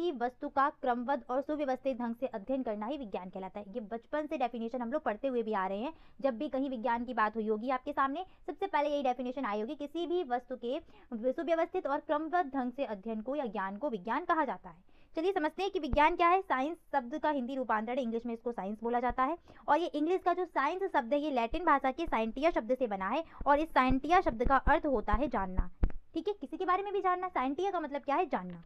भी वस्तु का क्रमबद्ध और सुव्यवस्थित ढंग से अध्ययन करना ही विज्ञान कहलाता है। ये बचपन से डेफिनेशन हम लोग पढ़ते हुए भी आ रहे हैं। जब भी कहीं विज्ञान की बात हुई होगी आपके सामने सबसे पहले यही डेफिनेशन आई होगी, किसी भी वस्तु के सुव्यवस्थित और क्रमबद्ध ढंग से अध्ययन को या ज्ञान को विज्ञान कहा जाता है। चलिए समझते हैं कि विज्ञान क्या है। साइंस शब्द का हिंदी रूपांतरण, इंग्लिश में इसको साइंस बोला जाता है। और ये इंग्लिश का जो साइंस शब्द है ये लैटिन भाषा के साइंटिया शब्द से बना है और इस साइंटिया शब्द का अर्थ होता है जानना। ठीक है, किसी के बारे में भी जानना। साइंटिया का मतलब क्या है? जानना।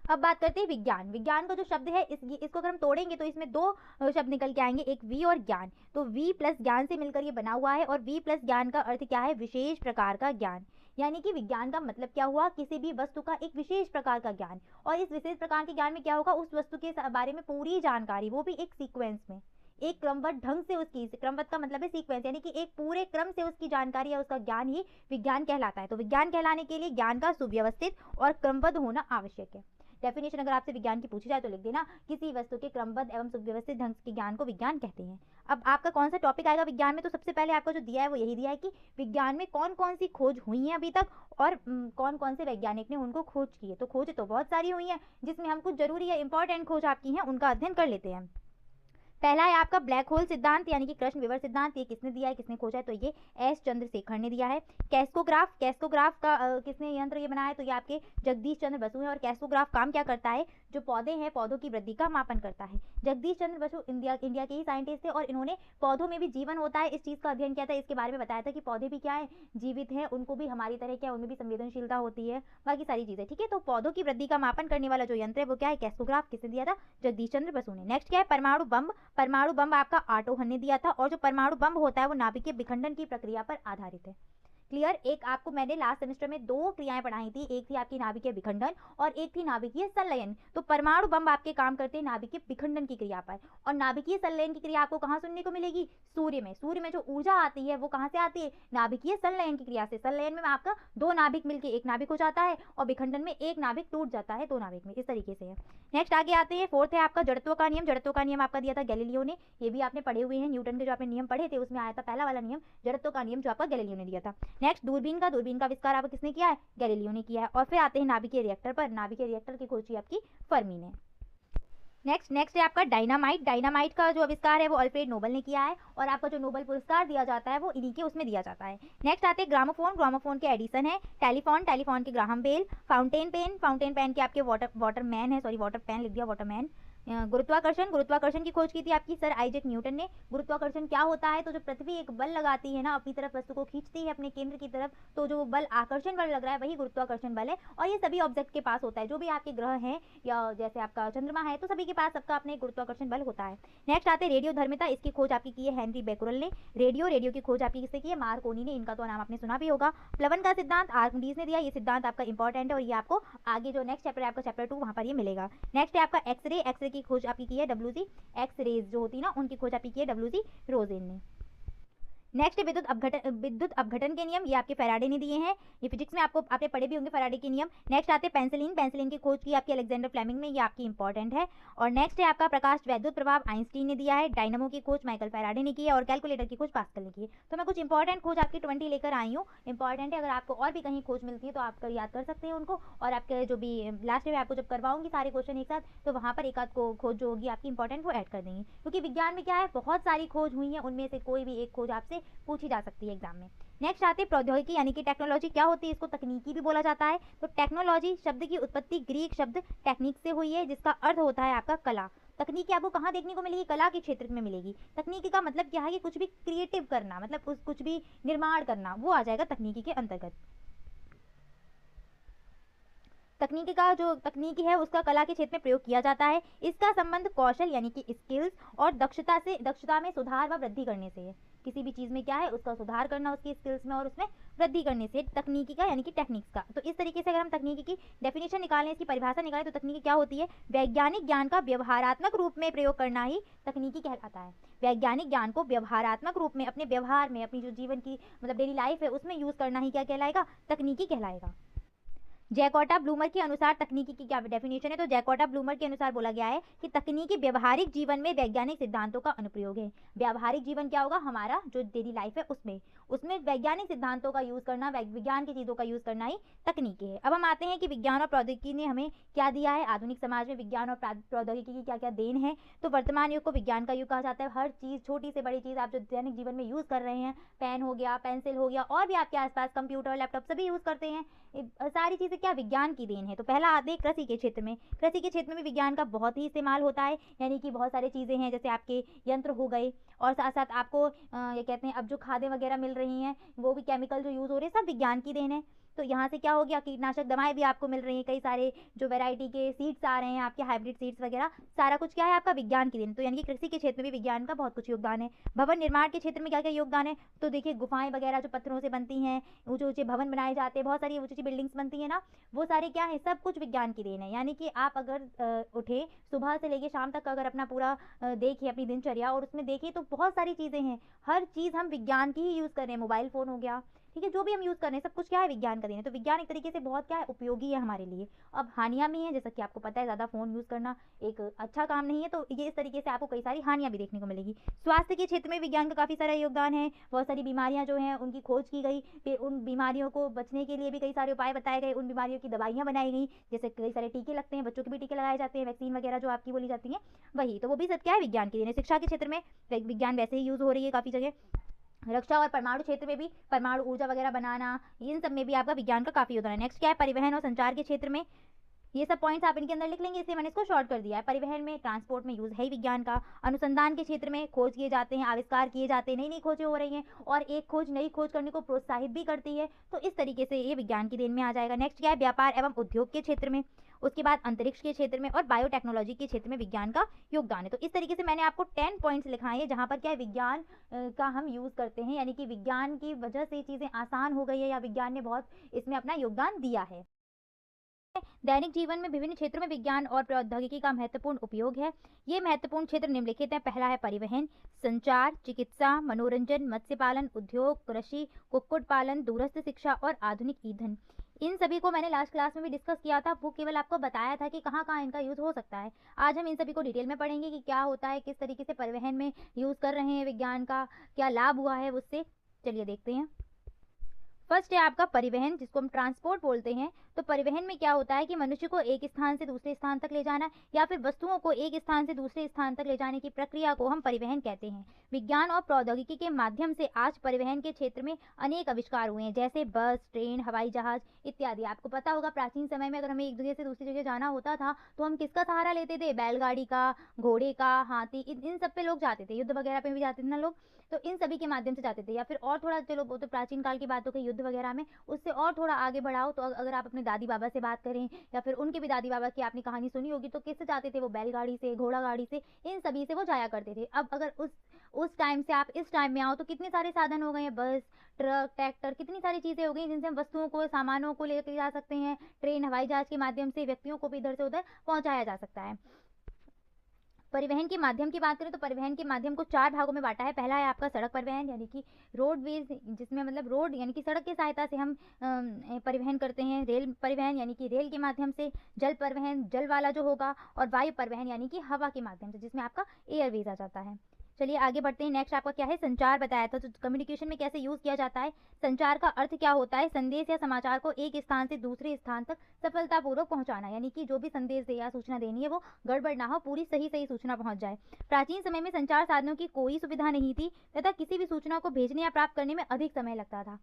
अब बात करते हैं विज्ञान। विज्ञान का जो शब्द है इसको अगर हम तोड़ेंगे तो इसमें दो शब्द निकल के आएंगे, एक वी और ज्ञान। तो वी प्लस ज्ञान से मिलकर ये बना हुआ है और वी प्लस ज्ञान का अर्थ क्या है? विशेष प्रकार का ज्ञान। यानी कि विज्ञान का मतलब क्या हुआ? किसी भी वस्तु का एक विशेष प्रकार का ज्ञान। और इस विशेष प्रकार के ज्ञान में क्या होगा? उस वस्तु के बारे में पूरी जानकारी, वो भी एक सीक्वेंस में, एक क्रमबद्ध ढंग से उसकी, क्रमबद्ध का मतलब है सीक्वेंस, यानी कि एक पूरे क्रम से उसकी जानकारी या उसका ज्ञान ही विज्ञान कहलाता है। तो विज्ञान कहलाने के लिए ज्ञान का सुव्यवस्थित और क्रमबद्ध होना आवश्यक है। डेफिनेशन अगर आपसे विज्ञान की पूछी जाए तो लिख देना, किसी वस्तु के क्रमबद्ध एवं सुव्यवस्थित ढंग के ज्ञान को विज्ञान कहते हैं। अब आपका कौन सा टॉपिक आएगा विज्ञान में, तो सबसे पहले आपका जो दिया है वो यही दिया है कि विज्ञान में कौन कौन सी खोज हुई है अभी तक और कौन कौन से वैज्ञानिक ने उनको खोज की है। तो खोज तो बहुत सारी हुई है, जिसमें हम कुछ जरूरी या इंपॉर्टेंट खोज आपकी हैं उनका अध्ययन कर लेते हैं। पहला है आपका ब्लैक होल सिद्धांत यानी कि कृष्ण विवर सिद्धांत। ये किसने दिया है, किसने खोजा है? तो ये एस चंद्रशेखर ने दिया है। कैस्कोग्राफ, कैस्कोग्राफ का किसने यंत्र ये बनाया है? तो ये आपके जगदीश चंद्र बसु है। और कैस्कोग्राफ काम क्या करता है? जो पौधे हैं पौधों की वृद्धि का मापन करता है। जगदीश चंद्र बसु इंडिया के ही साइंटिस्ट थे और इन्होंने पौधों में भी जीवन होता है इस चीज़ का अध्ययन किया था। इसके बारे में बताया था कि पौधे भी क्या है? जीवित हैं, उनको भी हमारी तरह क्या, उनमें भी संवेदनशीलता होती है, बाकी सारी चीज़ें। ठीक है, तो पौधों की वृद्धि का मापन करने वाला जो यंत्र है वो क्या है? कैस्कोग्राफ। किसने दिया था? जगदीश चंद्र बसु ने। नेक्स्ट क्या है? परमाणु बम। परमाणु बम आपका आटो हन ने दिया था। और जो परमाणु बम होता है वो नाभिकीय विखंडन की प्रक्रिया पर आधारित है। क्लियर? एक आपको मैंने लास्ट सेमेस्टर में दो क्रियाएं पढ़ाई थी, एक थी आपकी नाभिकीय विखंडन और एक थी नाभिकीय संलयन। तो परमाणु बम आपके काम करते हैं नाभिकीय विखंडन की क्रिया पर। और नाभिकीय संलयन की क्रिया आपको कहाँ सुनने को मिलेगी? सूर्य में। सूर्य में जो ऊर्जा आती है वो कहाँ से आती है? नाभिकीय संलयन की क्रिया से। संलयन में आपका दो नाभिक मिलकर एक नाभिक हो जाता है और विखंडन में एक नाभिक टूट जाता है दो नाभिक में। इस तरीके से है। नेक्स्ट आगे आते हैं, फोर्थ है आपका जड़त्व का नियम। जड़त्व का नियम आपका दिया था गैलीलियो ने। ये भी आपने पढ़े हुए हैं, न्यूटन के जो आपने नियम पढ़े थे उसमें आया था पहला वाला नियम, जड़त्व का नियम, जो आपका गैलीलियो ने दिया था। नेक्स्ट दूरबीन का आविष्कार आपको किसने किया है? गैलीलियो ने किया है। और फिर आते हैं नाभिकीय रिएक्टर पर। नाभिकीय रिएक्टर की खोज की आपकी फर्मी ने। नेक्स्ट है आपका डायनामाइट। डायनामाइट का जो आविष्कार है वो अल्फ्रेड नोबल ने किया है और आपका जो नोबल पुरस्कार दिया जाता है वो इन्हीं के उसमें दिया जाता है। नेक्स्ट आते हैं ग्रामोफोन। ग्रामोफोन के एडिसन है। टेलीफोन, टेलीफोन के Graham Bell. Fountain pen, fountain pen के आपके वाटरमैन है, सॉरी वाटर पेन लिख दिया, वाटरमैन। गुरुत्वाकर्षण, गुरुत्वाकर्षण की खोज की थी आपकी सर आइजैक न्यूटन ने। गुरुत्वाकर्षण क्या होता है? तो जो पृथ्वी एक बल लगाती है ना, अपनी तरफ वस्तु को खींचती है अपने केंद्र की तरफ, तो जो बल आकर्षण बल लग रहा है वही गुरुत्वाकर्षण बल है। और ये सभी ऑब्जेक्ट के पास होता है, जो भी आपके ग्रह हैं या जैसे आपका चंद्रमा है तो सभी के पास सबका अपने गुरुत्वाकर्षण बल होता है। नेक्स्ट आते हैं रेडियोधर्मिता। इसकी खोज आपकी की है हेनरी बेकुरल ने। रेडियो की खोज आपकी किसने की है? मार्कोनी ने। इनका तो नाम आपने सुना भी होगा। प्लवन का सिद्धांत आर्किमिडीज ने दिया। ये सिद्धांत आपका इंपॉर्टेंट है और ये आपको आगे जो नेक्स्ट चैप्टर है आपका चैप्टर 2 वहां पर ये मिलेगा। नेक्स्ट है आपका एक्सरे। एक्सरे की खोज आपकी की है डब्ल्यूसी, एक्स रेज जो होती है ना उनकी खोज आपकी की है डब्ल्यूसी रोजेन ने। नेक्स्ट विद्युत अपघटन के नियम, ये आपके फैराडे ने दिए हैं। ये फिजिक्स में आपको आपने पढ़े भी होंगे फैराडे के नियम। नेक्स्ट आते हैं पेंसिलिन। पेंसिलिन की खोज की आपकी अलेक्जेंडर फ्लेमिंग ने, ये आपकी इंपॉर्टेंट है। और नेक्स्ट है आपका प्रकाश वैद्युत प्रभाव, आइंस्टीन ने दिया है। डायनामो की खोज माइकल फैराडे ने की है और कैलकुलेटर की खोज पास्कल ने की है। तो मैं कुछ इंपॉर्टेंट खोज आपकी 20 लेकर आई हूँ। इंपॉर्टेंट है, अगर आपको और भी कहीं खोज मिलती है तो आप याद कर सकते हैं उनको। और आपके जो भी लास्ट में आपको जब करवाऊंगी सारे क्वेश्चन एक साथ, तो वहाँ पर एक आध को खोज जो होगी आपकी इंपॉर्टेंट वो ऐड कर देंगे। क्योंकि विज्ञान में क्या है, बहुत सारी खोज हुई है, उनमें से कोई भी एक खोज आपसे पूछी जा सकती है एग्जाम में। नेक्स्ट आते हैं प्रौद्योगिकी यानी कि टेक्नोलॉजी। क्या होती है? इसको तकनीकी भी बोला जाता है। तो टेक्नोलॉजी शब्द की उत्पत्ति ग्रीक शब्द टेक्निक से हुई है, जिसका अर्थ होता है आपका कला। तकनीकी आपको कहाँ देखने को मिलेगी? कला के क्षेत्र में मिलेगी। तकनीकी का मतलब क्या है कि कुछ भी क्रिएटिव करना, मतलब कुछ भी निर्माण करना, वो आ जाएगा तकनीकी के अंतर्गत। तकनीकी का जो तकनीकी है उसका कला के क्षेत्र में प्रयोग किया जाता है। इसका संबंध कौशल यानी कि स्किल्स और दक्षता में सुधार व वृद्धि करने से है। किसी भी चीज़ में क्या है, उसका सुधार करना उसकी स्किल्स में और उसमें वृद्धि करने से तकनीकी का यानी कि टेक्निक्स का। तो इस तरीके से अगर हम तकनीकी की डेफिनेशन निकालें, इसकी परिभाषा निकालें, तो तकनीकी क्या होती है? वैज्ञानिक ज्ञान का व्यवहारात्मक रूप में प्रयोग करना ही तकनीकी कहलाता है। वैज्ञानिक ज्ञान को व्यवहारात्मक रूप में अपने व्यवहार में, अपनी जो जीवन की मतलब डेली लाइफ है उसमें यूज करना ही क्या कहलाएगा? तकनीकी कहलाएगा। जैकोटा ब्लूमर के अनुसार तकनीकी की क्या डेफिनेशन है? तो जैकोटा ब्लूमर के अनुसार बोला गया है कि तकनीकी व्यवहारिक जीवन में वैज्ञानिक सिद्धांतों का अनुप्रयोग है। व्यावहारिक जीवन क्या होगा? हमारा जो डेली लाइफ है उसमें उसमें वैज्ञानिक सिद्धांतों का यूज़ करना, विज्ञान की चीज़ों का यूज़ करना ही तकनीकी है। अब हम आते हैं कि विज्ञान और प्रौद्योगिकी ने हमें क्या दिया है। आधुनिक समाज में विज्ञान और प्रौद्योगिकी की क्या क्या देन है। तो वर्तमान युग को विज्ञान का युग कहा जाता है। हर चीज़, छोटी से बड़ी चीज़ आप जो दैनिक जीवन में यूज़ कर रहे हैं, पेन हो गया, पेंसिल हो गया, और भी आपके आसपास कंप्यूटर, लैपटॉप सभी यूज़ करते हैं, सारी चीज़ें क्या विज्ञान की देन है। तो पहला आते हैं कृषि के क्षेत्र में। कृषि के क्षेत्र में विज्ञान का बहुत ही इस्तेमाल होता है, यानी कि बहुत सारी चीज़ें हैं, जैसे आपके यंत्र हो गए, और साथ साथ आपको ये कहते हैं अब जो खादें वगैरह मिल रही हैं, वो भी केमिकल जो यूज़ हो रहे हैं, सब विज्ञान की देन है। तो यहाँ से क्या हो गया, कीटनाशक दवाएं भी आपको मिल रही हैं, कई सारे जो वैरायटी के सीड्स आ रहे हैं आपके, हाइब्रिड सीड्स वगैरह, सारा कुछ क्या है आपका विज्ञान की देन। तो यानी कि कृषि के क्षेत्र में भी विज्ञान का बहुत कुछ योगदान है। भवन निर्माण के क्षेत्र में क्या क्या योगदान है, तो देखिए गुफाएं वगैरह जो पत्थरों से बनती हैं, ऊंचे ऊंचे भवन बनाए जाते हैं, बहुत सारी ऊंची ऊंची बिल्डिंग्स बनती है ना, वो सारे क्या है, सब कुछ विज्ञान की देन है। यानी कि आप अगर उठे सुबह से लेके शाम तक अगर अपना पूरा देखिए अपनी दिनचर्या, और उसमें देखिए तो बहुत सारी चीज़ें हैं, हर चीज़ हम विज्ञान की ही यूज़ कर रहे हैं। मोबाइल फ़ोन हो गया, ठीक है, जो भी हम यूज़ कर रहे हैं सब कुछ क्या है विज्ञान का देन है। तो विज्ञान एक तरीके से बहुत क्या है उपयोगी है हमारे लिए। अब हानियाँ भी हैं, जैसा कि आपको पता है ज़्यादा फ़ोन यूज़ करना एक अच्छा काम नहीं है, तो ये इस तरीके से आपको कई सारी हानियाँ भी देखने को मिलेगी। स्वास्थ्य के क्षेत्र में विज्ञान का काफ़ी सारा योगदान है। बहुत सारी बीमारियाँ जो हैं उनकी खोज की गई, फिर उन बीमारियों को बचने के लिए भी कई सारे उपाय बताए गए, उन बीमारियों की दवाइयाँ बनाई गई, जैसे कई सारे टीके लगते हैं, बच्चों के भी टीके लगाए जाते हैं, वैक्सीन वगैरह जो आपकी बोली जाती है वही, तो वो भी सब क्या है विज्ञान की देन है। शिक्षा के क्षेत्र में विज्ञान वैसे ही यूज़ हो रही है काफ़ी जगह। रक्षा और परमाणु क्षेत्र में भी परमाणु ऊर्जा वगैरह बनाना, इन सब में भी आपका विज्ञान का काफ़ी योगदान है। नेक्स्ट क्या है, परिवहन और संचार के क्षेत्र में। ये सब पॉइंट्स आप इनके अंदर लिख लेंगे, इसलिए मैंने इसको शॉर्ट कर दिया है। परिवहन में, ट्रांसपोर्ट में यूज़ है ही विज्ञान का। अनुसंधान के क्षेत्र में खोज किए जाते हैं, आविष्कार किए जाते हैं, नई नई खोजें हो रही हैं, और एक खोज नई खोज करने को प्रोत्साहित भी करती है, तो इस तरीके से ये विज्ञान की देन में आ जाएगा। नेक्स्ट क्या है, व्यापार एवं उद्योग के क्षेत्र में, उसके बाद अंतरिक्ष के क्षेत्र में और बायोटेक्नोलॉजी के क्षेत्र में विज्ञान का योगदान है। तो इस तरीके से मैंने आपको 10 पॉइंट्स लिखाए हैं जहाँ पर क्या है विज्ञान का हम यूज़ करते हैं, यानी कि विज्ञान की वजह से चीज़ें आसान हो गई है, या विज्ञान ने बहुत इसमें अपना योगदान दिया है। दैनिक जीवन में विभिन्न क्षेत्रों में विज्ञान और प्रौद्योगिकी का महत्वपूर्ण उपयोग है। ये महत्वपूर्ण क्षेत्र निम्नलिखित हैं। पहला है परिवहन, संचार, चिकित्सा, मनोरंजन, मत्स्य पालन, उद्योग, कृषि, कुक्कुट पालन, दूरस्थ शिक्षा और आधुनिक ईंधन। इन सभी को मैंने लास्ट क्लास में भी डिस्कस किया था, वो केवल आपको बताया था कि कहाँ कहाँ इनका यूज़ हो सकता है। आज हम इन सभी को डिटेल में पढ़ेंगे कि क्या होता है, किस तरीके से परिवहन में यूज़ कर रहे हैं विज्ञान का, क्या लाभ हुआ है उससे। चलिए देखते हैं। फर्स्ट है आपका परिवहन, जिसको हम ट्रांसपोर्ट बोलते हैं। तो परिवहन में क्या होता है कि मनुष्य को एक स्थान से दूसरे स्थान तक ले जाना, या फिर वस्तुओं को एक स्थान से दूसरे स्थान तक ले जाने की प्रक्रिया को हम परिवहन कहते हैं। विज्ञान और प्रौद्योगिकी के माध्यम से आज परिवहन के क्षेत्र में अनेक आविष्कार हुए हैं, जैसे बस, ट्रेन, हवाई जहाज इत्यादि। आपको पता होगा प्राचीन समय में अगर हमें एक जगह से दूसरी जगह जाना होता था तो हम किसका सहारा लेते थे, बैलगाड़ी का, घोड़े का, हाथी, इन सब पे लोग जाते थे, युद्ध वगैरह पे भी जाते थे ना लोग, तो इन सभी के माध्यम से जाते थे। या फिर और थोड़ा, चलो वो तो प्राचीन काल की बातों के युद्ध वगैरह में, उससे और थोड़ा आगे बढ़ाओ तो अगर आप अपने दादी बाबा से बात करें, या फिर उनके भी दादी बाबा की आपने कहानी सुनी होगी, तो किससे जाते थे वो, बैलगाड़ी से, घोड़ा गाड़ी से, इन सभी से वो जाया करते थे। अब अगर उस टाइम से आप इस टाइम में आओ तो कितने सारे साधन हो गए हैं, बस, ट्रक, ट्रैक्टर, कितनी सारी चीज़ें हो गई जिनसे हम वस्तुओं को, सामानों को लेकर जा सकते हैं। ट्रेन, हवाई जहाज के माध्यम से व्यक्तियों को भी इधर से उधर पहुंचाया जा सकता है। परिवहन के माध्यम की बात करें तो परिवहन के माध्यम को 4 भागों में बांटा है। पहला है आपका सड़क परिवहन, यानी कि रोडवेज, जिसमें मतलब रोड यानी कि सड़क की सहायता से हम परिवहन करते हैं। रेल परिवहन, यानी कि रेल के माध्यम से। जल परिवहन, जल वाला जो होगा। और वायु परिवहन, यानी कि हवा के माध्यम से, जिसमें आपका एयरवेज आ जाता है। चलिए आगे बढ़ते हैं। नेक्स्ट आपका क्या है, संचार बताया था, तो कम्युनिकेशन में कैसे यूज़ किया जाता है। संचार का अर्थ क्या होता है, संदेश या समाचार को एक स्थान से दूसरे स्थान तक सफलतापूर्वक पहुंचाना, यानी कि जो भी संदेश दे या सूचना देनी है वो गड़बड़ ना हो, पूरी सही सही सूचना पहुंच जाए। प्राचीन समय में संचार साधनों की कोई सुविधा नहीं थी तथा किसी भी सूचना को भेजने या प्राप्त करने में अधिक समय लगता था।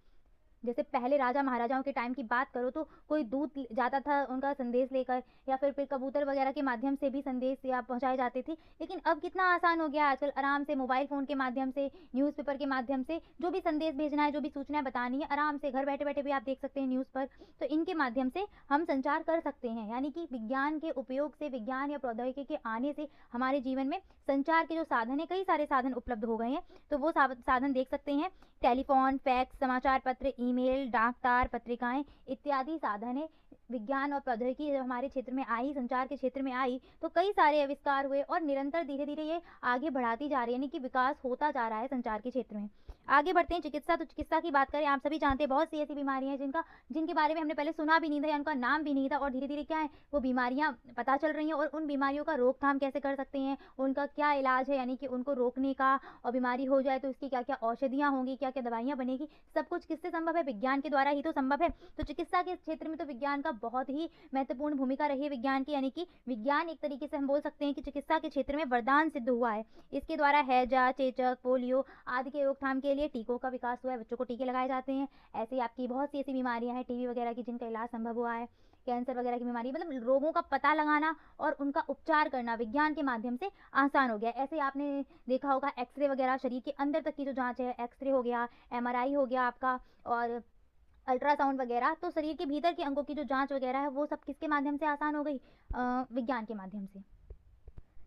जैसे पहले राजा महाराजाओं के टाइम की बात करो तो कोई दूत जाता था उनका संदेश लेकर, या फिर कबूतर वगैरह के माध्यम से भी संदेश या पहुंचाए जाते थे। लेकिन अब कितना आसान हो गया आजकल, आराम से मोबाइल फ़ोन के माध्यम से, न्यूज़पेपर के माध्यम से जो भी संदेश भेजना है, जो भी सूचनाएं बतानी है, आराम से घर बैठे बैठे भी आप देख सकते हैं न्यूज़ पर। तो इनके माध्यम से हम संचार कर सकते हैं, यानी कि विज्ञान के उपयोग से, विज्ञान या प्रौद्योगिकी के आने से हमारे जीवन में संचार के जो साधन है, कई सारे साधन उपलब्ध हो गए हैं। तो वो साधन देख सकते हैं, टेलीफोन, फैक्स, समाचार पत्र, ईमेल, डाक तार, पत्रिकाएं इत्यादि साधन है। विज्ञान और प्रौद्योगिकी जब हमारे क्षेत्र में आई, संचार के क्षेत्र में आई, तो कई सारे आविष्कार हुए और निरंतर धीरे धीरे ये आगे बढ़ाती जा रही है, यानी कि विकास होता जा रहा है संचार के क्षेत्र में। आगे बढ़ते हैं चिकित्सा। तो चिकित्सा की बात करें, आप सभी जानते हैं बहुत सी ऐसी बीमारियां हैं जिनके बारे में हमने पहले सुना भी नहीं था या उनका नाम भी नहीं था, और धीरे धीरे क्या है वो बीमारियां पता चल रही हैं, और उन बीमारियों का रोकथाम कैसे कर सकते हैं, उनका क्या इलाज है, यानी कि उनको रोकने का, और बीमारी हो जाए तो इसकी क्या क्या औषधियाँ होंगी, क्या क्या दवाइयाँ बनेगी, सब कुछ किससे संभव है? विज्ञान के द्वारा ही तो संभव है। तो चिकित्सा के क्षेत्र में तो विज्ञान का बहुत ही महत्वपूर्ण भूमिका रही है विज्ञान की, यानी कि विज्ञान एक तरीके से हम बोल सकते हैं कि चिकित्सा के क्षेत्र में वरदान सिद्ध हुआ है। इसके द्वारा हैजा, चेचक, पोलियो आदि के रोकथाम के लिए टीकों का विकास हुआ है, बच्चों को टीके लगाए जाते हैं। ऐसे ही आपकी बहुत सी ऐसी बीमारियां हैं टीबी वगैरह की जिनका इलाज संभव हुआ है, कैंसर वगैरह की बीमारी, मतलब रोगों का पता लगाना और उनका उपचार करना विज्ञान के माध्यम से आसान हो गया। ऐसे आपने देखा होगा एक्सरे वगैरह, शरीर के अंदर तक की जो जांच है, एक्सरे हो गया, एमआरआई हो गया आपका, और अल्ट्रासाउंड वगैरह, तो शरीर के भीतर के अंगों की जो जांच वगैरह है वो सब किसके माध्यम से आसान हो गई? विज्ञान के माध्यम से।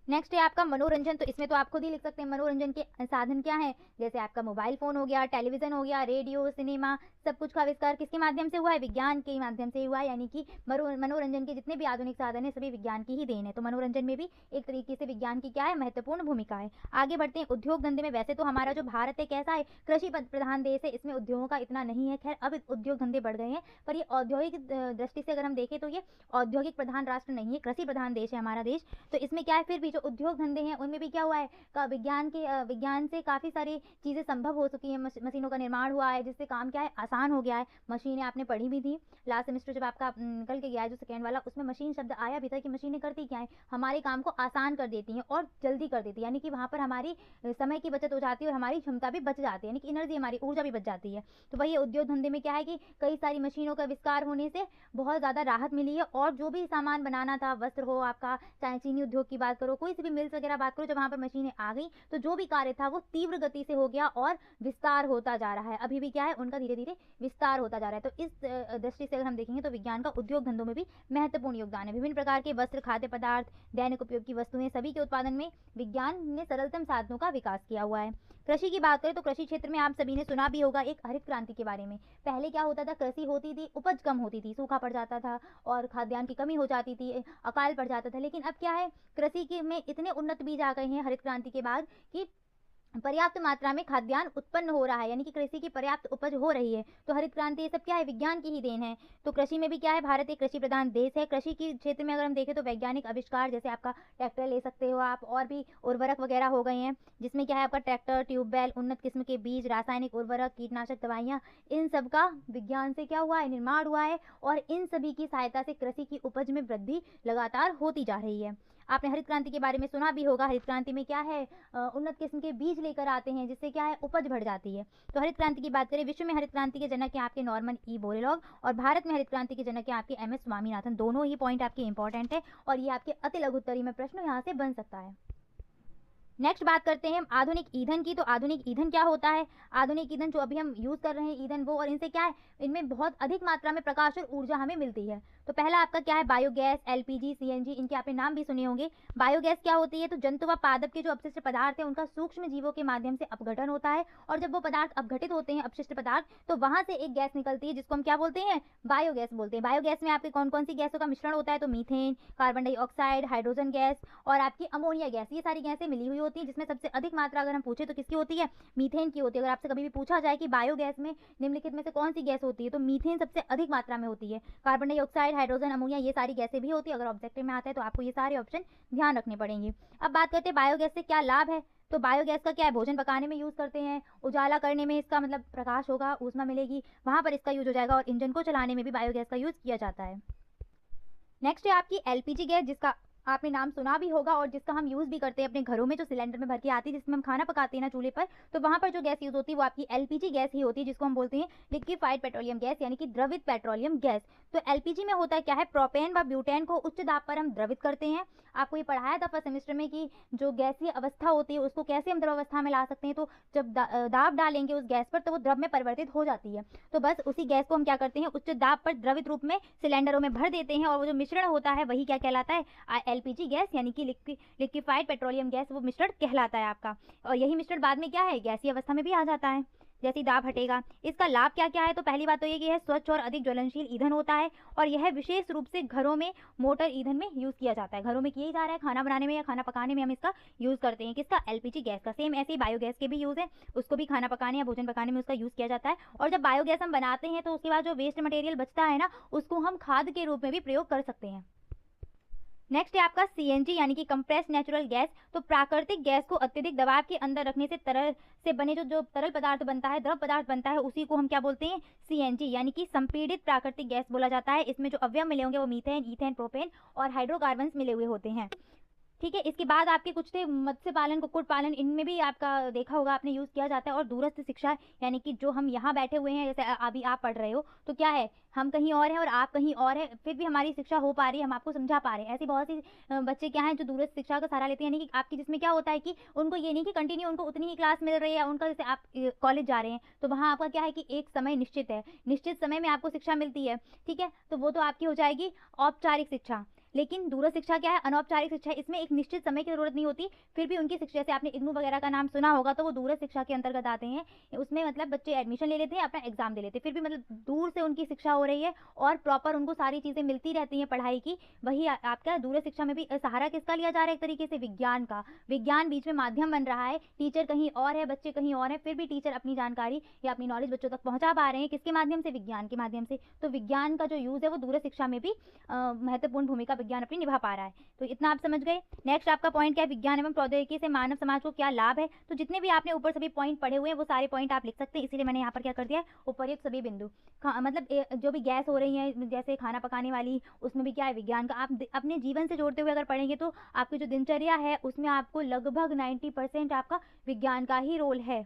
नेक्स्ट है आपका मनोरंजन। तो इसमें तो आप खुद ही लिख सकते हैं मनोरंजन के साधन क्या है, जैसे आपका मोबाइल फ़ोन हो गया, टेलीविज़न हो गया, रेडियो, सिनेमा, सब कुछ का आविष्कार किसके माध्यम से हुआ है? विज्ञान के माध्यम से हुआ है, यानी कि मनोरंजन के जितने भी आधुनिक साधन हैं सभी विज्ञान की ही देन है। तो मनोरंजन में भी एक तरीके से विज्ञान की क्या है? महत्वपूर्ण भूमिका है। आगे बढ़ते हैं उद्योग धंधे में। वैसे तो हमारा जो भारत है कैसा है? कृषि प्रधान देश है, इसमें उद्योगों का इतना नहीं है। खैर अब उद्योग धंधे बढ़ गए हैं, पर ये औद्योगिक दृष्टि से अगर हम देखें तो ये औद्योगिक प्रधान राष्ट्र नहीं है, कृषि प्रधान देश है हमारा देश। तो इसमें क्या है, फिर भी जो उद्योग धंधे हैं उनमें भी क्या हुआ है? विज्ञान से काफ़ी सारी चीज़ें संभव हो चुकी हैं। मशीनों का निर्माण हुआ है जिससे काम क्या है? आसान हो गया है। मशीनें आपने पढ़ी भी थी लास्ट सेमेस्टर जब आपका निकल के गया है जो सेकेंड वाला, उसमें मशीन शब्द आया भी था कि मशीनें करती क्या है? हमारे काम को आसान कर देती हैं और जल्दी कर देती है, यानी कि वहाँ पर हमारी समय की बचत हो जाती है और हमारी क्षमता भी बच जाती है, यानी कि एनर्जी, हमारी ऊर्जा भी बच जाती है। तो वही उद्योग धंधे में क्या है कि कई सारी मशीनों का आविष्कार होने से बहुत ज़्यादा राहत मिली है, और जो भी सामान बनाना था, वस्त्र हो आपका, चाहे चीनी उद्योग की बात करो, कोई सी भी मिल्स वगैरह बात करो, जब वहाँ पर मशीनें आ गई तो जो भी कार्य था वो तीव्र गति से हो गया और विस्तार होता जा रहा है। अभी भी क्या है, उनका धीरे धीरे विस्तार होता जा रहा है। तो इस दृष्टि से अगर हम देखेंगे तो विज्ञान का उद्योग धंधों में भी महत्वपूर्ण योगदान है। विभिन्न प्रकार के वस्त्र, खाद्य पदार्थ, दैनिक उपयोग की वस्तुएं, सभी के उत्पादन में विज्ञान ने सरलतम साधनों का विकास किया हुआ है। कृषि की बात करें तो कृषि क्षेत्र में आप सभी ने सुना भी होगा एक हरित क्रांति के बारे में। पहले क्या होता था, कृषि होती थी, उपज कम होती थी, सूखा पड़ जाता था और खाद्यान्न की कमी हो जाती थी, अकाल पड़ जाता था। लेकिन अब क्या है, कृषि के में इतने उन्नत बीज आ गए हैं हरित क्रांति के बाद कि पर्याप्त मात्रा में खाद्यान्न उत्पन्न हो रहा है, यानी कि कृषि की पर्याप्त उपज हो रही है। तो हरित क्रांति ये सब क्या है? विज्ञान की ही देन है। तो कृषि में भी क्या है, भारत एक कृषि प्रधान देश है। कृषि के क्षेत्र में अगर हम देखें तो वैज्ञानिक आविष्कार, जैसे आपका ट्रैक्टर ले सकते हो आप, और भी उर्वरक वगैरह हो गए हैं, जिसमें क्या है आपका ट्रैक्टर, ट्यूबवेल, उन्नत किस्म के बीज, रासायनिक उर्वरक, कीटनाशक दवाइयाँ, इन सब का विज्ञान से क्या हुआ है? निर्माण हुआ है, और इन सभी की सहायता से कृषि की उपज में वृद्धि लगातार होती जा रही है। आपने हरित क्रांति के बारे में सुना भी होगा। हरित क्रांति में क्या है, उन्नत किस्म के बीज लेकर आते हैं जिससे क्या है, उपज बढ़ जाती है। तो हरित क्रांति की बात करें, विश्व में हरित क्रांति के जनक हैं आपके नॉर्मन ई बोरेलॉग, और भारत में हरित क्रांति के जनक हैं आपके एम एस स्वामीनाथन। दोनों ही पॉइंट आपके इंपॉर्टेंट है और ये आपके अति लघु उत्तरीय में प्रश्न यहाँ से बन सकता है। नेक्स्ट बात करते हैं हम आधुनिक ईंधन की। तो आधुनिक ईंधन क्या होता है? आधुनिक ईंधन जो अभी हम यूज़ कर रहे हैं ईंधन वो, और इनसे क्या है, इनमें बहुत अधिक मात्रा में प्रकाश और ऊर्जा हमें मिलती है। तो पहला आपका क्या है, बायोगैस, एलपीजी, सीएनजी, इनके आपने नाम भी सुने होंगे। बायोगैस क्या होती है? तो जंतु व पादप के जो अपशिष्ट पदार्थ हैं उनका सूक्ष्म जीवों के माध्यम से अपघटन होता है, और जब वो पदार्थ अपघटित होते हैं, अपशिष्ट पदार्थ, तो वहाँ से एक गैस निकलती है जिसको हम क्या बोलते हैं? बायोगैस बोलते हैं। बायोगैस में आपके कौन कौन सी गैसों का मिश्रण होता है? तो methane, carbon dioxide, hydrogen gas और आपकी अमोनिया गैस, ये सारी गैसें मिली हुई होती हैं, जिसमें सबसे अधिक मात्रा अगर हम पूछे तो किसकी होती है? मीथेन की होती है। अगर आपसे कभी भी पूछा जाए कि बायोगैस में निम्नलिखित में से कौन सी गैस होती है, तो मीथेन सबसे अधिक मात्रा में होती है। कार्बन डाइऑक्साइड, हाइड्रोजन, अमोनिया, ये सारी गैसें भी होती है। अगर ऑब्जेक्टिव में आता है तो आपको ये सारे ऑप्शन ध्यान रखने पड़ेंगे। अब बात करते हैं बायोगैस से क्या लाभ है। तो बायोगैस का क्या है, भोजन पकाने में यूज़ करते हैं, उजाला करने में इसका मतलब प्रकाश होगा, ऊष्मा मिलेगी, वहाँ पर इसका यूज हो जाएगा, और इंजन को चलाने में भी बायोगैस का यूज़ किया जाता है। नेक्स्ट है आपकी एलपीजी गैस, जिसका आपने नाम सुना भी होगा और जिसका हम यूज़ भी करते हैं अपने घरों में, जो सिलेंडर में भर के आती है जिसमें हम खाना पकाते हैं ना चूल्हे पर, तो वहाँ पर जो गैस यूज़ होती है वो आपकी एलपीजी गैस ही होती है, जिसको हम बोलते हैं लिक्विफाइड पेट्रोलियम गैस, यानी कि द्रवित पेट्रोलियम गैस। तो एलपीजी में होता है क्या है, प्रोपेन व ब्यूटेन को उच्च दाब पर हम द्रवित करते हैं। आपको ये पढ़ाया था फर्स्ट सेमेस्टर में कि जो गैसीय अवस्था होती है उसको कैसे हम द्रव अवस्था में ला सकते हैं। तो जब दाब डालेंगे उस गैस पर तो वो द्रव में परिवर्तित हो जाती है। तो बस उसी गैस को हम क्या करते हैं, उच्च दाब पर द्रवित रूप में सिलेंडरों में भर देते हैं, और वो जो मिश्रण होता है वही क्या कहलाता है, एलपीजी गैस, यानी कि लिक्विफाइड पेट्रोलियम गैस, वो मिश्रण कहलाता है आपका। और यही मिश्रण बाद में क्या है, गैसीय अवस्था में भी आ जाता है। जैसे ही दाब हटेगा। इसका लाभ क्या क्या है, तो पहली बात तो ये कि यह स्वच्छ और अधिक ज्वलनशील ईंधन होता है और यह विशेष रूप से घरों में मोटर ईंधन में यूज़ किया जाता है। घरों में किया ही जा रहा है, खाना बनाने में या खाना पकाने में हम इसका यूज़ करते हैं। किसका, एलपीजी गैस का। सेम ऐसे ही बायोगैस के भी यूज़ है, उसको भी खाना पकाने या भोजन पकाने में उसका यूज़ किया जाता है। और जब बायोगैस हम बनाते हैं तो उसके बाद जो वेस्ट मटेरियल बचता है ना, उसको हम खाद के रूप में भी प्रयोग कर सकते हैं। नेक्स्ट है आपका सीएनजी यानी कि कंप्रेस्ड नेचुरल गैस। तो प्राकृतिक गैस को अत्यधिक दबाव के अंदर रखने से तरल से बने जो तरल पदार्थ बनता है, द्रव पदार्थ बनता है, उसी को हम क्या बोलते हैं, सीएनजी यानी कि संपीड़ित प्राकृतिक गैस बोला जाता है। इसमें जो अवयव मिले होंगे वो मीथेन, ईथेन, प्रोपेन और हाइड्रोकार्बन्स मिले हुए होते हैं। ठीक है, इसके बाद आपके कुछ थे मत्स्य पालन, कुक्कुट पालन, इनमें भी आपका देखा होगा आपने यूज़ किया जाता है। और दूरस्थ शिक्षा यानी कि जो हम यहाँ बैठे हुए हैं, जैसे अभी आप पढ़ रहे हो, तो क्या है, हम कहीं और हैं और आप कहीं और हैं, फिर भी हमारी शिक्षा हो पा रही है, हम आपको समझा पा रहे हैं। ऐसे बहुत सी बच्चे क्या हैं जो दूरस्थ शिक्षा का सहारा लेते हैं, यानी कि आपकी जिसमें क्या होता है कि उनको ये नहीं कि कंटिन्यू उनको उतनी ही क्लास मिल रही है, उनका जैसे आप कॉलेज जा रहे हैं तो वहाँ आपका क्या है कि एक समय निश्चित है, निश्चित समय में आपको शिक्षा मिलती है। ठीक है, तो वो तो आपकी हो जाएगी औपचारिक शिक्षा। लेकिन दूरस्थ शिक्षा क्या है, अनौपचारिक शिक्षा, इसमें एक निश्चित समय की जरूरत नहीं होती, फिर भी उनकी शिक्षा, जैसे आपने इग्नू वगैरह का नाम सुना होगा, तो वो दूरस्थ शिक्षा के अंतर्गत आते हैं। उसमें मतलब बच्चे एडमिशन ले लेते हैं, अपना एग्जाम दे लेते हैं, फिर भी मतलब दूर से उनकी शिक्षा हो रही है और प्रॉपर उनको सारी चीज़ें मिलती रहती हैं पढ़ाई की। वही आपका दूरस्थ शिक्षा में भी सहारा किसका लिया जा रहा है, एक तरीके से विज्ञान का। विज्ञान बीच में माध्यम बन रहा है, टीचर कहीं और है, बच्चे कहीं और है, फिर भी टीचर अपनी जानकारी या अपनी नॉलेज बच्चों तक पहुंचा पा रहे हैं, किसके माध्यम से, विज्ञान के माध्यम से। तो विज्ञान का जो यूज़ है वो दूरस्थ शिक्षा में भी महत्वपूर्ण भूमिका विज्ञान अपनी निभा पा रहा है। तो इतना आप समझ गए। नेक्स्ट आपका पॉइंट क्या है, विज्ञान एवं प्रौद्योगिकी से मानव समाज को क्या लाभ है। तो जितने भी आपने ऊपर सभी पॉइंट पढ़े हुए हैं वो सारे पॉइंट आप लिख सकते हैं, इसीलिए मैंने यहाँ पर क्या कर दिया है, उपर्युक्त सभी बिंदु। मतलब जो भी गैस हो रही है, जैसे खाना पकाने वाली, उसमें भी क्या है, विज्ञान का। आप अपने जीवन से जोड़ते हुए अगर पढ़ेंगे तो आपकी जो दिनचर्या है उसमें आपको लगभग 90% आपका विज्ञान का ही रोल है।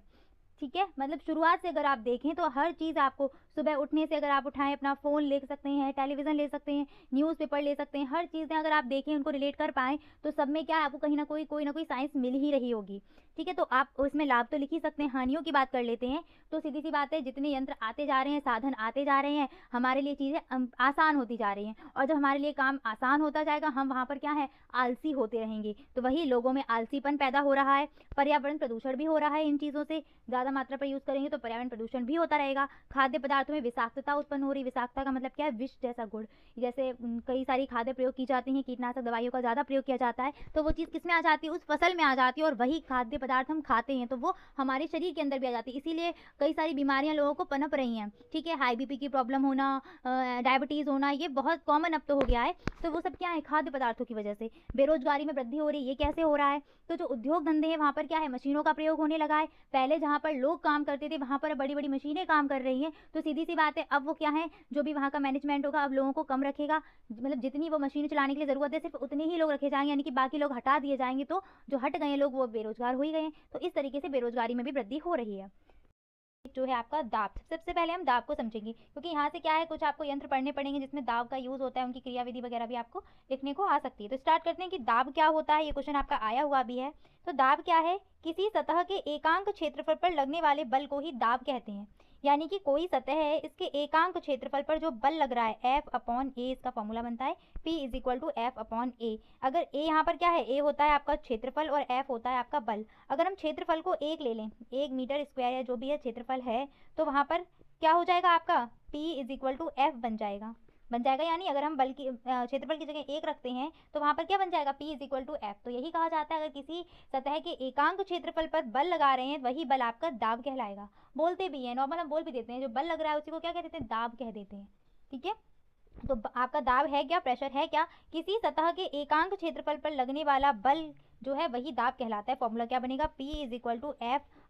ठीक है, मतलब शुरुआत से अगर आप देखें तो हर चीज़ आपको, सुबह उठने से अगर आप उठाएं, अपना फ़ोन ले सकते हैं, टेलीविज़न ले सकते हैं, न्यूज़पेपर ले सकते हैं, हर चीज़ें अगर आप देखें, उनको रिलेट कर पाएँ, तो सब में क्या है, आपको कहीं ना कोई साइंस मिल ही रही होगी। ठीक है, तो आप उसमें लाभ तो लिख ही सकते हैं। हानियों की बात कर लेते हैं, तो सीधी सी बात है, जितने यंत्र आते जा रहे हैं, साधन आते जा रहे हैं, हमारे लिए चीज़ें आसान होती जा रही हैं, और जब हमारे लिए काम आसान होता जाएगा, हम वहाँ पर क्या है, आलसी होते रहेंगे। तो वही लोगों में आलसीपन पैदा हो रहा है, पर्यावरण प्रदूषण भी हो रहा है। इन चीज़ों से ज़्यादा मात्रा पर यूज़ करेंगे तो पर्यावरण प्रदूषण भी होता रहेगा। खाद्य पदार्थों में विषाक्तता उत्पन्न हो रही। विषाक्तता का मतलब क्या है, विष जैसा गुण। जैसे कई सारी खाद्य प्रयोग की जाती हैं, कीटनाशक दवाइयों का ज़्यादा प्रयोग किया जाता है, तो वो चीज़ किस में आ जाती है, उस फसल में आ जाती है, और वही खाद्य पदार्थ हम खाते हैं तो वो हमारे शरीर के अंदर भी आ जाती है। इसीलिए कई सारी बीमारियां लोगों को पनप रही हैं। ठीक है, हाई बीपी की प्रॉब्लम होना, डायबिटीज़ होना, ये बहुत कॉमन अब तो हो गया है। तो वो सब क्या है, खाद्य पदार्थों की वजह से। बेरोजगारी में वृद्धि हो रही है, ये कैसे हो रहा है, तो जो उद्योग धंधे हैं वहाँ पर क्या है, मशीनों का प्रयोग होने लगा है। पहले जहाँ पर लोग काम करते थे वहाँ पर बड़ी बड़ी मशीनें काम कर रही हैं, तो सीधी सी बात है, अब वो क्या है, जो भी वहाँ का मैनेजमेंट होगा अब लोगों को कम रखेगा। मतलब जितनी वो मशीनें चलाने के लिए ज़रूरत है सिर्फ उतने ही लोग रखे जाएंगे, यानी कि बाकी लोग हटा दिए जाएंगे, तो जो हट गए लोग वो बेरोजगार हो ही गए हैं। तो इस तरीके से बेरोजगारी में भी वृद्धि हो रही है। जो है आपका दाब, सबसे पहले हम दाब को समझेंगे, क्योंकि यहाँ से क्या है, कुछ आपको यंत्र पढ़ने पड़ेंगे जिसमें दाब का यूज़ होता है, उनकी क्रियाविधि वगैरह भी आपको लिखने को आ सकती है। तो स्टार्ट करते हैं कि दाब क्या होता है। ये क्वेश्चन आपका आया हुआ भी है। तो दाब क्या है, किसी सतह के एकांक क्षेत्रफल पर लगने वाले बल को ही दाब कहते हैं। यानी कि कोई सतह है, इसके एकांक क्षेत्रफल पर जो बल लग रहा है, F/A, इसका फॉर्मूला बनता है P = F/A। अगर A यहाँ पर क्या है, A होता है आपका क्षेत्रफल और F होता है आपका बल। अगर हम क्षेत्रफल को 1 ले लें, 1 मीटर स्क्वायर या जो भी है क्षेत्रफल है, तो वहाँ पर क्या हो जाएगा आपका, P = F बन जाएगा। यानी अगर हम बल की क्षेत्रफल की जगह 1 रखते हैं तो वहाँ पर क्या बन जाएगा, P = F। तो यही कहा जाता है, अगर किसी सतह के एकांक क्षेत्रफल पर बल लगा रहे हैं वही बल आपका दाब कहलाएगा। बोलते भी हैं, नॉर्मल हम बोल भी देते हैं, जो बल लग रहा है उसी को क्या कह देते हैं, दाब कह देते हैं। ठीक है, तो आपका दाब है क्या, प्रेशर है क्या, किसी सतह के एकांक क्षेत्रफल पर लगने वाला बल जो है वही दाब कहलाता है। फॉर्मूला क्या बनेगा, P =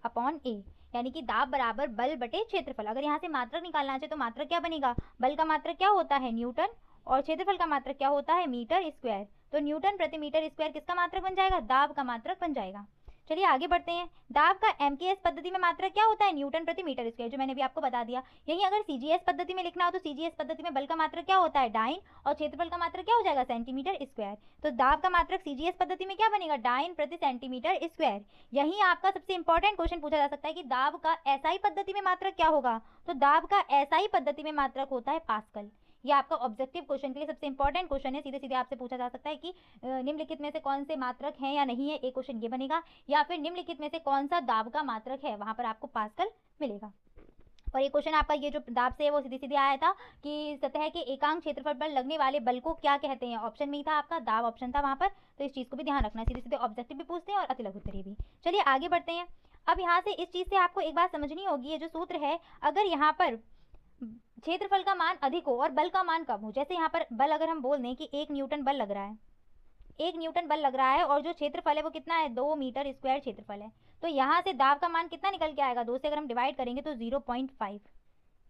F/A, यानी कि दाब बराबर बल बटे क्षेत्रफल। अगर यहाँ से मात्रक निकालना चाहे तो मात्रक क्या बनेगा, बल का मात्रक क्या होता है, न्यूटन, और क्षेत्रफल का मात्रक क्या होता है, मीटर स्क्वायर। तो न्यूटन प्रति मीटर स्क्वायर किसका मात्रक बन जाएगा, दाब का मात्रक बन जाएगा। चलिए आगे बढ़ते हैं। दाब का MKS पद्धति में मात्रक क्या होता है, न्यूटन प्रति मीटर स्क्वायर, जो मैंने भी आपको बता दिया। यही अगर CGS पद्धति में लिखना हो तो CGS पद्धति में बल का मात्रक क्या होता है, डाइन, और क्षेत्रफल का मात्रक क्या हो जाएगा, सेंटीमीटर स्क्वायर। तो दाब का मात्रक CGS पद्धति में क्या बनेगा, डाइन प्रति सेंटीमीटर स्क्वायर। यही आपका सबसे इंपॉर्टेंट क्वेश्चन पूछा जा सकता है कि दाब का SI पद्धति में मात्रक क्या होगा। तो दाब का SI पद्धति में मात्रक होता है पास्कल। ये आपका ऑब्जेक्टिव क्वेश्चन के लिए सबसे इंपॉर्टेंट क्वेश्चन है। सीधे सीधे आपसे पूछा जा सकता है कि निम्नलिखित में से कौन से मात्रक हैं या नहीं है, एक क्वेश्चन ये बनेगा, या फिर निम्नलिखित में से कौन सा दाब का मात्रक है, वहां पर आपको पास्कल मिलेगा। और ये क्वेश्चन आपका ये जो दाब से है वो सीधे सीधे आया था कि सतह के एकांक क्षेत्रफल पर लगने वाले बल को क्या कहते हैं। ऑप्शन में ही था आपका, दाब ऑप्शन था वहां पर, तो इस चीज को भी ध्यान रखना। सीधे सीधे ऑब्जेक्टिव भी पूछते हैं और अति लघु उत्तरीय भी। चलिए आगे बढ़ते हैं। अब यहाँ से इस चीज से आपको एक बात समझनी होगी, ये जो सूत्र है, अगर यहाँ पर क्षेत्रफल का मान अधिक हो और बल का मान कम हो, जैसे यहाँ पर बल अगर हम बोल दें कि 1 न्यूटन बल लग रहा है, 1 न्यूटन बल लग रहा है और जो क्षेत्रफल है वो कितना है, 2 मीटर स्क्वायर क्षेत्रफल है, तो यहाँ से दाब का मान कितना निकल के आएगा, 2 से अगर हम डिवाइड करेंगे तो 0.5।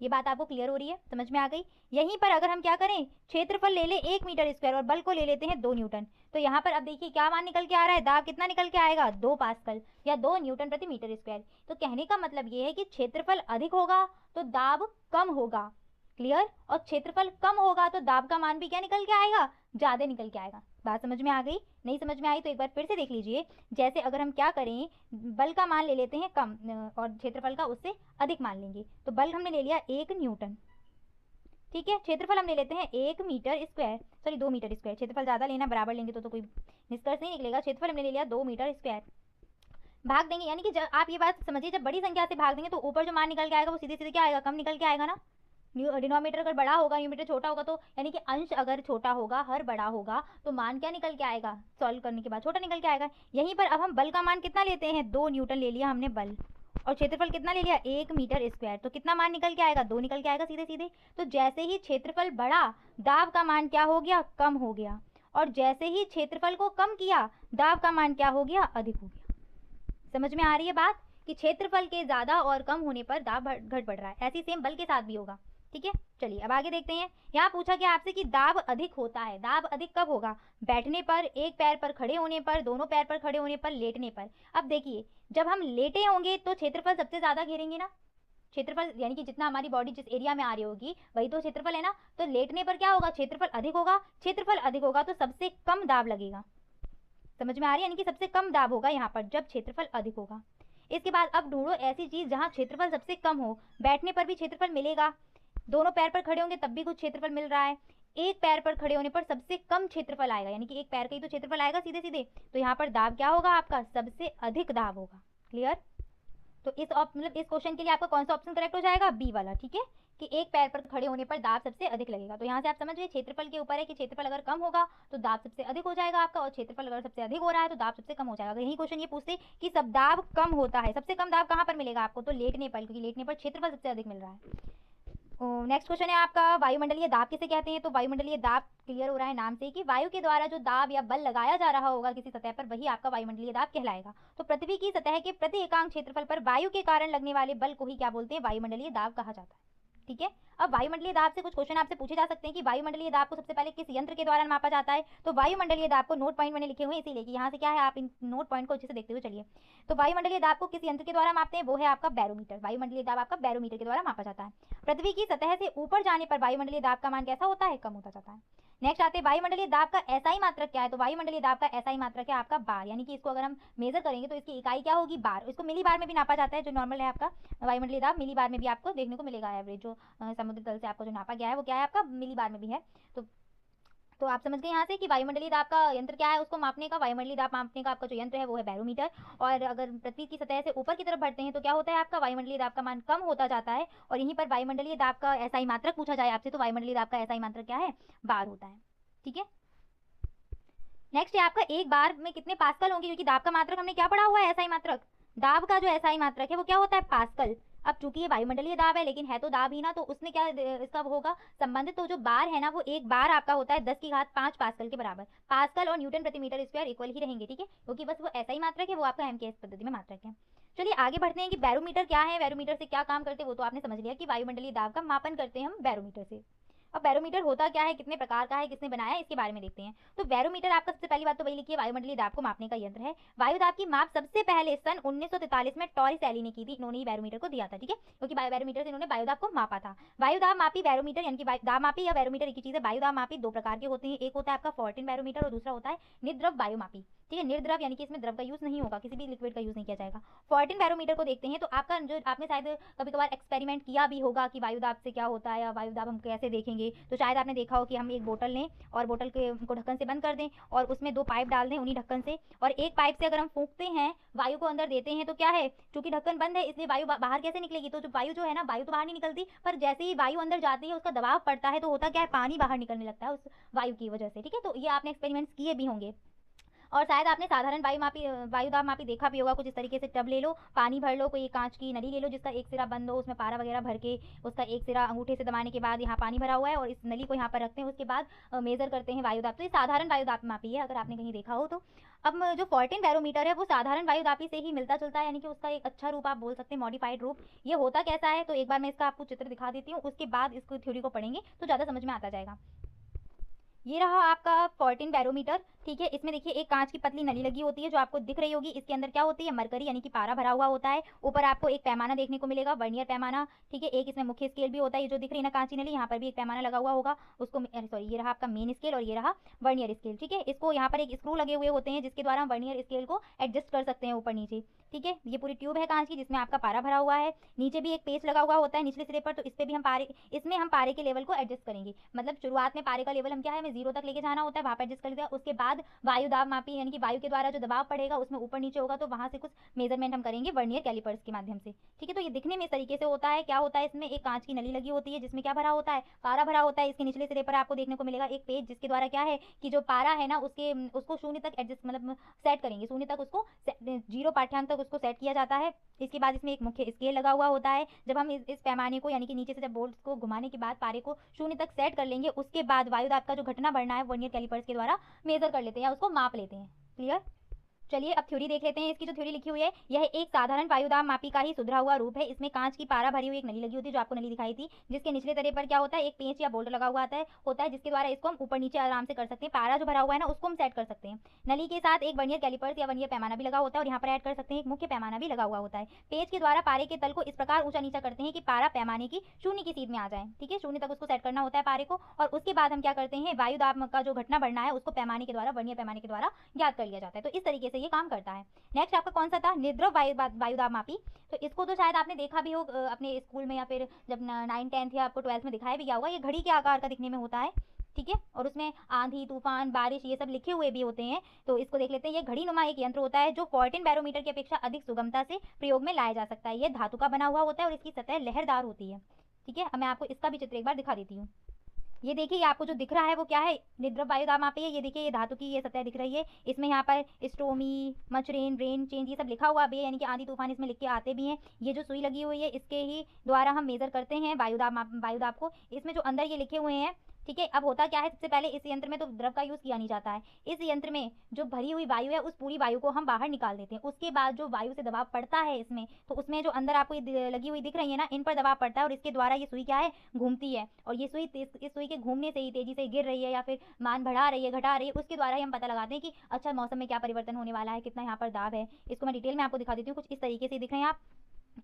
ये बात आपको क्लियर हो रही है, समझ में आ गई। यहीं पर अगर हम क्या करें, क्षेत्रफल ले ले 1 मीटर स्क्वायर और बल को ले लेते हैं 2 न्यूटन, तो यहाँ पर अब देखिए क्या मान निकल के आ रहा है, दाब कितना निकल के आएगा, 2 पास्कल या 2 न्यूटन प्रति मीटर स्क्वायर। तो कहने का मतलब ये है कि क्षेत्रफल अधिक होगा तो दाब कम होगा, क्लियर। और क्षेत्रफल कम होगा तो दाब का मान भी क्या निकल के आएगा, ज्यादा निकल के आएगा। बात समझ में आ गई, नहीं समझ में आई तो एक बार फिर से देख लीजिए। जैसे अगर हम क्या करें, बल का मान ले लेते हैं कम और क्षेत्रफल का उससे अधिक मान लेंगे, तो बल हमने ले लिया 1 न्यूटन, ठीक है। क्षेत्रफल हम ले लेते हैं 1 metre square, sorry 2 metre square, क्षेत्रफल ज़्यादा लेना, बराबर लेंगे तो कोई निष्कर्ष नहीं निकलेगा। क्षेत्रफल हमने ले लिया 2 मीटर स्क्वायर, भाग देंगे, यानी कि जब आप ये बात समझिए, जब बड़ी संख्या से भाग देंगे तो ऊपर जो मान निकल के आएगा वो सीधे सीधे क्या आएगा, कम निकल के आएगा ना। डिनोमीटर अगर बड़ा होगा, न्यूमीटर छोटा होगा, तो यानी कि अंश अगर छोटा होगा, हर बड़ा होगा, तो मान क्या निकल के आएगा, सॉल्व करने के बाद छोटा निकल के आएगा। यहीं पर अब हम बल का मान कितना लेते हैं, 2 न्यूटन ले लिया हमने बल, और क्षेत्रफल कितना ले लिया, 1 मीटर स्क्वायर, तो कितना मान निकल के आएगा, 2 निकल के आएगा सीधे सीधे। तो जैसे ही क्षेत्रफल बढ़ा, दाब का मान क्या हो गया, कम हो गया, और जैसे ही क्षेत्रफल को कम किया, दाब का मान क्या हो गया, अधिक हो गया। समझ में आ रही है बात, कि क्षेत्रफल के ज्यादा और कम होने पर दाब घट बढ़ रहा है। ऐसी सेम बल के साथ भी होगा, ठीक है। चलिए अब आगे देखते हैं। यहाँ पूछा गया आपसे कि दाब अधिक होता है, दाब अधिक कब होगा, बैठने पर, एक पैर पर खड़े होने पर, दोनों पैर पर खड़े होने पर, लेटने पर। अब देखिए, जब हम लेटे होंगे तो क्षेत्रफल सबसे ज्यादा घेरेंगे ना, क्षेत्रफल यानी कि जितना हमारी बॉडी जिस एरिया में आ रही होगी वही तो क्षेत्रफल है ना। तो लेटने पर क्या होगा, क्षेत्रफल अधिक होगा, क्षेत्रफल अधिक होगा तो सबसे कम दाब लगेगा। समझ में आ रही है, यानी कि सबसे कम दाब होगा यहाँ पर जब क्षेत्रफल अधिक होगा। इसके बाद अब ढूंढो ऐसी चीज जहाँ क्षेत्रफल सबसे कम हो, बैठने पर भी क्षेत्रफल मिलेगा, दोनों पैर पर खड़े होंगे तब भी कुछ क्षेत्रफल मिल रहा है, एक पैर पर खड़े होने पर सबसे कम क्षेत्रफल आएगा, यानी कि एक पैर का ही तो क्षेत्रफल आएगा सीधे सीधे, तो यहाँ पर दाब क्या होगा आपका, सबसे अधिक दाब होगा, क्लियर। तो इस मतलब इस क्वेश्चन के लिए आपका कौन सा ऑप्शन करेक्ट हो जाएगा, बी वाला, ठीक है, कि एक पैर पर खड़े होने पर दाब सबसे अधिक लगेगा। तो यहाँ से आप समझ गए क्षेत्रफल के ऊपर है कि क्षेत्रफल अगर कम होगा तो दाब सबसे अधिक हो जाएगा आपका, और क्षेत्रफल अगर सबसे अधिक हो रहा है तो दाब सबसे कम हो जाएगा। अगर यही क्वेश्चन ये पूछते कि सब दाब कम होता है, सबसे कम दाब कहाँ पर मिलेगा आपको, तो लेटने पर, क्योंकि लेटने पर क्षेत्रफल सबसे अधिक मिल रहा है। नेक्स्ट क्वेश्चन है आपका, वायुमंडलीय दाब किसे कहते हैं। तो वायुमंडलीय दाब क्लियर हो रहा है नाम से कि वायु के द्वारा जो दाब या बल लगाया जा रहा होगा किसी सतह पर, वही आपका वायुमंडलीय दाब कहलाएगा। तो पृथ्वी की सतह के प्रति एकांक क्षेत्रफल पर वायु के कारण लगने वाले बल को ही क्या बोलते हैं, वायुमंडलीय दाब कहा जाता है, ठीक है। अब वायुमंडलीय दाब से कुछ क्वेश्चन आपसे पूछे जा सकते हैं कि वायुमंडलीय दाब को सबसे पहले किस यंत्र के द्वारा मापा जाता है। तो वायुमंडलीय दाब को नोट पॉइंट मैंने लिखे हुए हैं इसीलिए कि यहाँ से क्या है, आप इन नोट पॉइंट को अच्छे से देखते हुए चलिए। तो वायुमंडलीय दाब को किस यंत्र के द्वारा मापते हैं, वो है आपका बैरोमीटर। वायुमंडलीय दाब आपका बैरोमीटर के द्वारा मापा जाता है। पृथ्वी की सतह से ऊपर जाने पर वायुमंडलीय दाब का मान कैसा होता है, कम होता जाता है। नेक्स्ट आते हैं वायुमंडलीय दाब का एसआई मात्रक क्या है। तो वायुमंडलीय दाब का एसआई मात्रक है आपका बार, यानी कि इसको अगर हम मेजर करेंगे तो इसकी इकाई क्या होगी, बार। इसको मिली बार में भी नापा जाता है, जो नॉर्मल है आपका वायुमंडलीय दाब मिली बार में भी आपको देखने को मिलेगा। एवरेज जो समुद्र तल से आपको जो नापा गया है वो क्या है आपका मिली बार में भी है। तो आप समझ गए यहाँ से कि वायुमंडलीय दाब का यंत्र क्या है उसको मापने का। वायुमंडलीय दाब मापने का आपका जो यंत्र है वो है बैरोमीटर। और अगर पृथ्वी की सतह से ऊपर की तरफ बढ़ते हैं तो क्या होता है आपका वायुमंडलीय दाब का मान कम होता जाता है। और यहीं पर वायुमंडलीय दाब का एसआई मात्रक पूछा जाए आपसे तो वायुमंडलीय दाब का एसआई मात्रक क्या है, बार होता है, ठीक है। नेक्स्ट है आपका एक बार में कितने पास्कल होंगे, क्योंकि दाब का मात्रक हमने क्या पढ़ा हुआ है, एसआई मात्रक। दाब का जो एसआई मात्रक है वो क्या होता है, पास्कल। अब चूंकि ये वायुमंडलीय दाब है लेकिन है तो दाब ही ना, तो उसमें क्या इसका होगा संबंधित। तो जो बार है ना वो एक बार आपका होता है 10⁵ पास्कल के बराबर। पास्कल और न्यूटन प्रति मीटर स्क्वायर इक्वल ही रहेंगे, ठीक है, क्योंकि बस वो एसआई मात्रक है, वो आपका एमकेएस पद्धति में मात्रक है। चलिए आगे बढ़ते हैं कि बैरोमीटर क्या है, बैरोमीटर से क्या काम करते हैं वो तो आपने समझ लिया कि वायुमंडलीय दाब का मापन करते हैं हम बैरोमीटर से। अब बैरोमीटर होता क्या है, कितने प्रकार का है, किसने बनाया है, इसके बारे में देखते हैं। तो बैरोमीटर आपका सबसे पहली बात तो वही लिखिए, वायुमंडलीय दाब को मापने का यंत्र है। वायु दाब की माप सबसे पहले सन 1943 में टॉरिस एली ने की थी, इन्होंने ही बैरोमीटर को दिया था, ठीक है, क्योंकि बैरोमीटर से इन्होंने वायु दाब को मापा था। वायु दाब मापी बैरोमीटर, यानी कि दाब मापी या बैरोमीटर एक ही चीज है। वायु दाब मापी दो प्रकार के होते हैं, एक होता है आपका फॉर्टिन बैरोमीटर और दूसरा होता है निद्रव वायु मापी। ठीक है। निर्द्रव यानी कि इसमें द्रव का यूज नहीं होगा, किसी भी लिक्विड का यूज नहीं किया जाएगा। फॉर्टिन बैरोमीटर को देखते हैं तो आपका जो आपने शायद कभी कभार एक्सपेरिमेंट किया भी होगा कि वायुदाब से क्या होता है या वायुदाब हम कैसे देखेंगे। तो शायद आपने देखा हो कि हम एक बोतल लें और बोतल के को ढक्कन से बंद कर दें और उसमें 2 पाइप डाल दें उन्हीं ढक्कन से, और एक पाइप से अगर हम फूंकते हैं वायु को अंदर देते हैं तो क्या है, चूंकि ढक्कन बंद है इसलिए वायु बाहर कैसे निकलेगी। तो जो वायु जो है ना, वायु तो बाहर नहीं निकलती, पर जैसे ही वायु अंदर जाती है उसका दबाव पड़ता है तो होता क्या है, पानी बाहर निकलने लगता है उस वायु की वजह से। ठीक है, तो ये आपने एक्सपेरिमेंट्स किए भी होंगे। और शायद आपने साधारण वायुदाब मापी देखा भी होगा। कुछ इस तरीके से टब ले लो, पानी भर लो, कोई एक कांच की नली ले लो जिसका एक सिरा बंद हो, उसमें पारा वगैरह भर के उसका एक सिरा अंगूठे से दबाने के बाद यहाँ पानी भरा हुआ है और इस नली को यहाँ पर रखते हैं, उसके बाद मेजर करते हैं वायुदाब। तो ये साधारण वायुदाब मापी है, अगर आपने कहीं देखा हो तो। अब जो फॉर्टिन बैरोमीटर है वो साधारण वायुदापी से ही मिलता जुलता है, यानी कि उसका एक अच्छा रूप आप बोल सकते हैं, मॉडिफाइड रूप। ये होता कैसा है, तो एक बार मैं इसका आपको चित्र दिखा देती हूँ, उसके बाद इसको थ्योरी को पढ़ेंगे तो ज़्यादा समझ में आता जाएगा। ये रहा आपका फॉर्टिन बैरोमीटर। ठीक है, इसमें देखिए एक कांच की पतली नली लगी होती है जो आपको दिख रही होगी। इसके अंदर क्या होती है, मरकरी यानी कि पारा भरा हुआ होता है। ऊपर आपको एक पैमाना देखने को मिलेगा, वर्नियर पैमाना। ठीक है, एक इसमें मुख्य स्केल भी होता है, ये जो दिख रही है ना कांची नली, यहाँ पर भी एक पैमाना लगा हुआ होगा, उसको सॉरी ये रहा आपका मेन स्केल और ये रहा वर्नियर स्केल। ठीक है, इसको यहाँ पर एक स्क्रू लगे हुए होते हैं जिसके द्वारा हम वर्नियर स्केल को एडजस्ट कर सकते हैं ऊपर नीचे। ठीक है, ये पूरी ट्यूब है कांच की जिसमें आपका पारा भरा हुआ है। नीचे भी एक पेच लगा हुआ होता है निचले सिरे पर, तो इस पे भी हम इसमें हम पारे के लेवल को एडजस्ट करेंगे। मतलब शुरुआत में पारे का लेवल हम क्या है, हमें 0 तक लेके जाना होता है, वहाँ पर एडजस्ट कर लेते हैं। उसके बाद वायुदाब मापी यानी कि वायु के द्वारा जो दबाव पड़ेगा उसमें ऊपर नीचे होगा, तो वहाँ से कुछ मेजरमेंट हम करेंगे वर्नियर कैलिपर्स के माध्यम से। ठीक है, तो ये दिखने में इस तरीके से होता है। क्या होता है, इसमें एक कांच की नली लगी होती है जिसमें क्या भरा होता है, पारा भरा होता है। इसके निचले सिरे पर आपको देखने को मिलेगा एक पेज जिसके द्वारा क्या है कि जो पारा है ना उसको 0 तक एडजस्ट मतलब सेट करेंगे, 0 तक उसको 0 पाठ्यांक तक उसको सेट किया जाता है। इसके बाद इसमें एक मुख्य स्केल लगा हुआ होता है। जब हम इस पैमाने को यानी कि नीचे से जब बोल्ट को घुमाने के बाद पारे को 0 तक सेट कर लेंगे, उसके बाद वायुदाब का जो घटना बढ़ना है वर्नियर कैलिपर्स के द्वारा मेजर कर लेते हैं या उसको माप लेते हैं। क्लियर। चलिए अब थ्योरी देख लेते हैं। इसकी जो थ्योरी लिखी हुई है, यह एक साधारण वायुदाब मापी का ही सुधरा हुआ रूप है। इसमें कांच की पारा भरी हुई एक नली लगी होती है, जो आपको नली दिखाई थी, जिसके निचले तरे पर क्या होता है, एक पेंच या बोल्ट लगा हुआ होता है जिसके द्वारा इसको हम ऊपर नीचे आराम से कर सकते हैं। पारा जो भरा हुआ है ना उसको हम सेट कर सकते हैं। नली के साथ एक वर्नियर कैलिपर्स या वर्नियर पैमाना भी लगा होता है और यहाँ पर ऐड कर सकते हैं एक मुख्य पैमाना भी लगा हुआ होता है। पेज के द्वारा पारे के तल को इस प्रकार ऊंचा नीचा करते हैं कि पारा पैमाने की 0 की सीध में आ जाए। ठीक है, 0 तक उसको सेट करना होता है पारे को, और उसके बाद हम क्या करते हैं, वायुदाब का जो घटना बढ़ना है उसको पैमाने के द्वारा वर्नियर पैमाने के द्वारा ज्ञात कर लिया जाता है। तो इस तरीके से ये काम करता है। नेक्स्ट आपका कौन सा था, निद्रव वायुदाब मापी। तो इसको तो शायद आपने देखा भी हो अपने स्कूल में, या फिर जब 9th 10th या आपको 12th में दिखाया भी गया होगा। ये घड़ी के आकार का दिखने में होता है। ठीक है, और उसमें आंधी तूफान बारिश ये सब लिखे हुए भी होते हैं। तो इसको देख लेते हैं। ये घड़ी नुमा एक यंत्र होता है जो फॉर्टिन बैरोमीटर की अपेक्षा अधिक सुगमता से प्रयोग में लाया जा सकता है। यह धातु का बना हुआ होता है और इसकी सतह लहरदार होती है। ठीक है, अब मैं आपको इसका भी चित्र एक बार दिखा देती हूँ। ये देखिए, ये आपको जो दिख रहा है वो क्या है, निद्रव वायुदाब मापी है। ये देखिए, ये धातु की ये सतह दिख रही है। इसमें यहाँ पर स्टोमी, मचरेन, रेन चेंज ये सब लिखा हुआ भी है, यानी कि आंधी तूफान इसमें लिख के आते भी हैं। ये जो सुई लगी हुई है इसके ही द्वारा हम मेजर करते हैं वायुदाब को। इसमें जो अंदर ये लिखे हुए हैं। ठीक है, अब होता क्या है, सबसे पहले इस यंत्र में तो द्रव का यूज किया नहीं जाता है। इस यंत्र में जो भरी हुई वायु है उस पूरी वायु को हम बाहर निकाल देते हैं। उसके बाद जो वायु से दबाव पड़ता है इसमें, तो उसमें जो अंदर आपको लगी हुई दिख रही है ना, इन पर दबाव पड़ता है और इसके द्वारा ये सुई क्या है, घूमती है। और ये सुई इस सुई के घूमने से ही तेजी से गिर रही है या फिर मान बढ़ा रही है, घटा रही है, उसके द्वारा ही हम पता लगाते हैं कि अच्छा मौसम में क्या परिवर्तन होने वाला है, कितना यहाँ पर दाब है। इसको मैं डिटेल में आपको दिखा देती हूँ। कुछ इस तरीके से दिख रहे हैं आप,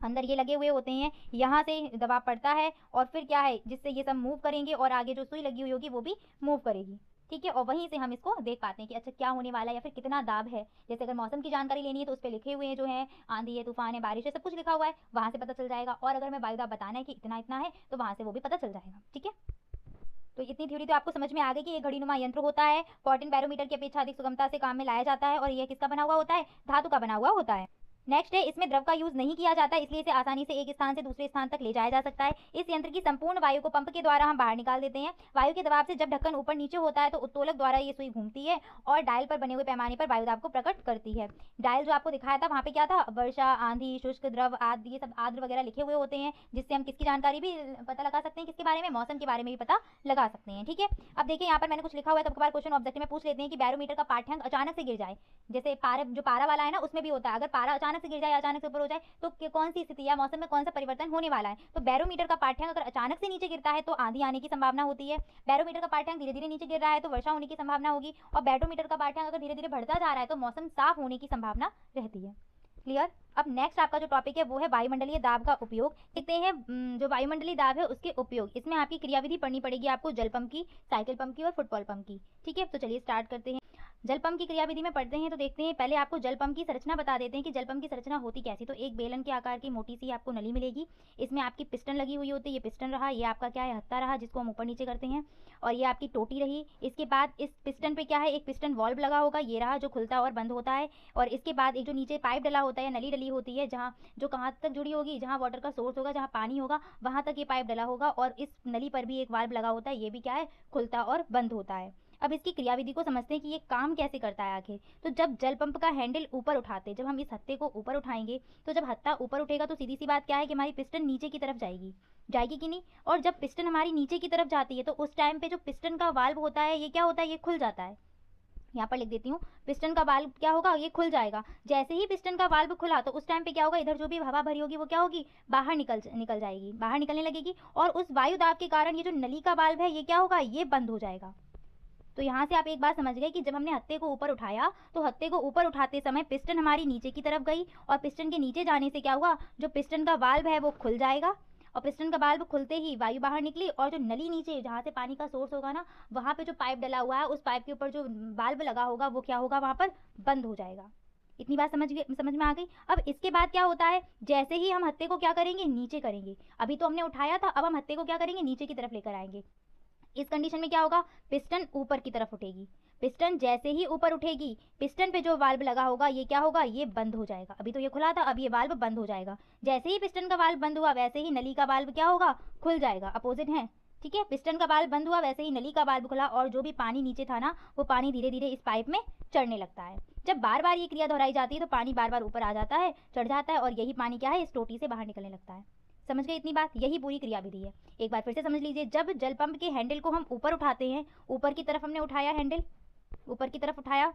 अंदर ये लगे हुए होते हैं, यहाँ से दबाव पड़ता है और फिर क्या है, जिससे ये सब मूव करेंगे और आगे जो सुई लगी हुई होगी वो भी मूव करेगी। ठीक है, और वहीं से हम इसको देख पाते हैं कि अच्छा क्या होने वाला है या फिर कितना दाब है। जैसे अगर मौसम की जानकारी लेनी है तो उस पर लिखे हुए हैं जो है, आंधी है, तूफान है, बारिश है, सब कुछ लिखा हुआ है, वहाँ से पता चल जाएगा। और अगर मैं वायुदाब बताना है कि इतना इतना है तो वहाँ से वो भी पता चल जाएगा। ठीक है, तो इतनी थ्योरी तो आपको समझ में आ गई कि ये घड़ीनुमा यंत्र होता है, फॉर्टिन बैरोमीटर की अपेक्षा अधिक सुगमता से काम में लाया जाता है, और यह किसका बना हुआ होता है, धातु का बना हुआ होता है। नेक्स्ट है, इसमें द्रव का यूज नहीं किया जाता, इसलिए इसे आसानी से एक स्थान से दूसरे स्थान तक ले जाया जा सकता है। इस यंत्र की संपूर्ण वायु को पंप के द्वारा हम बाहर निकाल देते हैं। वायु के दबाव से जब ढक्कन ऊपर नीचे होता है तो उत्तोलक द्वारा ये सुई घूमती है और डायल पर बने हुए पैमाने पर वायुदाब को प्रकट करती है। डायल जो आपको दिखाया था वहाँ पे क्या था, वर्षा, आंधी, शुष्क, द्रव, आदि, ये सब आर्द्र वगैरह लिखे हुए होते हैं, जिससे हम किसकी जानकारी भी पता लगा सकते हैं, किसके बारे में, मौसम के बारे में भी पता लगा सकते हैं। ठीक है, अब देखिए यहाँ पर मैंने कुछ लिखा हुआ है, कभी कभार क्वेश्चन ऑब्जेक्टिव में पूछ लेते हैं कि बैरोमीटर का पाठ्यांक अचानक से गिर जाए। जैसे पारा वाला है ना, उसमें भी होता है, अगर पारा अचानक से गिर जाए, अचानक से ऊपर हो जाए तो कौन सी स्थिति या मौसम में कौन सा परिवर्तन होने वाला है। तो बैरोमीटर का पाठ्यांक अगर अचानक से नीचे गिरता है तो आंधी आने की संभावना होती है। बैरोमीटर का पाठ्यांक धीरे धीरे नीचे गिर रहा है तो वर्षा होने की संभावना होगी। और बैरोमीटर का पाठ्यांक अगर धीरे धीरे बढ़ता जा रहा है तो मौसम साफ होने की संभावना रहती है। क्लियर। अब नेक्स्ट आपका जो टॉपिक है वो है वायुमंडलीय दाब का उपयोग। देखते हैं जो वायुमंडलीय दाब है उसके उपयोग। इसमें आपकी क्रियाविधि पढ़नी पड़ेगी आपको, जल पंप की, साइकिल पंप की और फुटबॉल पंप की। ठीक है, तो चलिए स्टार्ट करते हैं। जल पंप की क्रियाविधि में पढ़ते हैं तो देखते हैं, पहले आपको जल पंप की संरचना बता देते हैं कि जल पंप की संरचना होती कैसी। तो एक बेलन के आकार की मोटी सी आपको नली मिलेगी, इसमें आपकी पिस्टन लगी हुई होती है। ये पिस्टन रहा, ये आपका क्या है, हत्था रहा, जिसको हम ऊपर नीचे करते हैं, और ये आपकी टोटी रही। इसके बाद इस पिस्टन पे क्या है, एक पिस्टन वॉल्व लगा होगा, ये रहा जो खुलता और बंद होता है। और इसके बाद एक जो नीचे पाइप डला होता है या नली डली होती है, जहाँ जो कहाँ तक जुड़ी होगी, जहाँ वाटर का सोर्स होगा, जहाँ पानी होगा, वहाँ तक ये पाइप डला होगा। और इस नली पर भी एक वाल्व लगा होता है, ये भी क्या है, खुलता और बंद होता है। अब इसकी क्रियाविधि को समझते हैं कि ये काम कैसे करता है आखिर। तो जब जल पंप का हैंडल ऊपर उठाते, जब हम इस हत्थे को ऊपर उठाएंगे, तो जब हत्था ऊपर उठेगा तो सीधी सी बात क्या है कि हमारी पिस्टन नीचे की तरफ जाएगी, जाएगी कि नहीं। और जब पिस्टन हमारी नीचे की तरफ जाती है तो उस टाइम पे जो पिस्टन का वाल्व होता है, ये क्या होता है, ये खुल जाता है। यहाँ पर लिख देती हूँ, पिस्टन का वाल्व क्या होगा, ये खुल जाएगा। जैसे ही पिस्टन का वाल्व खुला तो उस टाइम पे क्या होगा, इधर जो भी हवा भरी होगी वो क्या होगी, बाहर निकल जाएगी, बाहर निकलने लगेगी। और उस वायु दाब के कारण ये जो नली का वाल्व है, ये क्या होगा, ये बंद हो जाएगा। तो यहाँ से आप एक बात समझ गए कि जब हमने हत्थे को ऊपर उठाया तो हत्थे को ऊपर उठाते समय पिस्टन हमारी नीचे की तरफ गई, और पिस्टन के नीचे जाने से क्या हुआ, जो पिस्टन का वाल्व है वो खुल जाएगा। और पिस्टन का वाल्व खुलते ही वायु बाहर निकली, और जो नली नीचे जहाँ से पानी का सोर्स होगा ना, वहाँ पे जो पाइप डला हुआ है, उस पाइप के ऊपर जो वाल्व लगा होगा वो क्या होगा, वहाँ पर बंद हो जाएगा। इतनी बात समझ में आ गई। अब इसके बाद क्या होता है, जैसे ही हम हत्थे को क्या करेंगे, नीचे करेंगे। अभी तो हमने उठाया था, अब हम हत्थे को क्या करेंगे, नीचे की तरफ लेकर आएंगे। इस कंडीशन में क्या होगा, पिस्टन ऊपर की तरफ उठेगी। पिस्टन जैसे ही ऊपर उठेगी, पिस्टन पे जो वाल्व लगा होगा, ये क्या होगा, ये बंद हो जाएगा। अभी तो ये खुला था, अब ये वाल्व बंद हो जाएगा। जैसे ही पिस्टन का वाल्व बंद हुआ, वैसे ही नली का वाल्व क्या होगा, खुल जाएगा। अपोजिट है, ठीक है। पिस्टन का वाल्व बंद हुआ, वैसे ही नली का वाल्व खुला, और जो भी पानी नीचे था ना, वो पानी धीरे धीरे इस पाइप में चढ़ने लगता है। जब बार बार ये क्रिया दोहराई जाती है तो पानी बार बार ऊपर आ जाता है, चढ़ जाता है, और यही पानी क्या है, इस टोटी से बाहर निकलने लगता है। समझ गए इतनी बात, यही पूरी क्रियाविधि है। एक बार फिर से समझ लीजिए, जब जल पंप के हैंडल को हम ऊपर उठाते हैं, ऊपर की तरफ हमने उठाया हैंडल, ऊपर की तरफ उठाया,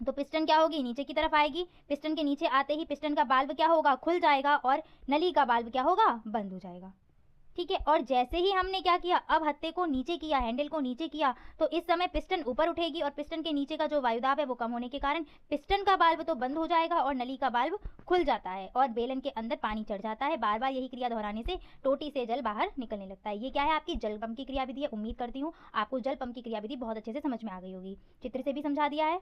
तो पिस्टन क्या होगी, नीचे की तरफ आएगी। पिस्टन के नीचे आते ही पिस्टन का वाल्व क्या होगा, खुल जाएगा, और नली का वाल्व क्या होगा, बंद हो जाएगा। ठीक है। और जैसे ही हमने क्या किया, अब हत्थे को नीचे किया, हैंडल को नीचे किया, तो इस समय पिस्टन ऊपर उठेगी, और पिस्टन के नीचे का जो वायुदाब है वो कम होने के कारण पिस्टन का वाल्व तो बंद हो जाएगा, और नली का वाल्व खुल जाता है, और बेलन के अंदर पानी चढ़ जाता है। बार बार यही क्रिया दोहराने से टोटी से जल बाहर निकलने लगता है। ये क्या है, आपकी जल पंप की क्रियाविधि है। उम्मीद करती हूँ आपको जल पंप की क्रियाविधि बहुत अच्छे से समझ में आ गई होगी। चित्र से भी समझा दिया है।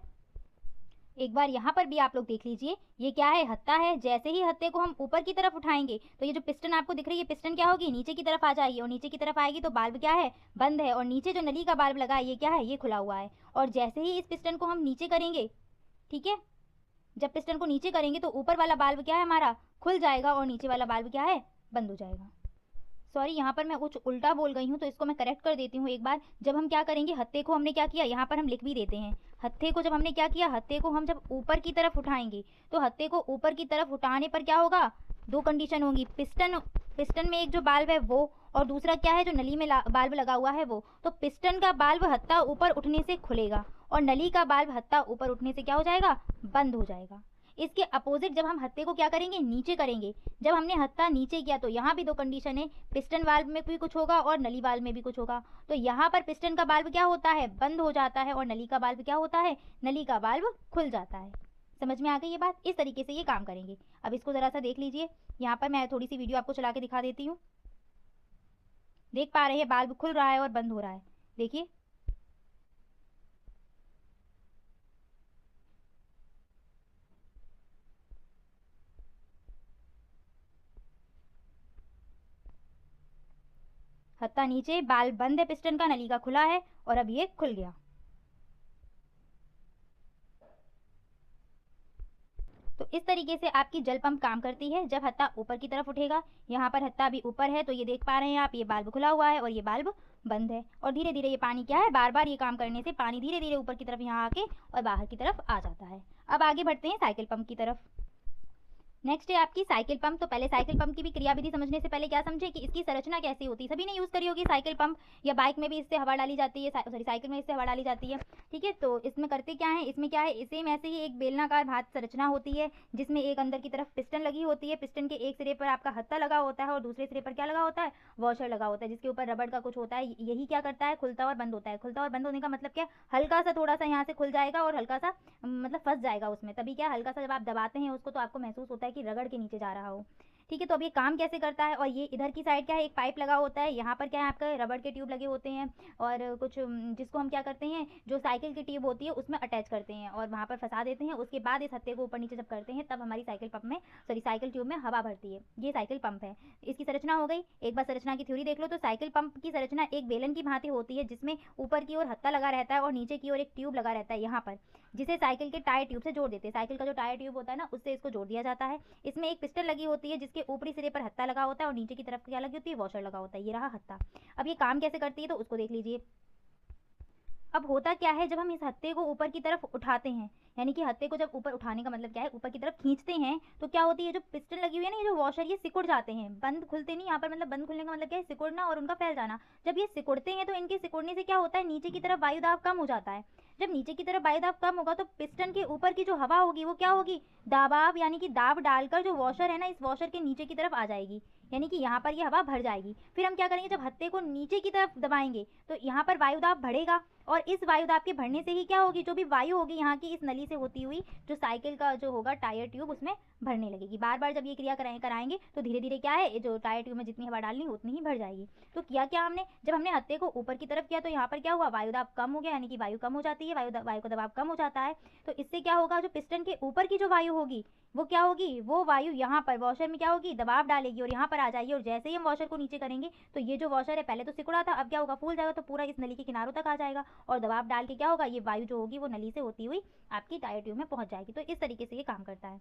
एक बार यहाँ पर भी आप लोग देख लीजिए, ये क्या है, हत्था है। जैसे ही हत्थे को हम ऊपर की तरफ उठाएंगे तो ये जो पिस्टन आपको दिख रही है, पिस्टन क्या होगी, नीचे की तरफ आ जाएगी, और नीचे की तरफ आएगी तो बाल्ब क्या है, बंद है, और नीचे जो नली का बाल्ब लगा है, ये क्या है, ये खुला हुआ है। और जैसे ही इस पिस्टन को हम नीचे करेंगे, ठीक है, जब पिस्टन को नीचे करेंगे तो ऊपर वाला बाल्ब क्या है हमारा, खुल जाएगा, और नीचे वाला बाल्ब क्या है, बंद हो जाएगा। सॉरी, यहाँ पर मैं कुछ उल्टा बोल गई हूँ, तो इसको मैं करेक्ट कर देती हूँ एक बार। जब हम क्या करेंगे, हत्थे को हमने क्या किया, यहाँ पर हम लिख भी देते हैं। हत्थे को जब हमने क्या किया, हत्थे को हम जब ऊपर की तरफ उठाएंगे, तो हत्थे को ऊपर की तरफ उठाने पर क्या होगा, दो कंडीशन होंगी। पिस्टन में एक जो बाल्ब है वो, और दूसरा क्या है, जो नली में बाल्ब लगा हुआ है वो। तो पिस्टन का बाल्ब हत्था ऊपर उठने से खुलेगा, और नली का बाल्ब हत्था ऊपर उठने से क्या हो जाएगा, बंद हो जाएगा। इसके अपोजिट जब हम हत्थे को क्या करेंगे, नीचे करेंगे। जब हमने हत्था नीचे किया तो यहाँ भी दो कंडीशन है, पिस्टन वाल्व में भी कुछ होगा और नली वाल्व में भी कुछ होगा। तो यहाँ पर पिस्टन का वाल्व क्या होता है, बंद हो जाता है, और नली का वाल्व क्या होता है, नली का वाल्व खुल जाता है। समझ में आ गई ये बात। इस तरीके से ये काम करेंगे। अब इसको ज़रा सा देख लीजिए, यहाँ पर मैं थोड़ी सी वीडियो आपको चला के दिखा देती हूँ। देख पा रहे हैं, वाल्व खुल रहा है और बंद हो रहा है, देखिए। हत्था नीचे, बाल्ब बंद है पिस्टन का, नली का खुला है, और अब ये खुल गया। तो इस तरीके से आपकी जल पंप काम करती है। जब हत्था ऊपर की तरफ उठेगा, यहाँ पर हत्था भी ऊपर है, तो ये देख पा रहे हैं आप, ये बाल्ब खुला हुआ है और ये बाल्ब बंद है। और धीरे धीरे ये पानी क्या है, बार बार ये काम करने से पानी धीरे धीरे ऊपर की तरफ यहाँ आके और बाहर की तरफ आ जाता है। अब आगे बढ़ते हैं साइकिल पंप की तरफ। नेक्स्ट है आपकी साइकिल पंप। तो पहले साइकिल पंप की भी क्रियाविधि समझने से पहले क्या समझे कि इसकी संरचना कैसी होती है। सभी ने यूज़ करी होगी साइकिल पंप, या बाइक में भी इससे हवा डाली जाती है, सॉरी साइकिल में इससे हवा डाली जाती है। ठीक है, तो इसमें करते क्या है, इसमें क्या है, सेम ऐसे ही एक बेलनाकार भात संरचना होती है, जिसमें एक अंदर की तरफ पिस्टन लगी होती है। पिस्टन के एक सिरे पर आपका हत्था लगा होता है, और दूसरे सिरे पर क्या लगा होता है, वॉशर लगा होता है, जिसके ऊपर रबड़ का कुछ होता है। यही क्या करता है, खुलता और बंद होता है। खुलता और बंद होने का मतलब क्या, हल्का सा थोड़ा सा यहाँ से खुल जाएगा और हल्का सा मतलब फंस जाएगा उसमें। तभी क्या, हल्का सा जब आप दबाते हैं उसको, तो आपको महसूस होता है कि रगड़ के नीचे जा रहा हो। ठीक है। तो अब ये काम कैसे करता है, और ये इधर की साइड क्या है, एक पाइप लगा होता है, यहाँ पर क्या है आपका रबड़ के ट्यूब लगे होते हैं और कुछ जिसको हम क्या करते हैं, जो साइकिल की ट्यूब होती है उसमें अटैच करते हैं और वहाँ पर फंसा देते हैं। उसके बाद इस हत्थे को ऊपर नीचे जब करते हैं तब हमारी साइकिल पंप में साइकिल ट्यूब में हवा भरती है। ये साइकिल पंप है। इसकी संरचना हो गई। एक बार संरचना की थ्योरी देख लो। तो साइकिल पंप की संरचना एक बेलन की भांति होती है, जिसमें ऊपर की ओर हत्था लगा रहता है और नीचे की ओर एक ट्यूब लगा रहता है यहाँ पर, जिसे साइकिल के टायर ट्यूब से जोड़ देते हैं। साइकिल का जो टायर ट्यूब होता है ना, उससे इसको जोड़ दिया जाता है। इसमें एक पिस्टन लगी होती है, जिसके ऊपरी सिरे पर हत्था लगा होता है और नीचे की तरफ क्या लगी होती है, वॉशर लगा होता है। ये रहा हत्था। अब ये काम कैसे करती है तो उसको देख लीजिए। अब होता क्या है, जब हम इस हत्थे को ऊपर की तरफ उठाते हैं, यानी कि हत्थे को जब ऊपर उठाने का मतलब क्या है, ऊपर की तरफ खींचते हैं, तो क्या होती है, जो पिस्टन लगी हुई है ना, ये जो वॉशर, ये सिकुड़ जाते हैं, बंद खुलते नहीं। यहाँ पर मतलब बंद खुलने का मतलब क्या है, सिकुड़ना और उनका फैल जाना। जब ये सिकुड़ते हैं तो इनके सिकुड़ने से क्या होता है, नीचे की तरफ वायु दाब कम हो जाता है। जब नीचे की तरफ वायु दाब कम होगा तो पिस्टन के ऊपर की जो हवा होगी वो क्या होगी, दबाव यानी कि दाब डालकर जो वॉशर है ना, इस वॉशर के नीचे की तरफ आ जाएगी, यानी कि यहाँ पर ये हवा भर जाएगी। फिर हम क्या करेंगे, जब हत्थे को नीचे की तरफ दबाएंगे तो यहाँ पर वायु दाब बढ़ेगा और इस वायु दाब के बढ़ने से ही क्या होगी, जो भी वायु होगी यहाँ की इस नली से होती हुई जो साइकिल का जो होगा टायर ट्यूब, उसमें भरने लगेगी। बार बार जब ये क्रिया कराएंगे तो धीरे धीरे क्या है, जो टायर ट्यूब में जितनी हवा डालनी उतनी ही भर जाएगी। तो किया क्या हमने, जब हमने हत्थे को ऊपर की तरफ किया तो यहाँ पर क्या हुआ, वायु दाब कम हो गया, यानी कि वायु कम हो जाती है, वायु का दबाव कम हो जाता है। तो इससे क्या होगा, जो पिस्टन के ऊपर की जो वायु होगी वो क्या होगी, वो वायु यहाँ पर वॉशर में क्या होगी, दबाव डालेगी और यहाँ पर आ जाएगी। और जैसे ही हम वॉशर को नीचे करेंगे तो ये जो वॉशर है, पहले तो सिकुड़ा था, अब क्या होगा, फूल जाएगा, तो पूरा इस नली के किनारों तक आ जाएगा और दबाव डाल के क्या होगा, ये वायु जो होगी वो नली से होती हुई आपकी टायर ट्यूब में पहुंच जाएगी। तो इस तरीके से ये काम करता है।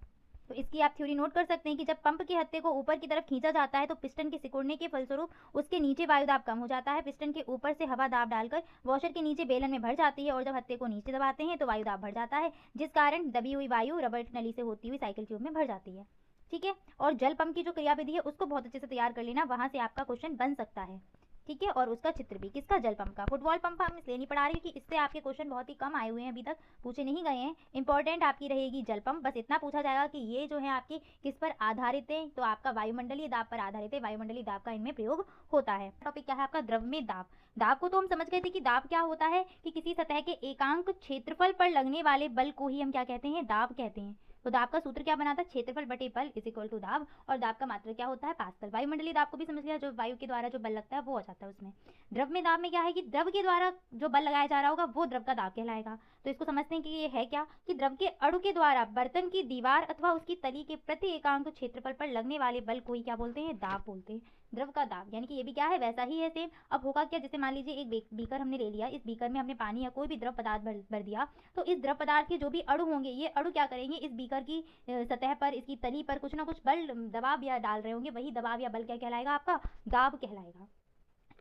तो इसकी आप थ्योरी नोट कर सकते हैं कि जब पंप के हत्थे को ऊपर की तरफ खींचा जाता है तो पिस्टन के सिकुड़ने के फलस्वरूप उसके नीचे वायु दाब कम हो जाता है। पिस्टन के ऊपर से हवा दाब डालकर वॉशर के नीचे बेलन में भर जाती है और जब हत्थे को नीचे दबाते हैं तो वायु दाब बढ़ जाता है, जिस कारण दबी हुई वायु रबर नली से होती हुई साइकिल ट्यूब में भर जाती है। ठीक है। और जल पंप की जो क्रियाविधि है उसको बहुत अच्छे से तैयार कर लेना, वहां से आपका क्वेश्चन बन सकता है। ठीक है। और उसका चित्र भी, किसका, जल पंप का। फुटबॉल पंप हम इसलिए नहीं पढ़ा रही कि इससे आपके क्वेश्चन बहुत ही कम आए हुए हैं, अभी तक पूछे नहीं गए हैं। इंपॉर्टेंट आपकी रहेगी जल पंप। बस इतना पूछा जाएगा कि ये जो है आपकी किस पर आधारित है, तो आपका वायुमंडलीय दाब पर आधारित है, वायुमंडलीय दाब का इनमें प्रयोग होता है। टॉपिक क्या है आपका, द्रव्यमेय दाब। दाब को तो हम समझ गए थे कि दाब क्या होता है, कि किसी सतह के एकांक क्षेत्रफल पर लगने वाले बल को ही हम क्या कहते हैं, दाब कहते हैं। तो दाब का सूत्र क्या बनाता है, क्षेत्रफल बटे बल इज इक्वल टू दाब, और दाब का मात्रक क्या होता है, पास्कल। वायुमंडलीय दाब को भी समझ लिया, जो वायु के द्वारा जो बल लगता है वो हो जाता है उसमें। द्रव में दाब में क्या है कि द्रव के द्वारा जो बल लगाया जा रहा होगा वो द्रव का दाब कहलाएगा। तो इसको समझते हैं कि ये है क्या, कि द्रव के अणु के द्वारा बर्तन की दीवार अथवा उसकी तली के प्रति एकांक क्षेत्रफल पर लगने वाले बल को ही क्या बोलते हैं, दाब बोलते हैं। द्रव का दाब, यानी कि ये भी क्या है, वैसा ही है सेम। अब होगा क्या, जैसे मान लीजिए एक बीकर हमने ले लिया, इस बीकर में हमने पानी या कोई भी द्रव पदार्थ भर दिया, तो इस द्रव पदार्थ के जो भी अणु होंगे, ये अणु क्या करेंगे, इस बीकर की सतह पर, इसकी तली पर कुछ ना कुछ बल, दबाव या डाल रहे होंगे, वही दबाव या बल क्या कहलाएगा, आपका दाब कहलाएगा।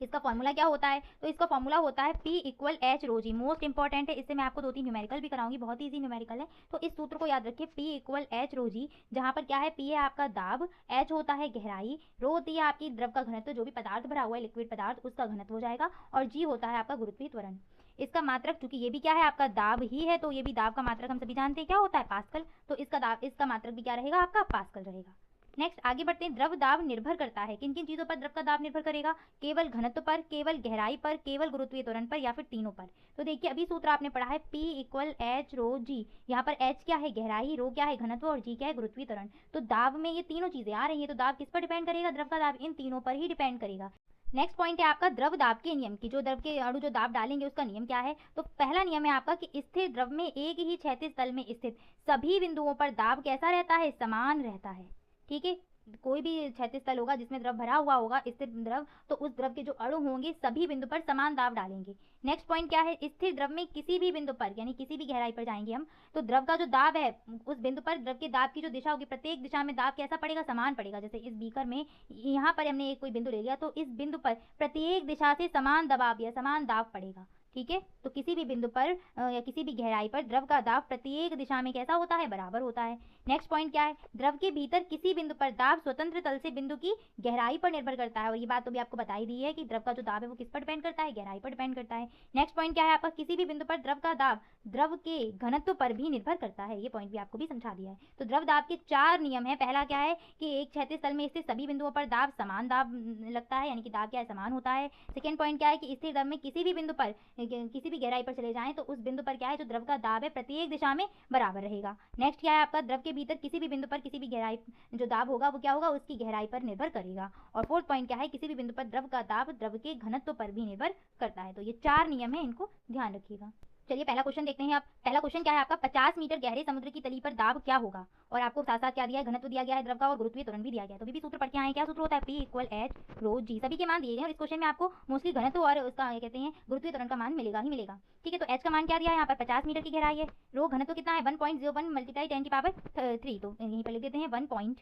इसका फॉर्मूला क्या होता है, तो इसका फॉर्मूला होता है P इक्वल एच रो जी। मोस्ट इंपॉर्टेंट है, इससे मैं आपको 2-3 न्यूमेरिकल भी कराऊंगी, बहुत ही इजी न्यूमेरिकल है। तो इस सूत्र को याद रखिए, P इक्वल एच रो जी, जहाँ पर क्या है, P है आपका दाब, H होता है गहराई, रो होती है आपकी द्रव का घनत्व, जो भी पदार्थ भरा हुआ है लिक्विड पदार्थ उसका घनत्व हो जाएगा, और G होता है आपका गुरुत्वीय त्वरण। इसका मात्रक, चूंकि ये भी क्या है, आपका दाब ही है, तो ये भी दाब का मात्रक हम सभी जानते हैं क्या होता है, पास्कल। तो इसका मात्रक भी क्या रहेगा, आपका पास्कल रहेगा। नेक्स्ट आगे बढ़ते हैं। द्रव दाब निर्भर करता है, किन किन चीजों पर द्रव का दाब निर्भर करेगा, केवल घनत्व पर, केवल गहराई पर, केवल गुरुत्वीय त्वरण पर, या फिर तीनों पर। तो देखिए अभी सूत्र आपने पढ़ा है P इक्वल एच रो जी। यहाँ पर H क्या है, गहराई, रो क्या है, घनत्व, और G क्या है, गुरुत्वीय त्वरण। तो दाब में ये तीनों चीजें आ रही है, तो दाब किस पर डिपेंड करेगा, द्रव का दाब इन तीनों पर ही डिपेंड करेगा। नेक्स्ट पॉइंट है आपका द्रव दाब के नियम की, जो द्रव के अणु जो दाब डालेंगे उसका नियम क्या है। तो पहला नियम है आपका कि स्थिर द्रव में एक ही क्षैतिज तल में स्थित सभी बिंदुओं पर दाब कैसा रहता है, समान रहता है। ठीक है। कोई भी क्षैतिज तल होगा जिसमें द्रव भरा हुआ होगा, स्थिर द्रव, तो उस द्रव के जो अणु होंगे सभी बिंदु पर समान दाब डालेंगे। नेक्स्ट पॉइंट क्या है, स्थिर द्रव में किसी भी बिंदु पर, यानी किसी भी गहराई पर जाएंगे हम, तो द्रव का जो दाब है उस बिंदु पर, द्रव के दाब की जो दिशा होगी, प्रत्येक दिशा में दाब कैसा पड़ेगा, समान पड़ेगा। जैसे इस बीकर में यहाँ पर हमने एक कोई बिंदु ले लिया, तो इस बिंदु पर प्रत्येक दिशा से समान दबाव या समान दाब पड़ेगा। ठीक है। तो किसी भी बिंदु पर या किसी भी गहराई पर द्रव का दाब प्रत्येक दिशा में कैसा होता है, बराबर होता है। नेक्स्ट पॉइंट क्या है, द्रव के भीतर किसी बिंदु पर दाब स्वतंत्र तल से बिंदु की गहराई पर निर्भर करता है, और ये बात तो भी आपको बताई दी है कि द्रव का जो दाब है वो किस पर डिपेंड करता है, गहराई पर डिपेंड करता है। नेक्स्ट पॉइंट क्या है आपका, किसी भी बिंदु पर द्रव का दाब द्रव के घनत्व पर भी निर्भर करता है, ये पॉइंट भी आपको भी समझा दिया है। तो द्रव दाब के 4 नियम है। पहला क्या है कि एक क्षैतिज तल में स्थित सभी बिंदुओं पर दाब समान दाब लगता है, यानी कि दाब क्या है, समान होता है। सेकेंड पॉइंट क्या है कि स्थिर द्रव में किसी भी बिंदु पर किसी भी गहराई पर चले जाएं तो उस बिंदु पर क्या है, जो द्रव का दाब है प्रत्येक दिशा में बराबर रहेगा। नेक्स्ट क्या है आपका, द्रव के भीतर किसी भी बिंदु पर किसी भी गहराई जो दाब होगा वो क्या होगा, उसकी गहराई पर निर्भर करेगा। और फोर्थ पॉइंट क्या है, किसी भी बिंदु पर द्रव का दाब द्रव के घनत्व पर भी निर्भर करता है। तो ये 4 नियम है, इनको ध्यान रखिएगा। चलिए पहला क्वेश्चन देखते हैं। आप पहला क्वेश्चन क्या है आपका, 50 मीटर गहरे समुद्र की तली पर दाब क्या होगा, और आपको साथ साथ क्या दिया है, घनत्व दिया गया है द्रव का और गुरुत्वीय त्वरण भी दिया गया है। तो भी सूत्र पढ़ के आए, क्या सूत्र होता है, P = H ρg, सभी के मान दिए गए और इस क्वेश्चन में आपको मोस्टली घनत्व और उसका क्या कहते हैं, गुरुत्वीय त्वरण का मान मिलेगा ही मिलेगा। ठीक है, तो H का मान क्या दिया है यहाँ पर, 50 मीटर की गहराई है। रो घनत्व कितना है, 1.01 × 10⁻³ तो यहीं पर लिख देते हैं 1.01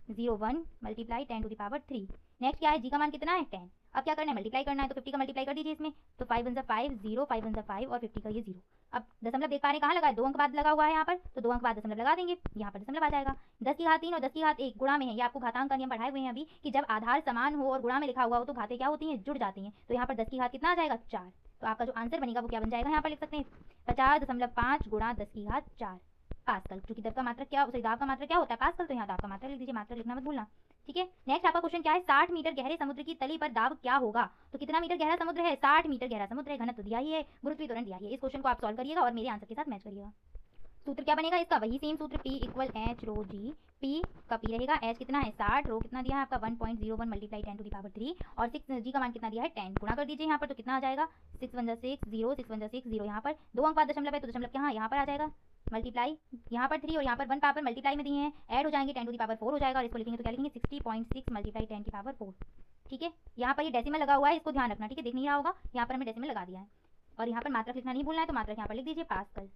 × 10⁻³ नेक्स्ट क्या है, जी का मान कितना है, 10। अब क्या करना है, मल्टीप्लाई करना है, तो 50 का मल्टीप्लाई कर दीजिए इसमें, तो 5 × 5 0, 5 × 5 और 50 का ये 0। अब दशमलव देख पा रहे हैं कहाँ लगा है, 2 अंक बाद लगा हुआ है यहाँ पर, तो 2 अंक बाद दशमलव लगा देंगे, यहाँ पर दशमलव आ जाएगा। 10 की घात 3 और 10 की घात 1 गुणा में है, ये आपको घातांक का नियम पढ़ाए हुए हैं अभी कि जब आधार समान हो और गुणा में लिखा हुआ हो तो घातें क्या होती हैं, जुड़ जाती हैं। तो यहाँ पर 10 की घात कितना आ जाएगा, 4। तो आपका जो आंसर बनेगा वो क्या बन जाएगा, यहाँ पर लिख सकते हैं 50.5 × 10 की घात 4 पास्कल। क्योंकि दाब का मात्रक क्या, दाब का मात्रक क्या होता है, पास्कल, तो यहाँ दाब का मात्रक लिख दीजिए, मात्रक लिखना मत भूलना। ठीक है, नेक्स्ट आपका क्वेश्चन क्या है, 60 मीटर गहरे समुद्र की तली पर दाब क्या होगा। तो कितना मीटर गहरा समुद्र है, 60 मीटर गहरा समुद्र है, घनत्व दिया ही है, गुरुत्वीय त्वरण दिया ही है। इस क्वेश्चन को आप सॉल्व करिएगा और मेरे आंसर के साथ मैच करिएगा। सूत्र क्या बनेगा इसका, वही सेम सूत्र, P = H ρg। P का P रहेगा, H कितना है 60, रो कितना दिया है आपका 1.01 × 10⁻³ और 6 जी का मान कितना दिया है 10। गुणा कर दीजिए यहाँ पर, तो कितना आ जाएगा 6 × 6 0, 6 × 6 0। यहाँ पर 2 अंक बाद दशमलव है तो दशमलव यहाँ पर आ जाएगा, मल्टीप्लाई यहाँ पर 3 और यहाँ पर 1 पावर मल्टीप्लाई में दिए हैं, ऐड हो जाएंगे 10⁻4 हो जाएगा और इसको लिखेंगे तो क्या लिखेंगे 60.6 × 10⁻4। ठीक है, यहाँ पर ये डेसिमल लगा हुआ है, इसको ध्यान रखना। ठीक है, देख नहीं रहा होगा, यहाँ पर हमने डेसिमल लगा दिया है और यहाँ पर मात्रक लिखना नहीं भूलना है, तो मात्रक यहाँ पर लिख दीजिए पास्कल।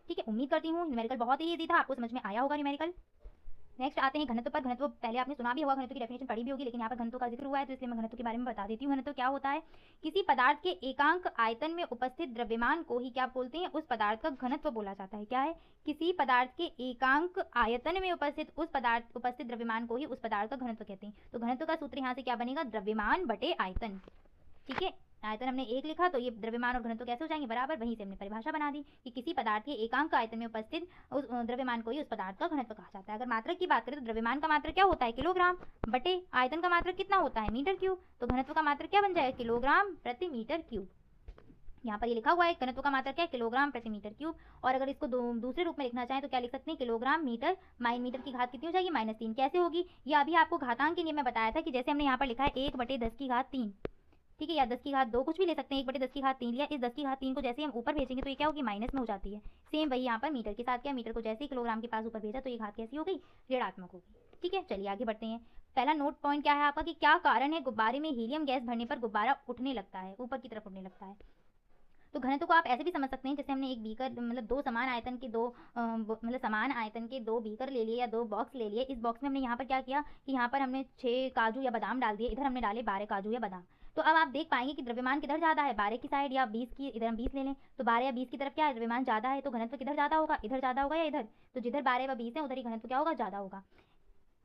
ठीक है, उम्मीद करती हूँ न्यूमेरिकल बहुत ही ईजी था, आपको समझ में आया होगा न्यूमेरिकल। नेक्स्ट आते हैं घनत्व पर। घनत्व पहले आपने सुना भी होगा, घनत्व की डेफिनेशन पढ़ी भी होगी, लेकिन यहाँ पर घनत्व का जिक्र हुआ है तो इसलिए मैं घनत्व के बारे में बता देती हूँ। घनत्व क्या होता है, किसी पदार्थ के एकांक आयतन में उपस्थित द्रव्यमान को ही क्या बोलते हैं, उस पदार्थ का घनत्व बोला जाता है। क्या है, किसी पदार्थ के एकांक आयतन में उपस्थित द्रव्यमान को ही उस पदार्थ का घनत्व कहते हैं। तो घनत्व का सूत्र यहाँ से क्या बनेगा, द्रव्यमान बटे आयतन। ठीक है, आयतन हमने 1 लिखा तो ये द्रव्यमान और घनत्व कैसे हो जाएंगे, बराबर। वहीं से हमने परिभाषा बना दी कि किसी पदार्थ के एकांक आयतन में उपस्थित उस द्रव्यमान को ही उस पदार्थ का घनत्व कहा जाता है। अगर मात्रक की बात करें तो द्रव्यमान का मात्रक क्या होता है, किलोग्राम, बटे आयतन का मात्रक कितना होता है, मीटर क्यूब। तो घनत्व का मात्रक क्या बन जाएगा, किलोग्राम प्रति मीटर क्यूब। यहाँ पर ये लिखा हुआ है, घनत्व का मात्रक क्या है, किलोग्राम प्रति मीटर क्यूब। और अगर इसको दूसरे रूप में लिखना चाहें तो क्या लिख सकते हैं, किलोग्राम मीटर मीटर की घात कितनी हो जाएगी, -3। कैसे होगी, ये अभी आपको घातांक के नियम में बताया था कि जैसे हमने यहाँ पर लिखा है 1/10 की घात 3। ठीक है, या 10 की घात 2 कुछ भी ले सकते हैं, 1/10 की घात 3 लिया। इस 10 की घात 3 को जैसे हम ऊपर भेजेंगे तो ये क्या होगी, माइनस में हो जाती है। सेम वही यहाँ पर मीटर के साथ क्या, मीटर को जैसे ही किलोग्राम के पास ऊपर भेजा तो ये घात कैसी हो गई, ऋणात्मक होगी। ठीक है, चलिए आगे बढ़ते हैं। पहला नोट पॉइंट क्या है आपका, कि क्या कारण है गुब्बारे में हीलियम गैस भरने पर गुब्बारा उठने लगता है, ऊपर की तरफ उठने लगता है। तो घनत्व को आप ऐसे भी समझ सकते हैं, जैसे हमने एक बीकर मतलब दो समान आयतन के दो बीकर ले लिए या 2 बॉक्स ले लिए। इस बॉक्स में हमने यहाँ पर क्या किया कि यहाँ पर हमने 6 काजू या बादाम डाल दिए, इधर हमने डाले 12 काजू या बादाम। तो अब आप देख पाएंगे कि द्रव्यमान किधर ज़्यादा है, 12 की साइड या 20 की, इधर हम 20 ले लें तो 12 या 20 की तरफ क्या है, द्रव्यमान ज़्यादा है। तो घनत्व किधर ज़्यादा होगा, इधर ज़्यादा होगा या इधर, तो जिधर 12 व 20 है उधर ही घनत्व क्या होगा, ज़्यादा होगा।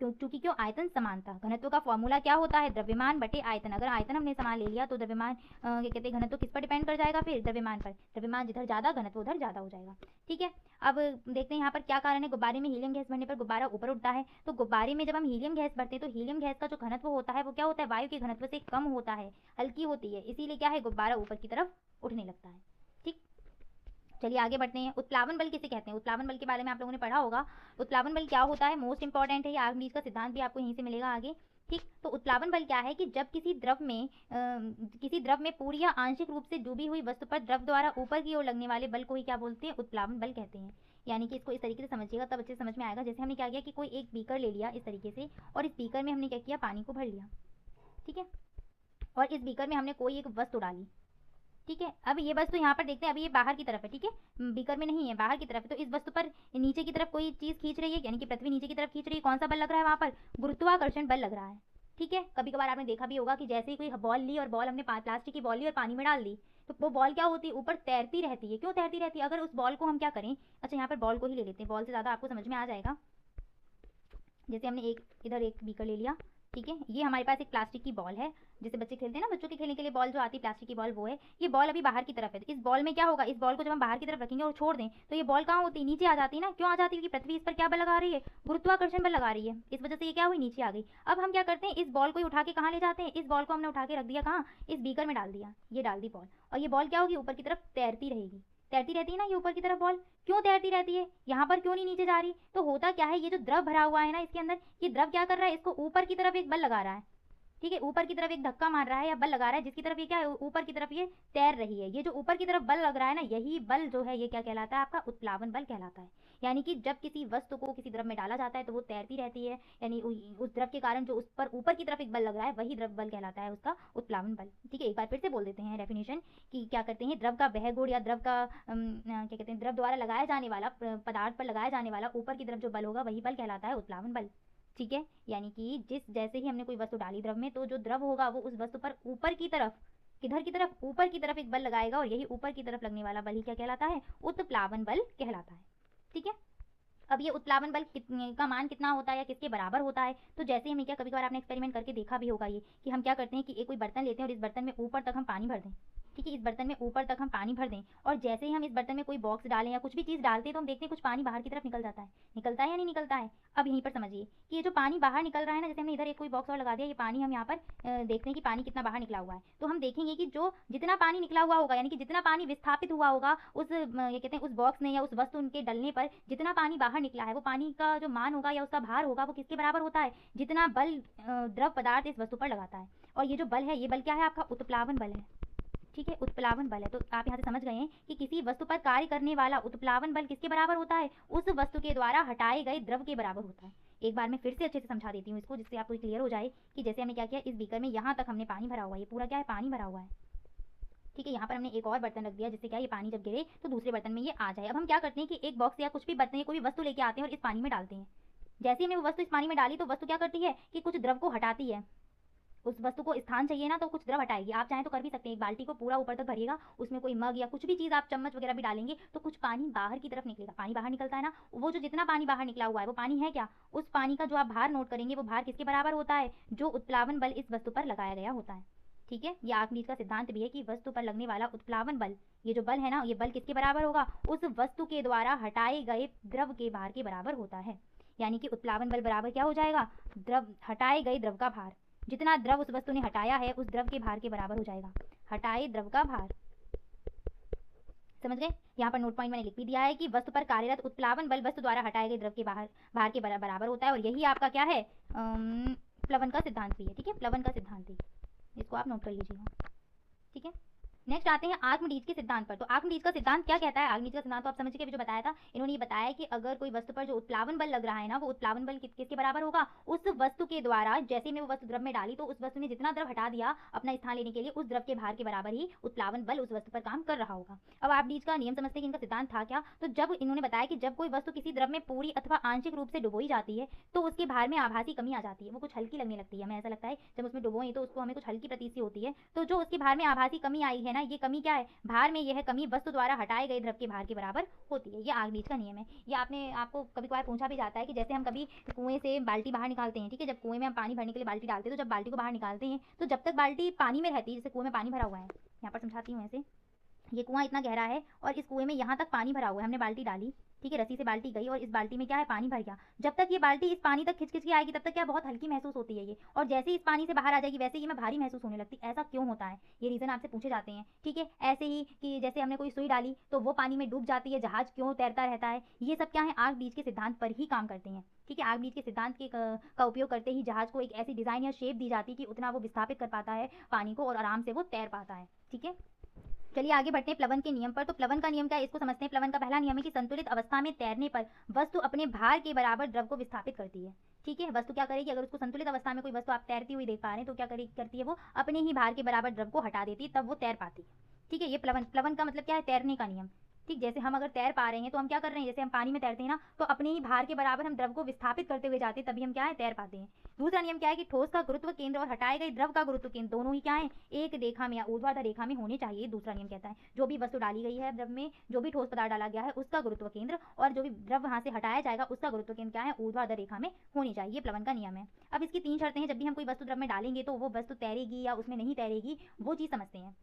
क्योंकि क्यों, आयतन समानता। घनत्व का फॉर्मूला क्या होता है, द्रव्यमान बटे आयतन। अगर आयतन हमने समान ले लिया तो द्रव्यमान क्या कहते हैं, घनत्व किस पर डिपेंड कर जाएगा, फिर द्रव्यमान पर। द्रव्यमान जिधर ज़्यादा घनत्व उधर ज़्यादा हो जाएगा। ठीक है, अब देखते हैं यहाँ पर क्या कारण है, गुब्बारे में हीलियम गैस भरने पर गुब्बारा ऊपर उठता है। तो गुब्बारे में जब हम हीलियम गैस भरते हैं तो हीलियम गैस का जो घनत्व होता है वो क्या होता है, वायु के घनत्व से कम होता है, हल्की होती है, इसीलिए क्या है, गुब्बारा ऊपर की तरफ उठने लगता है। ठीक, चलिए आगे बढ़ते हैं। उत्प्लावन बल किसे कहते हैं, उत्प्लावन बल के बारे में आप लोगों ने पढ़ा होगा। उत्प्लावन बल क्या होता है, मोस्ट इंपॉर्टेंट है, आर्किमिडीज का सिद्धांत भी आपको यहीं से मिलेगा आगे। ठीक, तो उत्प्लावन बल क्या है कि जब किसी द्रव में पूरी या आंशिक रूप से डूबी हुई वस्तु पर द्रव द्वारा ऊपर की ओर लगने वाले बल को ही क्या बोलते हैं, उत्प्लावन बल कहते हैं। यानी कि इसको इस तरीके से समझिएगा तब अच्छे समझ में आएगा। जैसे हमने क्या किया कि कोई एक बीकर ले लिया इस तरीके से, और इस बीकर में हमने क्या किया, पानी को भर लिया। ठीक है, और इस बीकर में हमने कोई एक वस्तु डाली। ठीक है, अब ये वस्तु यहाँ पर देखते हैं, अभी ये बाहर की तरफ है। ठीक है, बीकर में नहीं है, बाहर की तरफ है। तो इस वस्तु पर नीचे की तरफ कोई चीज़ खींच रही है, यानी कि पृथ्वी नीचे की तरफ खींच रही है। कौन सा बल लग रहा है वहाँ पर, गुरुत्वाकर्षण बल लग रहा है। ठीक है, कभी कभार आपने देखा भी होगा कि जैसे ही कोई बॉल ली और बॉल हमने प्लास्टिक की बॉल ली और पानी में डाल दी तो वो बॉल क्या होती है, ऊपर तैरती रहती है। क्यों तैरती रहती है, अगर उस बॉल को हम क्या करें, अच्छा यहाँ पर बॉल को ही ले लेते हैं, बॉल से ज़्यादा आपको समझ में आ जाएगा। जैसे हमने इधर एक बीकर ले लिया। ठीक है, ये हमारे पास एक प्लास्टिक की बॉल है, जैसे बच्चे खेलते हैं ना, बच्चों के खेलने के लिए बॉल जो आती है प्लास्टिक की बॉल, वो है। ये बॉल अभी बाहर की तरफ है, तो इस बॉल में क्या होगा, इस बॉल को जब हम बाहर की तरफ रखेंगे और छोड़ दें तो ये बॉल कहाँ होती है, नीचे आ जाती है ना। क्यों आ जाती है, क्योंकि पृथ्वी इस पर क्या बल लगा रही है, गुरुत्वाकर्षण बल लगा रही है, इस वजह से ये क्या हुई, नीचे आ गई। अब हम क्या करते हैं, इस बॉल को उठा के कहाँ ले जाते हैं, इस बॉल को हमने उठा के रख दिया कहाँ, इस बीकर में डाल दिया, ये डाल दी बॉल, और ये बॉल क्या होगी, ऊपर की तरफ तैरती रहेगी। तैरती रहती है ना ये ऊपर की तरफ बॉल, क्यों तैरती रहती है, यहाँ पर क्यों नहीं नीचे जा रही, तो होता क्या है, ये जो द्रव भरा हुआ है ना इसके अंदर, ये द्रव क्या कर रहा है, इसको ऊपर की तरफ एक बल लगा रहा है। ठीक है, ऊपर की तरफ एक धक्का मार रहा है या बल लगा रहा है, जिसकी तरफ ये क्या है, ऊपर की तरफ ये तैर रही है। ये जो ऊपर की तरफ बल लग रहा है ना, यही बल जो है ये क्या कहलाता है, आपका उत्प्लावन बल कहलाता है। यानी कि जब किसी वस्तु को किसी द्रव में डाला जाता है तो वो तैरती रहती है, यानी उस द्रव के कारण जो उस पर ऊपर की तरफ एक बल लग रहा है वही द्रव बल कहलाता है, उसका उत्प्लावन बल। ठीक है, एक बार फिर से बोल देते हैं डेफिनेशन कि क्या करते हैं, द्रव का वह गुण या द्रव का क्या कहते हैं, द्रव द्वारा लगाया जाने वाला, पदार्थ पर लगाया जाने वाला ऊपर की तरफ जो बल होगा वही बल कहलाता है उत्प्लावन बल। ठीक है, यानी कि जैसे ही हमने कोई वस्तु डाली द्रव में, तो जो द्रव होगा वो उस वस्तु पर ऊपर की तरफ, किधर की तरफ, ऊपर की तरफ एक बल लगाएगा, और यही ऊपर की तरफ लगने वाला बल ही क्या कहलाता है, उत्प्लावन बल कहलाता है। ठीक है, अब ये उत्प्लावन बल का मान कितना होता है या किसके बराबर होता है, तो जैसे हमने क्या, कभी कभार आपने एक्सपेरिमेंट करके देखा भी होगा ये, कि हम क्या करते हैं कि एक कोई बर्तन लेते हैं और इस बर्तन में ऊपर तक हम पानी भर दें। ठीक है, इस बर्तन में ऊपर तक हम पानी भर दें, और जैसे ही हम इस बर्तन में कोई बॉक्स डालें या कुछ भी चीज़ डालते हैं तो हम देखते हैं कुछ पानी बाहर की तरफ निकल जाता है। निकलता है या नहीं निकलता है। अब यहीं पर समझिए कि ये जो पानी बाहर निकल रहा है ना, जैसे हमने इधर एक कोई बॉक्स और लगा दिया, ये पानी हम यहाँ पर देखते हैं कि पानी कितना बाहर निकला हुआ है, तो हम देखेंगे कि जो जितना पानी निकला हुआ होगा, यानी कि जितना पानी विस्थापित हुआ होगा उस ये कहते हैं उस बॉक्स ने या उस वस्तु उनके डलने पर, जितना पानी बाहर निकला है वो पानी का जो मान होगा या उसका भार होगा वो किसके बराबर होता है, जितना बल द्रव पदार्थ इस वस्तु पर लगाता है। और ये जो बल है, ये बल क्या है, आपका उत्प्लावन बल है। ठीक है, उत्प्लावन बल है। तो आप यहाँ से समझ गए हैं कि किसी वस्तु पर कार्य करने वाला उत्प्लावन बल किसके बराबर होता है, उस वस्तु के द्वारा हटाए गए द्रव के बराबर होता है। एक बार मैं फिर से अच्छे से समझा देती हूँ इसको, जिससे आपको क्लियर हो जाए कि जैसे हमने क्या किया, इस बीकर में यहाँ तक हमने पानी भरा हुआ है, ये पूरा क्या है, पानी भरा हुआ है। ठीक है, यहाँ पर हमने एक और बर्तन रख दिया, जिससे क्या ये पानी जब गिरे तो दूसरे बर्तन में ये आ जाए। अब हम क्या करते हैं कि एक बॉक्स या कुछ भी बर्तन या कोई भी वस्तु लेके आते हैं और इस पानी में डालते हैं। जैसे हमने वो वस्तु इस पानी में डाली तो वस्तु क्या करती है कि कुछ द्रव को हटाती है। उस वस्तु को स्थान चाहिए ना, तो कुछ द्रव हटाएगी। आप चाहें तो कर भी सकते हैं, एक बाल्टी को पूरा ऊपर तक भरिएगा, उसमें कोई मग या कुछ भी चीज़, आप चम्मच वगैरह भी डालेंगे तो कुछ पानी बाहर की तरफ निकलेगा। पानी बाहर निकलता है ना, वो जो जितना पानी बाहर निकला हुआ है वो पानी है क्या, उस पानी का जो आप भार नोट करेंगे वो भार किसके बराबर होता है, जो उत्प्लावन बल इस वस्तु पर लगाया गया होता है। ठीक है, ये आर्किमिडीज का सिद्धांत भी है कि वस्तु पर लगने वाला उत्प्लावन बल, ये जो बल है ना, ये बल किसके बराबर होगा, उस वस्तु के द्वारा हटाए गए द्रव के भार के बराबर होता है। यानी कि उत्प्लावन बल बराबर क्या हो जाएगा, द्रव हटाए गए द्रव का भार, जितना द्रव उस वस्तु ने हटाया है उस द्रव के भार के बराबर हो जाएगा, हटाए द्रव का भार। समझ गए, यहाँ पर नोट पॉइंट मैंने लिख भी दिया है कि वस्तु पर कार्यरत उत्प्लावन बल वस्तु द्वारा हटाए गए द्रव के भार के बराबर होता है, और यही आपका क्या है, प्लवन का सिद्धांत भी है। ठीक है, प्लवन का सिद्धांत भी, इसको आप नोट कर लीजिएगा। ठीक है, नेक्स्ट आते हैं आर्किमिडीज के सिद्धांत पर। तो आर्किमिडीज का सिद्धांत क्या कहता है, आर्किमिडीज का सिद्धांत तो आप समझ के अभी जो बताया था, इन्होंने ये बताया कि अगर कोई वस्तु पर जो उत्प्लावन बल लग रहा है ना, वो उत्प्लावन बल किसके बराबर होगा, उस वस्तु के द्वारा, जैसे हमने वो वस्तु द्रव में डाली तो उस वस्तु ने जितना द्रव हटा दिया अपना स्थान लेने के लिए, उस द्रव के भार के बराबर ही उत्प्लावन बल उस वस्तु पर काम कर रहा होगा। अब आर्किमिडीज का नियम समझते हैं कि इनका सिद्धांत था क्या, तो जब इन्होंने बताया कि जब कोई वस्तु किसी द्रव में पूरी अथवा आंशिक रूप से डुबोई जाती है तो उसके भार में आभासी कमी आ जाती है, वो कुछ हल्की लगने लगती है। हमें ऐसा लगता है जब उसमें डुबोए तो उसको हमें कुछ हल्की प्रतीत सी होती है, तो जो उसके भार में आभासी कमी आई है ना, ये कमी क्या है, भार में यह कमी वस्तु द्वारा हटाए गए द्रव के भार के बराबर होती है। ये आर्किमिडीज का नियम है। ये आपको कभी कभार पूछा भी जाता है कि जैसे हम कभी कुएं से बाल्टी बाहर निकालते हैं, ठीक है, जब कुएं में हम पानी भरने के लिए बाल्टी डालते हैं तो जब बाल्टी को बाहर निकालते हैं तो जब तक बाल्टी पानी में रहती है, जैसे कुएं में पानी भरा हुआ है, यहाँ पर समझाती हूँ, ऐसे ये कुआं इतना गहरा है और इस कुएं में यहाँ तक पानी भरा हुआ है, हमने बाल्टी डाली, ठीक है, रस्सी से बाल्टी गई और इस बाल्टी में क्या है, पानी भर गया। जब तक ये बाल्टी इस पानी तक खिंच खिंच के आएगी तब तक क्या बहुत हल्की महसूस होती है ये, और जैसे ही इस पानी से बाहर आ जाएगी वैसे ही मैं भारी महसूस होने लगती। ऐसा क्यों होता है, ये रीज़न आपसे पूछे जाते हैं। ठीक है, ऐसे ही कि जैसे हमने कोई सुई डाली तो वो पानी में डूब जाती है, जहाज क्यों तैरता रहता है, ये सब क्या है, आर्किमिडीज के सिद्धांत पर ही काम करते हैं। ठीक है, आर्किमिडीज के सिद्धांत का उपयोग करते ही जहाज को एक ऐसी डिज़ाइन या शेप दी जाती है कि उतना वो विस्थापित कर पाता है पानी को और आराम से वो तैर पाता है। ठीक है, चलिए आगे बढ़ते हैं प्लवन के नियम पर। तो प्लवन का नियम क्या है, इसको समझते हैं। प्लवन का पहला नियम है कि संतुलित अवस्था में तैरने पर वस्तु अपने भार के बराबर द्रव को विस्थापित करती है। ठीक है, वस्तु क्या करेगी, अगर उसको संतुलित अवस्था में कोई वस्तु आप तैरती हुई देख पा रहे हैं तो क्या करती है, वो अपने ही भार के बराबर द्रव को हटा देती है, तब वो तैर पाती है। ठीक है, ये प्लवन का मतलब क्या है, तैरने का नियम। ठीक, जैसे हम अगर तैर पा रहे हैं तो हम क्या कर रहे हैं, जैसे हम पानी में तैरते हैं ना, तो अपने ही भार के बराबर हम द्रव को विस्थापित करते हुए जाते हैं, तभी हम क्या है, तैर पाते हैं। दूसरा नियम क्या है कि ठोस का गुरुत्व केंद्र और हटाए गए द्रव का गुरुत्व केंद्र दोनों ही क्या है, एक रेखा में या ऊर्ध्वाधर रेखा में होने चाहिए। दूसरा नियम कहता है जो भी वस्तु डाली गई है द्रव में, जो भी ठोस पदार्थ डाला गया है उसका गुरुत्व केंद्र और जो भी द्रव वहां से हटाया जाएगा उसका गुरुत्व केंद्र क्या है, ऊर्ध्वाधर रेखा में होनी चाहिए। ये प्लवन का नियम है। अब इसकी 3 शर्तें हैं। जब भी हम कोई वस्तु द्रव में डालेंगे तो वो वस्तु तैरेगी या उसमें नहीं तैरेगी, वो चीज़ समझते हैं।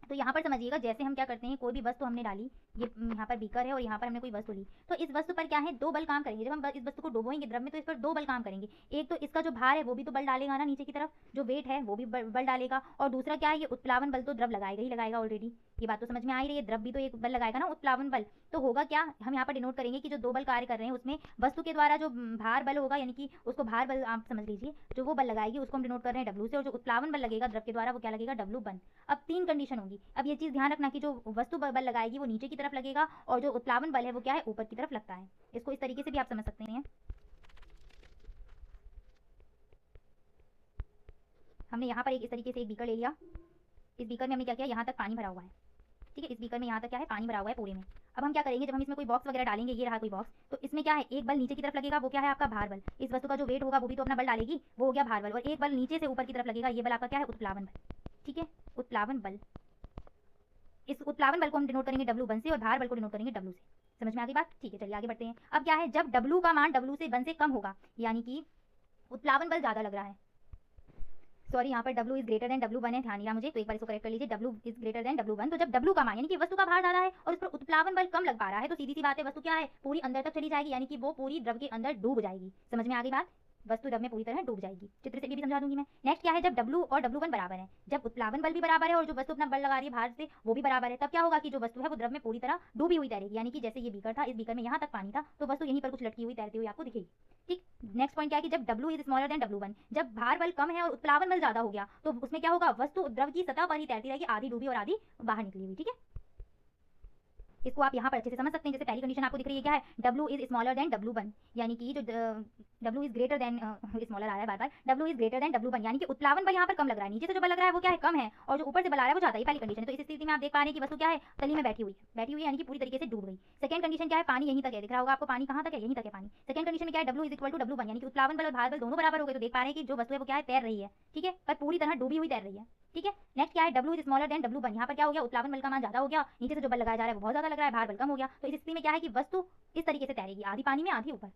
तो यहाँ पर समझिएगा, जैसे हम क्या करते हैं, कोई भी वस्तु हमने डाली, ये यहाँ पर बीकर है और यहाँ पर हमने कोई वस्तु ली, तो इस वस्तु पर क्या है, 2 बल काम करेंगे। जब हम इस वस्तु को डुबोएंगे द्रव में तो इस पर 2 बल काम करेंगे। एक तो इसका जो भार है वो भी तो बल डालेगा ना, नीचे की तरफ जो वेट है वो भी बल डालेगा, और दूसरा क्या है, ये उत्प्लावन बल तो द्रव लगाएगा ही लगाएगा। ऑलरेडी ये बात तो समझ में आ ही रही है, द्रव भी तो एक बल लगाएगा ना, उत्प्लावन बल। तो होगा क्या, हम यहाँ पर डिनोट करेंगे कि जो 2 बल कार्य कर रहे हैं उसमें वस्तु के द्वारा जो भार बल होगा, यानी कि उसको भार बल आप समझ लीजिए, जो वो बल लगाएगी उसको हम डिनोट कर रहे हैं डब्ल्यू से, और जो उत्प्लावन बल लगेगा द्रव के द्वारा वो क्या लगेगा, W1। अब 3 कंडीशन होगी। अब ये चीज़ ध्यान रखना कि जो वस्तु बल लगाएगी वो नीचे की तरफ लगेगा और जो उत्प्लावन बल है वो क्या है, ऊपर की तरफ लगता है। इसको इस तरीके से भी आप समझ सकते हैं। हमने यहाँ पर इस तरीके से एक बीकर ले लिया। इस बीकर में हमने क्या किया, यहाँ तक पानी भरा हुआ है, ठीक है। इस बीकर में यहाँ तक क्या है, पानी भरा हुआ है पूरे में। अब हम क्या करेंगे, जब हम इसमें कोई बॉक्स वगैरह डालेंगे, ये रहा कोई बॉक्स, तो इसमें क्या है, एक बल नीचे की तरफ लगेगा, वो क्या है आपका भार बल। इस वस्तु का जो वेट होगा वो भी तो अपना बल डालेगी, वो हो गया भार बल। और एक बल नीचे से ऊपर की तरफ लगेगा, ये बल आपका क्या है, उत्प्लावन बल, ठीक है, उत्प्लावन बल। इस उत्प्लावन बल को हम डिनोट करेंगे W1 से और भार बल को डिनोट करेंगे W से। समझ में आ गई बात, ठीक है। चलिए आगे बढ़ते हैं। अब क्या है, जब W का मान W से कम होगा, यानी कि उत्प्लावन बल ज़्यादा लग रहा है, सॉरी यहाँ पर W is greater than W1 है, ध्यान नहीं रहा मुझे, तो एक बार इसको करेक्ट कर लीजिए, W is greater than W1। तो जब W का मान यानी कि वस्तु का भार ज़्यादा है और उस पर उत्प्लावन बल कम लग पा रहा है, तो सीधी सी बात है वस्तु क्या है, पूरी अंदर तक चली जाएगी, यानी कि वो पूरी द्रव के अंदर डूब जाएगी। समझ में आ गई बात, वस्तु द्रव में पूरी तरह डूब जाएगी। चित्र से भी समझा दूंगी मैं। नेक्स्ट क्या है, जब W और W1 बराबर है, जब उत्प्लावन बल भी बराबर है और जो वस्तु अपना बल लगा रही है भार से वो भी बराबर है, तब क्या होगा कि जो वस्तु है वो द्रव में पूरी तरह डूबी हुई तैरेगी। यानी कि जैसे ये बीकर था, इस बीकर में यहाँ तक पानी था, तो वस्तु यहीं पर कुछ लटकी हुई तैरती हुई आपको दिखेगी, ठीक। नेक्स्ट पॉइंट क्या है कि जब W is smaller than W1, जब भार बल कम है और उत्प्लावन बल ज्यादा हो गया, तो उसमें क्या होगा, वस्तु द्रव की सतह पर ही तैरती रहेगी, आधी डूबी और आधी बाहर निकली हुई, ठीक है। इसको आप यहाँ पर अच्छे से समझ सकते हैं। जैसे पहली कंडीशन आपको दिख रही है क्या है, W is smaller than W1, यानी कि जो W is greater than, smaller आ रहा है बार बार, W is greater than W1, यानी कि उत्प्लावन बल यहाँ पर कम लग रहा है, नीचे से जो बल लग रहा है वो क्या है, कम है, और जो ऊपर से बल आ रहा है वो ज्यादा है। पहली कंडीशन है। तो इस स्थिति में आप देख पा रहे हैं कि वस्तु क्या है, तली में बैठी हुई है, यानी कि पूरी तरीके से डूब गई। सेकंड कंडीशन क्या है, पानी यहीं तक है, दिख रहा होगा आपको, पानी कहाँ तक है, यहीं तक है पानी। सेकंड कंडीशन में क्या है, W is equal to W1, यानी कि उत्प्लावन बल और भार बल दोनों बराबर हो गए, तो देख पा रहे हैं कि जो वस्तु है वो क्या है, तैर रही है, ठीक है, पर पूरी तरह डूबी हुई तैर रही है, ठीक है। नेक्स्ट क्या है, W is smaller than W1, यहाँ पर क्या हो गया, उत्प्लावन बल का मान ज्यादा हो गया, नीचे से जो बल लगाया जा रहा है वो बहुत ज्यादा लग रहा है, भार बल कम हो गया। तो इस स्थिति में क्या है कि वस्तु इस तरीके से तैरेगी, आधी पानी में आधी ऊपर।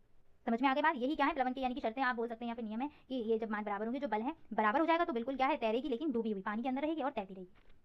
समझ में आ गई बात, यही क्या है प्लवन की यानी कि शर्तें आप बोल सकते हैं, यहाँ पे नियम है कि ये जब मान बराबर होंगे, जो बल है बराबर हो जाएगा, तो बिल्कुल क्या है, तैरेगी, लेकिन डूबी हुई पानी के अंदर रहेगी और तैरती रहेगी।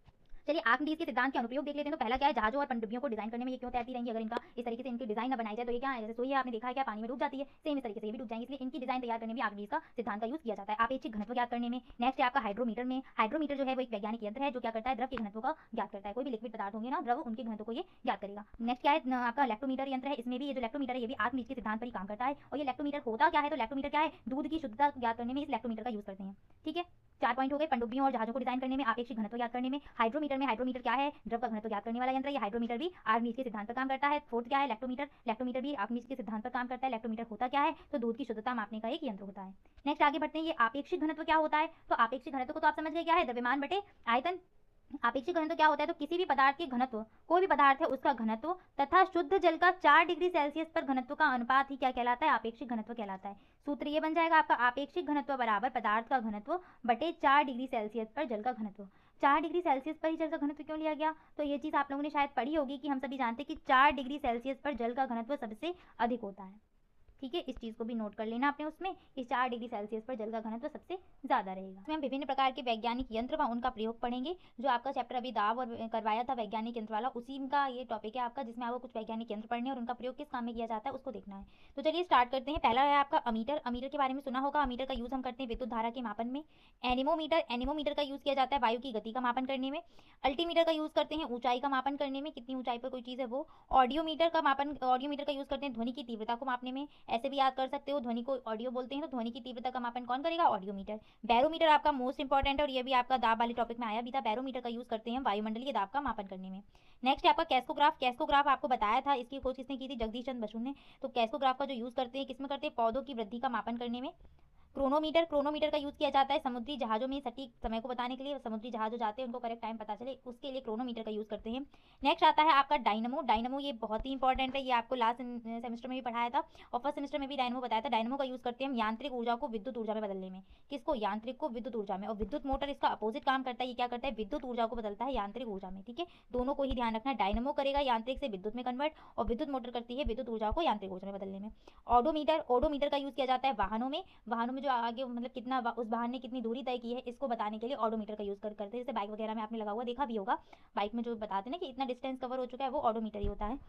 चलिए आर्किमिडीज के सिद्धांत के अनुप्रयोग देख लेते हैं। तो पहला क्या है, जहाजों और पनडुब्बियों को डिजाइन करने में ये क्यों तैरती रहेंगी, अगर इनका इस तरीके से इनकी डिजाइन न बनाई जाए तो ये क्या है, जैसे सोई है आपने देखा है क्या, पानी में डूब जाती है, सेम इस तरीके से ये भी डूब जाएंगे, इसलिए इनकी डिजाइन तैयार करने में आर्किमिडीज का सिद्धांत का यूज किया जाता है। आपेक्षिक घनत्व ज्ञात करने में। नेक्स्ट है आपका हाइड्रोमीटर में। हाइड्रोमीटर जो है वो एक वैज्ञानिक यंत्र है जो क्या करता है, द्रव के घनत्व का ज्ञात करता है। कोई भी लिक्विड पदार्थ होंगे ना द्रव, उनके घनत्व को ये ज्ञात करेगा। नेक्स्ट क्या है आपका लैक्टोमीटर यंत्र है। इसमें भी ये जो लैक्टोमीटर है ये भी आर्किमिडीज के सिद्धांत पर ही काम करता है। और ये लैक्टोमीटर होता क्या है, तो लैक्टोमीटर क्या है, दूध की शुद्धता ज्ञात करने में इस लैक्टोमीटर का यूज करते हैं, ठीक है। 4 पॉइंट हो गए, पनडुब्बियों और जहाजों को डिजाइन करने में, आपेक्षिक घनत्व ज्ञात करने में। हाइड्रोमीटर क्या है, द्रव का घनत्व ज्ञात करने वाला यंत्र है। ये हाइड्रोमीटर भी आर्किमिडीज के सिद्धांत पर काम करता है। फोर्थ क्या है, लैक्टोमीटर भी आर्किमिडीज के सिद्धांत पर काम करता है। लैक्टोमीटर होता क्या है, तो दूध की शुद्धता मापने का एक यंत्र होता है। नेक्स्ट आगे बढ़ते हैं, ये आपेक्षिक घनत्व क्या होता है, तो आपेक्षिक घनत्व को तो आप समझ गए क्या है, द्रव्यमान बटे आयतन। आपेक्षिक घनत्व क्या होता है, तो किसी भी पदार्थ के घनत्व, कोई भी पदार्थ है उसका घनत्व तथा शुद्ध जल का 4 डिग्री सेल्सियस पर घनत्व का अनुपात ही क्या कहलाता है, आपेक्षिक घनत्व कहलाता है। सूत्र ये बन जाएगा आपका, आपेक्षिक घनत्व बराबर पदार्थ का घनत्व बटे 4 डिग्री सेल्सियस पर जल का घनत्व। 4 डिग्री सेल्सियस पर ही जल का घनत्व क्यों लिया गया, तो ये चीज़ आप लोगों ने शायद पढ़ी होगी कि हम सभी जानते हैं कि 4 डिग्री सेल्सियस पर जल का घनत्व सबसे अधिक होता है, ठीक है। इस चीज़ को भी नोट कर लेना आपने उसमें, कि 4 डिग्री सेल्सियस पर जल का घनत्व सबसे ज़्यादा रहेगा। इसमें हम विभिन्न प्रकार के वैज्ञानिक यंत्र व उनका प्रयोग पढ़ेंगे। जो आपका चैप्टर अभी दाव और करवाया था वैज्ञानिक यंत्र वाला, उसी का ये टॉपिक है आपका, जिसमें आपको कुछ वैज्ञानिक यंत्र पढ़ने और उनका प्रयोग किस काम में किया जाता है उसको देखना है। तो चलिए स्टार्ट करते हैं। पहला है आपका अमीटर। अमीटर के बारे में सुना होगा। अमीटर का यूज़ हम करते हैं विद्युत धारा के मापन में। एनीमोमीटर का यूज़ किया जाता है वायु की गति का मापन करने में। अल्टीमीटर का यूज़ करते हैं ऊंचाई का मापन करने में, कितनी ऊंचाई पर कोई चीज़ है वो। ऑडियोमीटर का यूज़ करते हैं ध्वनि की तीव्रता को मापने में। ऐसे भी याद कर सकते हो, ध्वनि को ऑडियो बोलते हैं, तो ध्वनि की तीव्रता का मापन कौन करेगा, ऑडियोमीटर। बैरोमीटर आपका मोस्ट इंपॉर्टेंट है और ये भी आपका दाब वाले टॉपिक में आया भी था। बैरोमीटर का यूज करते हैं वायुमंडलीय दाब का मापन करने में। नेक्स्ट है आपका कैस्कोग्राफ। कैस्कोग्राफ आपको बताया था, इसकी खोज किसने की थी, जगदीश चंद्र बसु ने। तो कैस्कोग्राफ का जो यूज करते हैं किसमें करते हैं, पौधों की वृद्धि का मापन करने में। क्रोनोमीटर, क्रोनोमीटर का यूज़ किया जाता है समुद्री जहाज़ों में सटीक समय को बताने के लिए। समुद्री जहाज़ जो जाते हैं उनको करेक्ट टाइम पता चले, उसके लिए क्रोनोमीटर का यूज़ करते हैं। नेक्स्ट आता है आपका डायनमो। डायनमो ये बहुत ही इंपॉर्टेंट है, ये आपको लास्ट सेमेस्टर में भी पढ़ाया था और फर्स्ट सेमेस्टर में भी डायनमो बताया था। डायनमो का यूज़ करते हैं हम यांत्रिक ऊर्जा को विद्युत ऊर्जा में बदलने में। किसको? यांत्रिक को विद्युत ऊर्जा में। और विद्युत मोटर इसका अपोजिट काम करता है, ये क्या करता है? विद्युत ऊर्जा को बदलता है यांत्रिक ऊर्जा में। ठीक है, दोनों को ही ध्यान रखना है। डायनमो करेगा यांत्रिक से विद्युत में कन्वर्ट और विद्युत मोटर करती है विद्युत ऊर्जा को यांत्रिक ऊर्जा में बदलने में। ऑडोमीटर, ऑडोमीटर का यूज़ किया जाता है वाहनों में। वाहनों में जो आगे मतलब कितना उस वाहन ने कितनी दूरी तय की है, इसको बताने के लिए ऑडोमीटर का यूज़ करते हैं। जैसे बाइक वगैरह में आपने लगा हुआ देखा भी होगा, बाइक में जो बताते हैं ना कि इतना डिस्टेंस कवर हो चुका है, वो ऑडोमीटर ही होता है।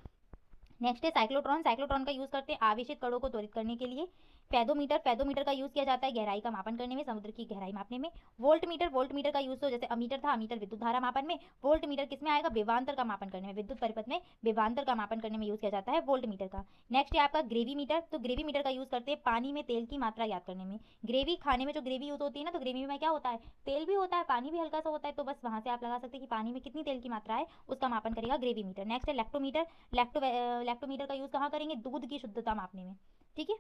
नेक्स्ट है साइक्लोट्रॉन। साइक्लोट्रॉन का यूज़ करते हैं आवेशित कणों को त्वरित करने के लिए। फेदोमीटर, फेदोमीटर का यूज़ किया जाता है गहराई का मापन करने में, समुद्र की गहराई मापने में। वोल्टमीटर, वोल्टमीटर का यूज़ तो जैसे अमीटर था, अमीटर विद्युत धारा मापन में, वोल्टमीटर किस में आएगा? विभवांतर का मापन करने में, विद्युत परिपथ में विभवांतर का मापन करने में यूज़ किया जाता है वोल्टमीटर का। नेक्स्ट है आपका ग्रेवीमीटर। तो ग्रेवीमीटर का यूज़ करते हैं पानी में तेल की मात्रा याद करने में। ग्रेवी खाने में जो ग्रेवी यूज़ होती है ना, तो ग्रेवी में क्या होता है? तेल भी होता है, पानी भी हल्का सा होता है, तो बस वहाँ से आप लगा सकते हैं कि पानी में कितनी तेल की मात्रा है, उसका मापन करेगा ग्रेवीमीटर। नेक्स्ट है लैक्टोमीटर। लैक्टोमीटर का यूज़ कहाँ करेंगे? दूध की शुद्धता मापने में। ठीक है,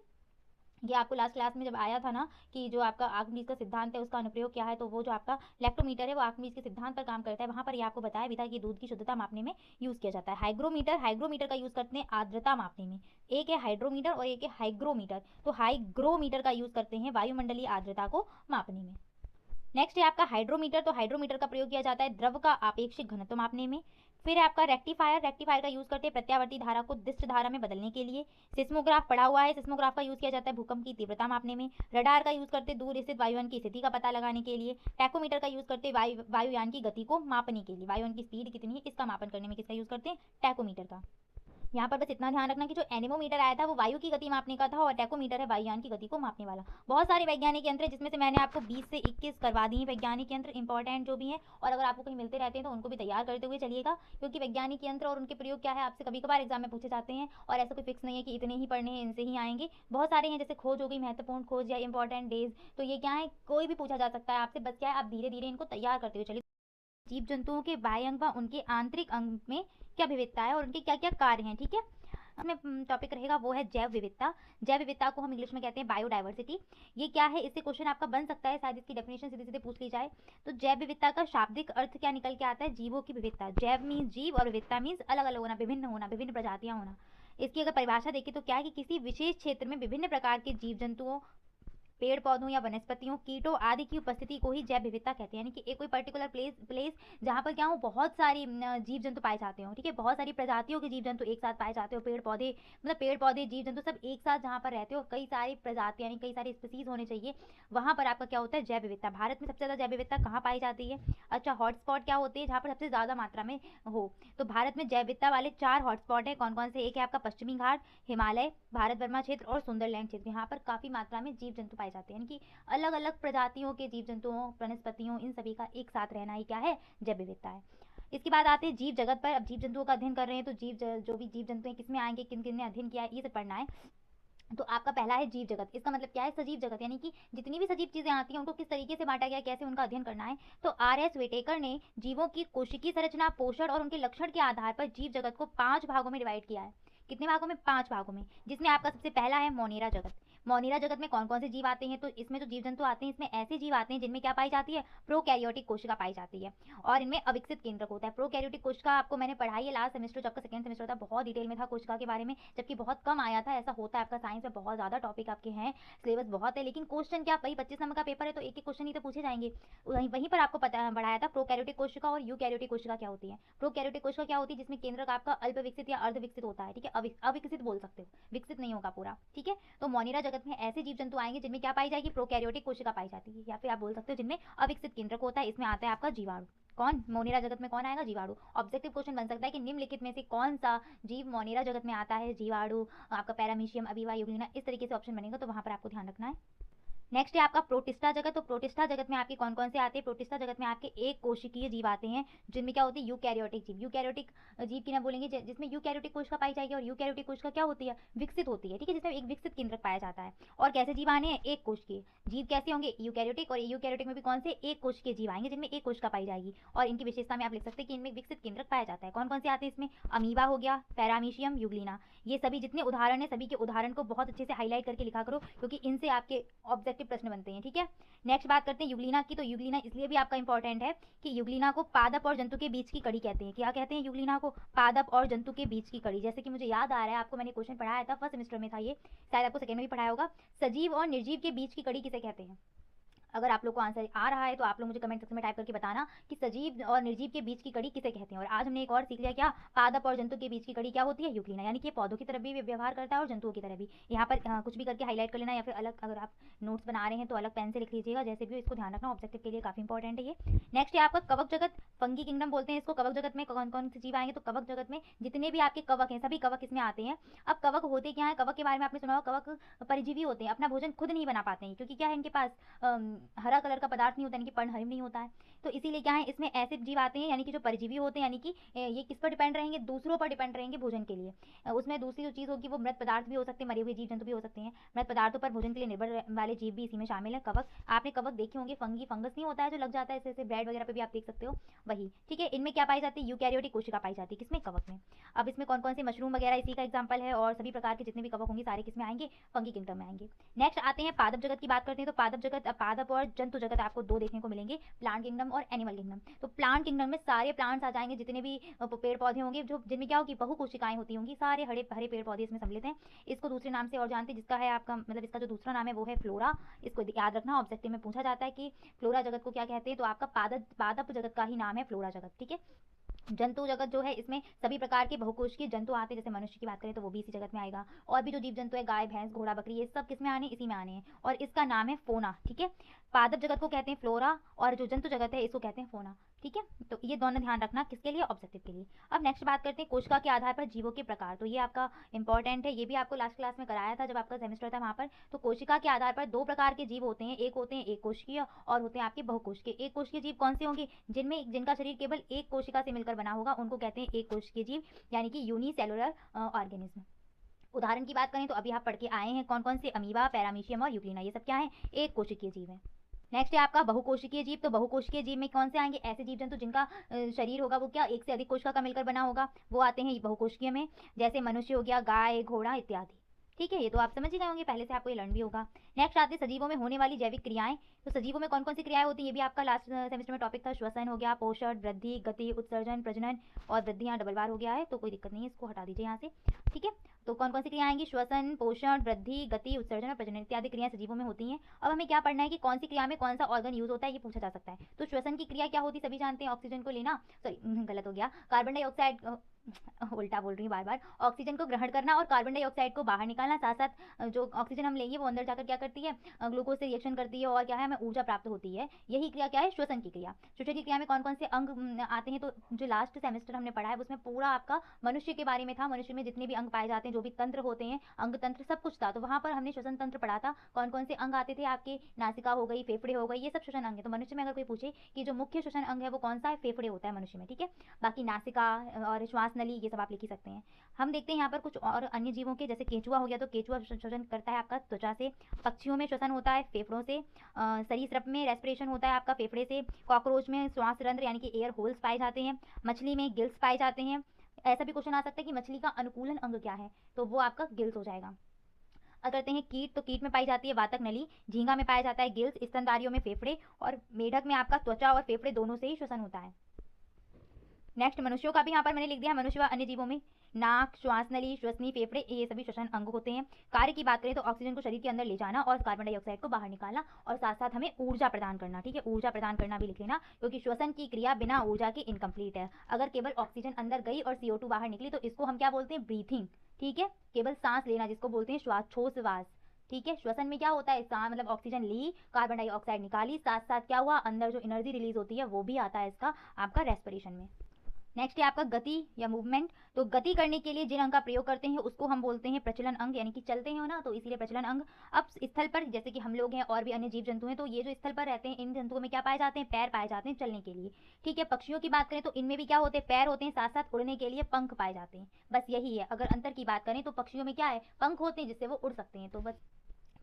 ये आपको लास्ट क्लास में जब आया था ना कि जो आपका आर्किमिडीज का सिद्धांत है उसका अनुप्रयोग क्या है, तो वो जो आपका लैक्टोमीटर है वो आर्किमिडीज के सिद्धांत पर काम करता है। वहाँ पर ये आपको बताया भी था कि दूध की शुद्धता मापने में यूज़ किया जाता है। हाइग्रोमीटर, हाइग्रोमीटर का यूज़ करते हैं आर्द्रता मापने में। एक है हाइड्रोमीटर और एक है हाइग्रोमीटर। तो हाइग्रोमीटर का यूज़ करते हैं वायुमंडलीय आर्द्रता को मापने में। नेक्स्ट है आपका हाइड्रोमीटर। तो हाइड्रोमीटर का प्रयोग किया जाता है द्रव का आपेक्षिक घनत्व मापने में। फिर है आपका रेक्टिफायर। रेक्टिफायर का यूज़ करते हैं प्रत्यावर्ती धारा को दिष्ट धारा में बदलने के लिए। सिस्मोग्राफ पढ़ा हुआ है, सिस्मोग्राफ का यूज़ किया जाता है भूकंप की तीव्रता मापने में। रडार का यूज़ करते हैं दूर स्थित वायुयान की स्थिति का पता लगाने के लिए। टैकोमीटर का यूज़ करते हैं वायुयान की गति को मापने के लिए, वायुयान की स्पीड कितनी है इसका मापन करने में किसका यूज़ करते हैं? टैकोमीटर का। यहाँ पर बस इतना ध्यान रखना कि जो एनेमोमीटर आया था वो वायु की गति मापने का था और टैकोमीटर है वायुयान की गति को मापने वाला। बहुत सारे वैज्ञानिक यंत्र है जिसमें से मैंने आपको 20 से 21 करवा दी हैं वैज्ञानिक यंत्र इंपॉर्टेंट जो भी हैं, और अगर आपको कहीं मिलते रहते हैं तो उनको भी तैयार करते हुए चलिएगा, क्योंकि वैज्ञानिक यंत्र और उनके प्रयोग क्या है आपसे कभी कभार एग्जाम में पूछे जाते हैं और ऐसा कोई फिक्स नहीं है कि इतने ही पढ़ने हैं इनसे ही आएंगे। बहुत सारे हैं, जैसे खोज हो गई, महत्वपूर्ण खोज या इंपॉर्टेंट डेज, तो ये क्या है कोई भी पूछा जा सकता है आपसे, बस क्या है आप धीरे धीरे इनको तैयार करते हुए चलिए। जीव जंतुओं के बाह्य अंग व उनके आंतरिक अंग में क्या विविधता है और उनके क्या क्या कार्य हैं। ठीक है, हमें टॉपिक रहेगा वो है जैव विविधता। जैव विविधता को हम इंग्लिश में कहते हैं बायोडाइवर्सिटी। ये क्या है, इससे क्वेश्चन आपका बन सकता है, शायद इसकी डेफिनेशन सीधे सीधे पूछ ली जाए। तो जैव विविधता का शाब्दिक अर्थ क्या निकल के आता है? जीवों की विविधता। जैव मीन्स जीव और विविधता मीन्स अलग अलग होना, विभिन्न होना, विभिन्न प्रजातियां होना। इसकी अगर परिभाषा देखें तो क्या है कि किसी विशेष क्षेत्र में विभिन्न प्रकार के जीव जंतुओं, पेड़ पौधों या वनस्पतियों, कीटों आदि की उपस्थिति को ही जैव विविधता कहते हैं। यानी कि एक कोई पर्टिकुलर प्लेस जहाँ पर क्या हो बहुत सारी जीव जंतु पाए जाते हो। ठीक है, बहुत सारी प्रजातियों के जीव जंतु एक साथ पाए जाते हो, पेड़ पौधे मतलब पेड़ पौधे जीव जंतु सब एक साथ जहाँ पर रहते हो, कई सारी प्रजाति यानी कई सारी स्पीसीज होने चाहिए, वहाँ पर आपका क्या होता है? जैव विविधता। भारत में सबसे ज़्यादा जैव विविधता कहाँ पाई जाती है? अच्छा, हॉटस्पॉट क्या होते हैं जहाँ पर सबसे ज़्यादा मात्रा में हो? तो भारत में जैव विविधता वाले 4 हॉटस्पॉट है। कौन कौन से? एक है आपका पश्चिमी घाट, हिमालय, भारत वर्मा क्षेत्र और सुंदरलैंड क्षेत्र। यहाँ पर काफ़ी मात्रा में जीव जंतु पाए जाते हैं, यानी कि अलग अलग प्रजातियों के जीव जंतुओं, वनस्पतियों, इन सभी का एक साथ रहना ही क्या है? जैव विविधता है। इसके बाद आते हैं जीव जगत पर। अब जीव जंतुओं का अध्ययन कर रहे हैं तो जो भी जीव जंतु हैं किस में आएंगे, किन किन ने अध्ययन किया है, ये सब पढ़ना है। तो आपका पहला है जीव जगत। इसका मतलब क्या है? सजीव जगत, यानी कि जितनी भी सजीव चीजें आती हैं उनको किस तरीके से बांटा गया, कैसे उनका अध्ययन करना है। तो R.S. वेटेकर ने जीवों की कोशिकीय संरचना, पोषण और उनके लक्षण के आधार पर जीव जगत को 5 भागों में डिवाइड किया है। कितने भागों में? 5 भागों में, जिसमें आपका सबसे पहला है मोनेरा जगत। मोनेरा जगत में कौन कौन से जीव आते हैं? तो इसमें जो जीव जंतु आते हैं इसमें ऐसे जीव आते हैं जिनमें क्या पाई जाती है? प्रोकैरियोटिक कोशिका पाई जाती है और इनमें अविकसित केंद्रक होता है। प्रोकैरियोटिक कोशिका आपको मैंने पढ़ाई है लास्ट सेमेस्टर, जब का सेकंड सेमेस्टर था, बहुत डिटेल में था कोशिका के बारे में, जबकि बहुत कम आया था। ऐसा होता है आपका साइंस में, बहुत ज़्यादा टॉपिक आपके हैं, सिलेबस बहुत है, लेकिन क्वेश्चन क्या, वही 25 नंबर का पेपर है तो एक एक क्वेश्चन ही तो पूछे जाएंगे। वहीं पर आपको पता बढ़ाया था प्रोकैरियोटिक कोशिका और यूकैरियोटिक कोशिका क्या होती है। प्रोकैरियोटिक कोशिका क्या होती है? जिसमें केंद्रक आपका अल्प विकसित या अर्ध विकसित होता है। ठीक है, अविकसित बोल सकते हो, विकसित नहीं होगा पूरा। ठीक है, तो मोनेरा जगत में ऐसे जीव जंतु आएंगे जिनमें क्या पाई जाएगी? प्रोकैरियोटिक कोशिका पाई जाती है, या फिर आप बोल सकते हो जिनमें अविकसित केंद्रक होता है। इसमें आता है आपका जीवाणु। कौन? मोनेरा जगत में कौन आएगा? जीवाणु। ऑब्जेक्टिव क्वेश्चन बन सकता है कि निम्नलिखित में से कौन सा जीव मोनेरा जगत में आता है? जीवाणु, आपका पैरामीशियम, अमीबा, यूग्लिना, इस तरीके से ऑप्शन बनेगा, तो वहां पर आपको ध्यान रखना है। नेक्स्ट है आपका प्रोटिस्टा जगत। तो प्रोटिस्टा जगत में आपके कौन कौन से आते हैं? प्रोटिस्टा जगत में आपके एक कोशिकीय जीव आते हैं जिनमें क्या होती है? यूकैरियोटिक जीव। यूकैरियोटिक जीव की ना बोलेंगे जिसमें यूकैरियोटिक कोशिका पाई जाएगी, और यूकैरियोटिक कोशिका क्या होती है? विकसित होती है। ठीक है, जिसमें एक विकसित केंद्रक पाया जाता है। और कैसे जीव आने हैं? एक कोशिकीय जीव। कैसे होंगे? यूकैरियोटिक। और यूकैरियोटिक में भी कौन से? एक कोशिकीय जीव आएंगे जिनमें एक कोशिका पाई जाएगी, और इनकी विशेषता में आप लिख सकते हैं कि इनमें विकसित केंद्रक पाया जाता है। कौन कौन से आते हैं इसमें? अमीबा हो गया, पैरामीशियम, यूग्लिना, ये सभी जितने उदाहरण है सभी के उदाहरण को बहुत अच्छे से हाईलाइट करके लिखा करो, क्योंकि इनसे आपके ऑब्जेक्टिव ऑब्जेक्टिव प्रश्न बनते हैं, ठीक है। नेक्स्ट बात करते हैं युगलिना की। तो युगलिना इसलिए भी आपका इंपॉर्टेंट है कि युगलिना को पादप और जंतु के बीच की कड़ी कहते हैं। क्या कहते हैं युगलिना को? पादप और जंतु के बीच की कड़ी। जैसे कि मुझे याद आ रहा है, आपको मैंने क्वेश्चन पढ़ाया था, फर्स्ट सेमेस्टर में था ये, शायद आपको सेकंड में भी पढ़ाया होगा। सजीव और निर्जीव के बीच की कड़ी किसे कहते हैं? अगर आप लोग को आंसर आ रहा है तो आप लोग मुझे कमेंट सेक्शन में टाइप करके बताना कि सजीव और निर्जीव के बीच की कड़ी किसे कहते हैं। और आज हमने एक और सीख लिया, क्या? पादप और जंतु के बीच की कड़ी क्या होती है? युगलिना। यानी कि ये पौधों की तरफ भी व्यवहार करता है और जंतुओं की तरह भी। यहाँ पर कुछ भी करके हाईलाइट कर लेना, या फिर अलग अगर आप नोट्स बना रहे हैं तो अलग पेन से लिख लीजिएगा, जैसे भी हो, इसको ध्यान रखना, ऑब्जेक्टिव के लिए काफी इंपॉर्टेंट है ये। नेक्स्ट है आपका कवक जगत, फंगी किंगडम बोलते हैं इसको। कवक जगत में कौन कौन से जीव आएंगे? तो कवक जगत में जितने भी आपके कवक हैं, सभी कवक इसमें आते हैं। अब कवक होते क्या है? कवक के बारे में आपने सुना होगा, कवक परिजीवी होते हैं, अपना भोजन खुद नहीं बना पाते हैं, क्योंकि क्या है, इनके पास हरा कलर का पदार्थ नहीं होता, यानी कि पर्णहरित नहीं होता है। तो इसीलिए क्या है, इसमें ऐसे जीव आते हैं, यानी कि जो परजीवी होते हैं, यानी कि ये किस पर डिपेंड रहेंगे? दूसरों पर डिपेंड रहेंगे भोजन के लिए। उसमें दूसरी जो चीज़ होगी वो मृत पदार्थ भी हो सकते हैं, मरे हुए जीव जंतु भी हो सकते हैं। मृत पदार्थों पर भोजन के लिए निर्भर वाले जीव भी इसी में शामिल है। कवक, आपने कवक देखे होंगे, फंगी फंगस नहीं होता है जो लग जाता है जैसे ब्रेड वगैरह पे भी आप देख सकते हो, वही, ठीक है। इनमें क्या पाई जाती है? यूकैरियोटिक कोशिका पाई जाती है, किसमें? कवक में। अब इसमें कौन कौन से मशरूम वगैरह इसी का एग्जाम्पल है, और सभी प्रकार के जितने भी कवक होंगे सारे किसमें आएंगे? फंगी किंगडम में आएंगे। नेक्स्ट आते हैं पादप जगत की बात करते हैं। तो पादप जगत, पादप और जंतु जगत आपको दो देखने को मिलेंगे, प्लांट किंगडम और एनिमल किंगडम। तो प्लांट किंगडम में सारे प्लांट्स आ जाएंगे, जितने भी पेड़ पौधे होंगे, जो जिनमें क्या होगी? बहु कोशिकाएं होती होंगी, सारे हरे हरे पेड़ पौधे इसमें सम्मिलित हैं। इसको दूसरे नाम से और जानते हैं, जिसका है आपका मतलब इसका जो दूसरा नाम है वो है फ्लोरा। इसको याद रखना, ऑब्जेक्टिव में पूछा जाता है कि फ्लोरा जगत को क्या कहते हैं, तो आपका पादप जगत का ही नाम है फ्लोरा जगत, ठीक है। जंतु जगत जो है, इसमें सभी प्रकार के बहुकोशिकीय जंतु आते हैं, जैसे मनुष्य की बात करें तो वो भी इसी जगत में आएगा। और भी जो जीव जंतु है, गाय भैंस घोड़ा बकरी, ये सब किस में आने? इसी में आने हैं, और इसका नाम है फोना, ठीक है। पादप जगत को कहते हैं फ्लोरा, और जो जंतु जगत है इसको कहते हैं फोना, ठीक है। तो ये दोनों ध्यान रखना, किसके लिए? ऑब्जेक्टिव के लिए। अब नेक्स्ट बात करते हैं कोशिका के आधार पर जीवों के प्रकार। तो ये आपका इंपॉर्टेंट है, ये भी आपको लास्ट क्लास में कराया था जब आपका सेमेस्टर था वहाँ पर। तो कोशिका के आधार पर दो प्रकार के जीव होते हैं, एक होते हैं एक कोशिकीय और होते हैं आपके बहुकोशिकीय। एक कोशिकीय जीव कौन से होंगे? जिनका शरीर केवल एक कोशिका से मिलकर बना होगा, उनको कहते हैं एक कोशिकीय जीव, यानी कि यूनिसेलुलर ऑर्गेनिज्म। उदाहरण की बात करें तो अभी आप पढ़ के आए हैं कौन कौन से? अमीबा, पैरामीशियम और यूग्लिना, ये सब क्या है? एक कोशिकीय जीव है। नेक्स्ट है आपका बहुकोशिकीय जीव। तो बहुकोशिकीय जीव में कौन से आएंगे? ऐसे जीव जंतु जिनका शरीर होगा वो क्या एक से अधिक कोशिका का मिलकर बना होगा, वो आते हैं बहुकोशिकीय में, जैसे मनुष्य हो गया, गाय घोड़ा इत्यादि, ठीक है। ये तो आप समझ ही गए होंगे, पहले से आपको ये लर्न भी होगा। नेक्स्ट आते हैं सजीवों में होने वाली जैविक क्रियाएं। तो सजीवों में कौन कौन सी क्रियाएं होती है? ये भी आपका लास्ट सेमेस्टर में टॉपिक था। श्वसन हो गया, पोषण, वृद्धि, गति, उत्सर्जन, प्रजनन, और वृद्धि यहाँ डबल बार हो गया है तो कोई दिक्कत नहीं है, इसको हटा दीजिए यहाँ से, ठीक है। तो कौन कौन सी क्रियाएं आएंगी? श्वसन, पोषण, वृद्धि, गति, उत्सर्जन और प्रजनन इत्यादि क्रियाएं सजीवों में होती हैं। अब हमें क्या पढ़ना है कि कौन सी क्रिया में कौन सा ऑर्गन यूज होता है, ये पूछा जा सकता है। तो श्वसन की क्रिया क्या होती है? सभी जानते हैं, ऑक्सीजन को लेना, सॉरी गलत हो गया, कार्बन डाइऑक्साइड, उल्टा बोल रही हूँ बार बार, ऑक्सीजन को ग्रहण करना और कार्बन डाइऑक्साइड को बाहर निकालना। साथ साथ जो ऑक्सीजन हम लेंगे वो अंदर जाकर क्या करती है? ग्लूकोज से रिएक्शन करती है, और क्या है? हमें ऊर्जा प्राप्त होती है। यही क्रिया क्या है? श्वसन की क्रिया। श्वसन की क्रिया में कौन कौन से अंग आते हैं? तो जो लास्ट सेमेस्टर हमने पढ़ा है उसमें पूरा आपका मनुष्य के बारे में था। मनुष्य में जितने भी अंग पाए जाते हैं, जो भी तंत्र होते हैं, अंग तंत्र सब कुछ था, तो वहाँ पर हमने श्वसन तंत्र पढ़ा था। कौन कौन से अंग आते थे आपके? नासिका हो गई, फेफड़े हो गए, ये सब श्वसन अंग है। तो मनुष्य में अगर कोई पूछे कि जो मुख्य श्वसन अंग है वो कौन सा है? फेफड़े होता है मनुष्य में, ठीक है। बाकी नासिका और श्वास नली ये सब आप लिख ही सकते हैं। हम देखते हैं यहाँ पर कुछ और अन्य जीवों के, जैसे केंचुआ हो गया, तो केंचुआ श्वसन करता है आपका त्वचा से। पक्षियों में श्वसन होता है फेफड़ों से। सरीसृप में रेस्पिरेशन होता है आपका फेफड़े से। कॉकरोच में श्वास रंध्र यानी कि एयर होल्स पाए जाते हैं। मछली में गिल्स पाए जाते हैं। ऐसा भी क्वेश्चन आ सकता है कि मछली का अनुकूलन अंग क्या है, तो वो आपका गिल्स हो जाएगा। अगर करते हैं कीट, तो कीट में पाई जाती है वातक नली। झींगा में पाया जाता है गिल्स। स्तनधारियों में फेफड़े, और मेढक में आपका त्वचा और फेफड़े दोनों से ही श्वसन होता है। नेक्स्ट मनुष्यों का भी यहाँ पर मैंने लिख दिया, मनुष्य व अन्य जीवों में नाक, श्वास नली, श्वसनी, फेफड़े, ये सभी श्वसन अंग होते हैं। कार्य की बात करें तो ऑक्सीजन को शरीर के अंदर ले जाना और कार्बन डाइऑक्साइड को बाहर निकालना, और साथ साथ हमें ऊर्जा प्रदान करना, ठीक है। ऊर्जा प्रदान करना भी लिख लेना, क्योंकि श्वसन की क्रिया बिना ऊर्जा के इनकम्प्लीट है। अगर केवल ऑक्सीजन अंदर गई और CO2 बाहर निकली तो इसको हम क्या बोलते हैं? ब्रीथिंग, ठीक है। केवल सांस लेना जिसको बोलते हैं श्वासोच्छ्वास, ठीक है। श्वसन में क्या होता है? सांस मतलब ऑक्सीजन ली, कार्बन डाइऑक्साइड निकाली, साथ साथ क्या हुआ? अंदर जो एनर्जी रिलीज होती है वो भी आता है इसका आपका रेस्पिरेशन में। नेक्स्ट है आपका गति या मूवमेंट। तो गति करने के लिए जिन अंग का प्रयोग करते हैं उसको हम बोलते हैं प्रचलन अंग, यानी कि चलते हैं ना, तो इसीलिए प्रचलन अंग। अब स्थल पर जैसे कि हम लोग हैं और भी अन्य जीव जंतु हैं, तो ये जो स्थल पर रहते हैं इन जंतुओं में क्या पाए जाते हैं? पैर पाए जाते हैं चलने के लिए, ठीक है। पक्षियों की बात करें तो इनमें भी क्या होते हैं? पैर होते हैं, साथ साथ उड़ने के लिए पंख पाए जाते हैं। बस यही है, अगर अंतर की बात करें तो पक्षियों में क्या है? पंख होते हैं जिससे वो उड़ सकते हैं। तो बस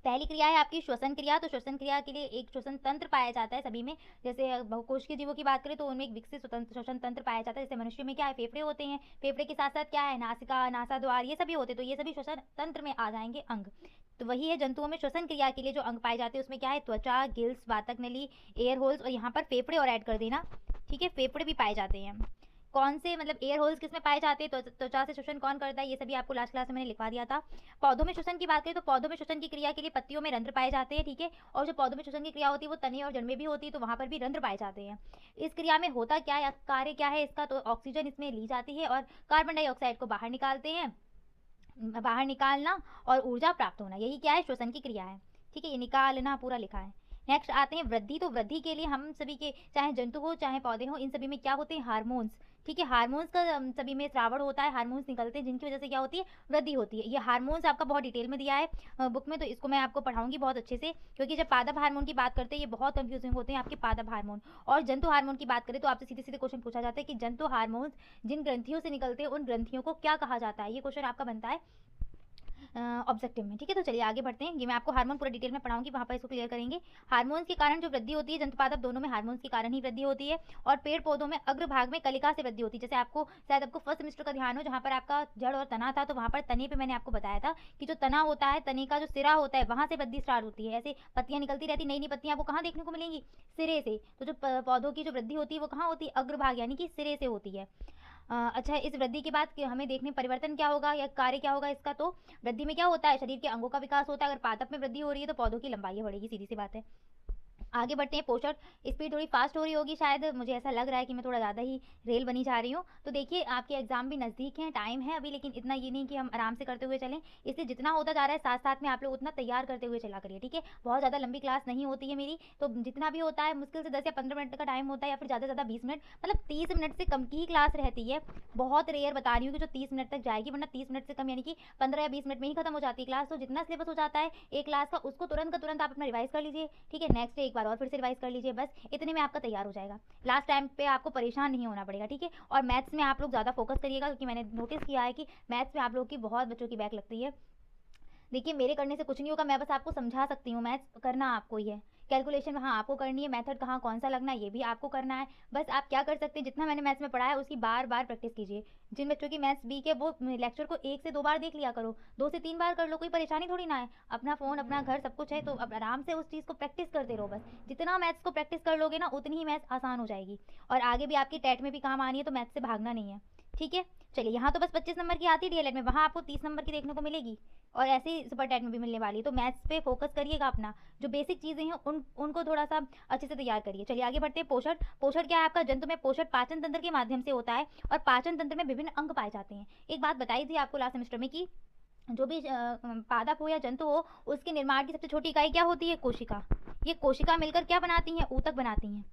पहली क्रिया है आपकी श्वसन क्रिया। तो श्वसन क्रिया के लिए एक श्वसन तंत्र पाया जाता है सभी में। जैसे बहुकोशिकीय जीवों की बात करें तो उनमें एक विकसित श्वसन तंत्र पाया जाता है। जैसे मनुष्य में क्या है? फेफड़े होते हैं, फेफड़े के साथ साथ क्या है? नासिका, नासाद्वार, ये सभी होते हैं। तो ये सभी श्वसन तंत्र में आ जाएंगे अंग। तो वही है, जंतुओं में श्वसन क्रिया के लिए जो अंग पाए जाते हैं उसमें क्या है, त्वचा, गिल्स, वातक नली, एयर होल्स और यहाँ पर फेफड़े और ऐड कर देना, ठीक है, फेफड़े भी पाए जाते हैं। कौन से मतलब एयर होल्स किसमें पाए जाते हैं, तो त्वचा से श्वसन कौन करता है, ये सभी आपको लास्ट क्लास में मैंने लिखवा दिया था। पौधों में श्वसन की बात करें तो पौधों में श्वसन की क्रिया के लिए पत्तियों में रंध्र पाए जाते हैं, ठीक है, और जो पौधों में श्वसन की क्रिया होती है वो तने और जड़ में भी होती है, तो वहाँ पर भी रंध्र पाए जाते हैं। इस क्रिया में होता क्या है, कार्य क्या है इसका, तो ऑक्सीजन इसमें ली जाती है और कार्बन डाइऑक्साइड को बाहर निकालते हैं, बाहर निकालना और ऊर्जा प्राप्त होना, यही क्या है, श्वसन की क्रिया है, ठीक है, ये निकालना पूरा लिखा है। नेक्स्ट आते हैं वृद्धि। तो वृद्धि के लिए हम सभी के, चाहे जंतु हो चाहे पौधे हो, इन सभी में क्या होते हैं, हार्मोन्स, ठीक है, हार्मोन्स का सभी में स्रावण होता है, हार्मोन्स निकलते हैं जिनकी वजह से क्या होती है, वृद्धि होती है। ये हार्मोन्स आपका बहुत डिटेल में दिया है बुक में, तो इसको मैं आपको पढ़ाऊंगी बहुत अच्छे से, क्योंकि जब पादप हार्मोन की बात करते हैं ये बहुत कंफ्यूजिंग होते हैं आपके पादप हार्मोन। और जंतु हार्मोन की बात करें तो आपसे सीधे सीधे क्वेश्चन पूछा जाता है कि जंतु हार्मोन्स जिन ग्रंथियों से निकलते हैं उन ग्रंथियों को क्या कहा जाता है, ये क्वेश्चन आपका बनता है ऑब्जेक्टिव में, ठीक है। तो चलिए आगे बढ़ते हैं, ये मैं आपको हार्मोन पूरा डिटेल में पढ़ाऊंगी, वहाँ पर इसको क्लियर करेंगे। हार्मोन्स के कारण जो वृद्धि होती है, जंतुपादप दोनों में हार्मोन्स के कारण ही वृद्धि होती है। और पेड़ पौधों में अग्रभाग में कलिका से वृद्धि होती है, जैसे आपको शायद आपको फर्स्ट सेमेस्टर का ध्यान हो, जहाँ पर आपका जड़ और तना था, तो वहाँ पर तने पर मैंने आपको बताया था कि जो तना होता है, तने का जो सिरा होता है वहाँ से वृद्धि स्टार्ट होती है, ऐसे पत्तियाँ निकलती रहती, नई नई पत्तियाँ आपको कहाँ देखने को मिलेंगी, सिरे से। तो जो पौधों की जो वृद्धि होती है वो कहाँ होती है, अग्रभाग यानी कि सिरे से होती है। अच्छा, इस वृद्धि के बाद हमें देखने परिवर्तन क्या होगा या कार्य क्या होगा इसका, तो वृद्धि में क्या होता है, शरीर के अंगों का विकास होता है। अगर पादप में वृद्धि हो रही है तो पौधों की लंबाई बढ़ेगी, सीधी सी बात है। आगे बढ़ते हैं, पोषण। स्पीड थोड़ी फास्ट हो रही होगी शायद, मुझे ऐसा लग रहा है कि मैं थोड़ा ज़्यादा ही रेल बनी जा रही हूँ। तो देखिए आपके एग्जाम भी नज़दीक हैं, टाइम है अभी, लेकिन इतना ये नहीं कि हम आराम से करते हुए चलें, इसलिए जितना होता जा रहा है साथ साथ में आप लोग उतना तैयार करते हुए चला करिए, ठीक है। बहुत ज़्यादा लंबी क्लास नहीं होती है मेरी, तो जितना भी होता है मुश्किल से 10 या 15 मिनट का टाइम होता है, या फिर ज़्यादा से ज़्यादा 20 मिनट, मतलब 30 मिनट से कम की ही क्लास रहती है। बहुत रेयर बता रही हूँ कि जो 30 मिनट तक जाएगी, वरना 30 मिनट से कम यानी कि 15 या 20 मिनट में ही खत्म हो जाती है क्लास। तो जितना सिलेबस हो जाता है एक क्लास का, उसको तुरंत का तुरंत आप अपना रिवाइज कर लीजिए, ठीक है। नेक्स्ट डे एक बार और फिर से रिवाइज कर लीजिए, बस इतने में आपका तैयार हो जाएगा। लास्ट टाइम पे आपको परेशान नहीं होना पड़ेगा, ठीक है। और मैथ्स में आप लोग ज़्यादा फोकस करिएगा, क्योंकि मैंने नोटिस किया है कि मैथ्स में आप लोगों की बहुत बच्चों की बैक लगती है। देखिए मेरे करने से कुछ नहीं होगा, मैं बस आपको समझा सकती हूँ, मैथ्स करना आपको ही है। कैलकुलेशन वहाँ आपको करनी है, मेथड कहाँ कौन सा लगना है ये भी आपको करना है। बस आप क्या कर सकते हैं, जितना मैंने मैथ्स में पढ़ा है उसकी बार बार प्रैक्टिस कीजिए। जिन बच्चों की मैथ्स वीक है वो लेक्चर को 1 से 2 बार देख लिया करो, 2 से 3 बार कर लो, कोई परेशानी थोड़ी ना है। अपना फ़ोन, अपना घर, सब कुछ है, तो अब आराम से उस चीज़ को प्रैक्टिस करते रहो। बस जितना मैथ्स को प्रैक्टिस कर लोगे ना, उतनी ही मैथ्स आसान हो जाएगी, और आगे भी आपकी टेट में भी काम आनी है, तो मैथ्स से भागना नहीं है, ठीक है। चलिए, यहाँ तो बस 25 नंबर की आती है डीएलएड में, वहाँ आपको 30 नंबर की देखने को मिलेगी, और ऐसे ही सुपर टेट में भी मिलने वाली है। तो मैथ्स पे फोकस करिएगा अपना, जो बेसिक चीज़ें हैं उनको थोड़ा सा अच्छे से तैयार करिए। चलिए आगे बढ़ते हैं। पोषण। पोषण क्या है आपका, जंतु में पोषण पाचन तंत्र के माध्यम से होता है, और पाचन तंत्र में विभिन्न अंग पाए जाते हैं। एक बात बताई थी आपको लास्ट सेमेस्टर में कि जो भी पादप हो या जंतु हो, उसके निर्माण की सबसे छोटी इकाई क्या होती है, कोशिका। ये कोशिका मिलकर क्या बनाती हैं, ऊतक बनाती हैं,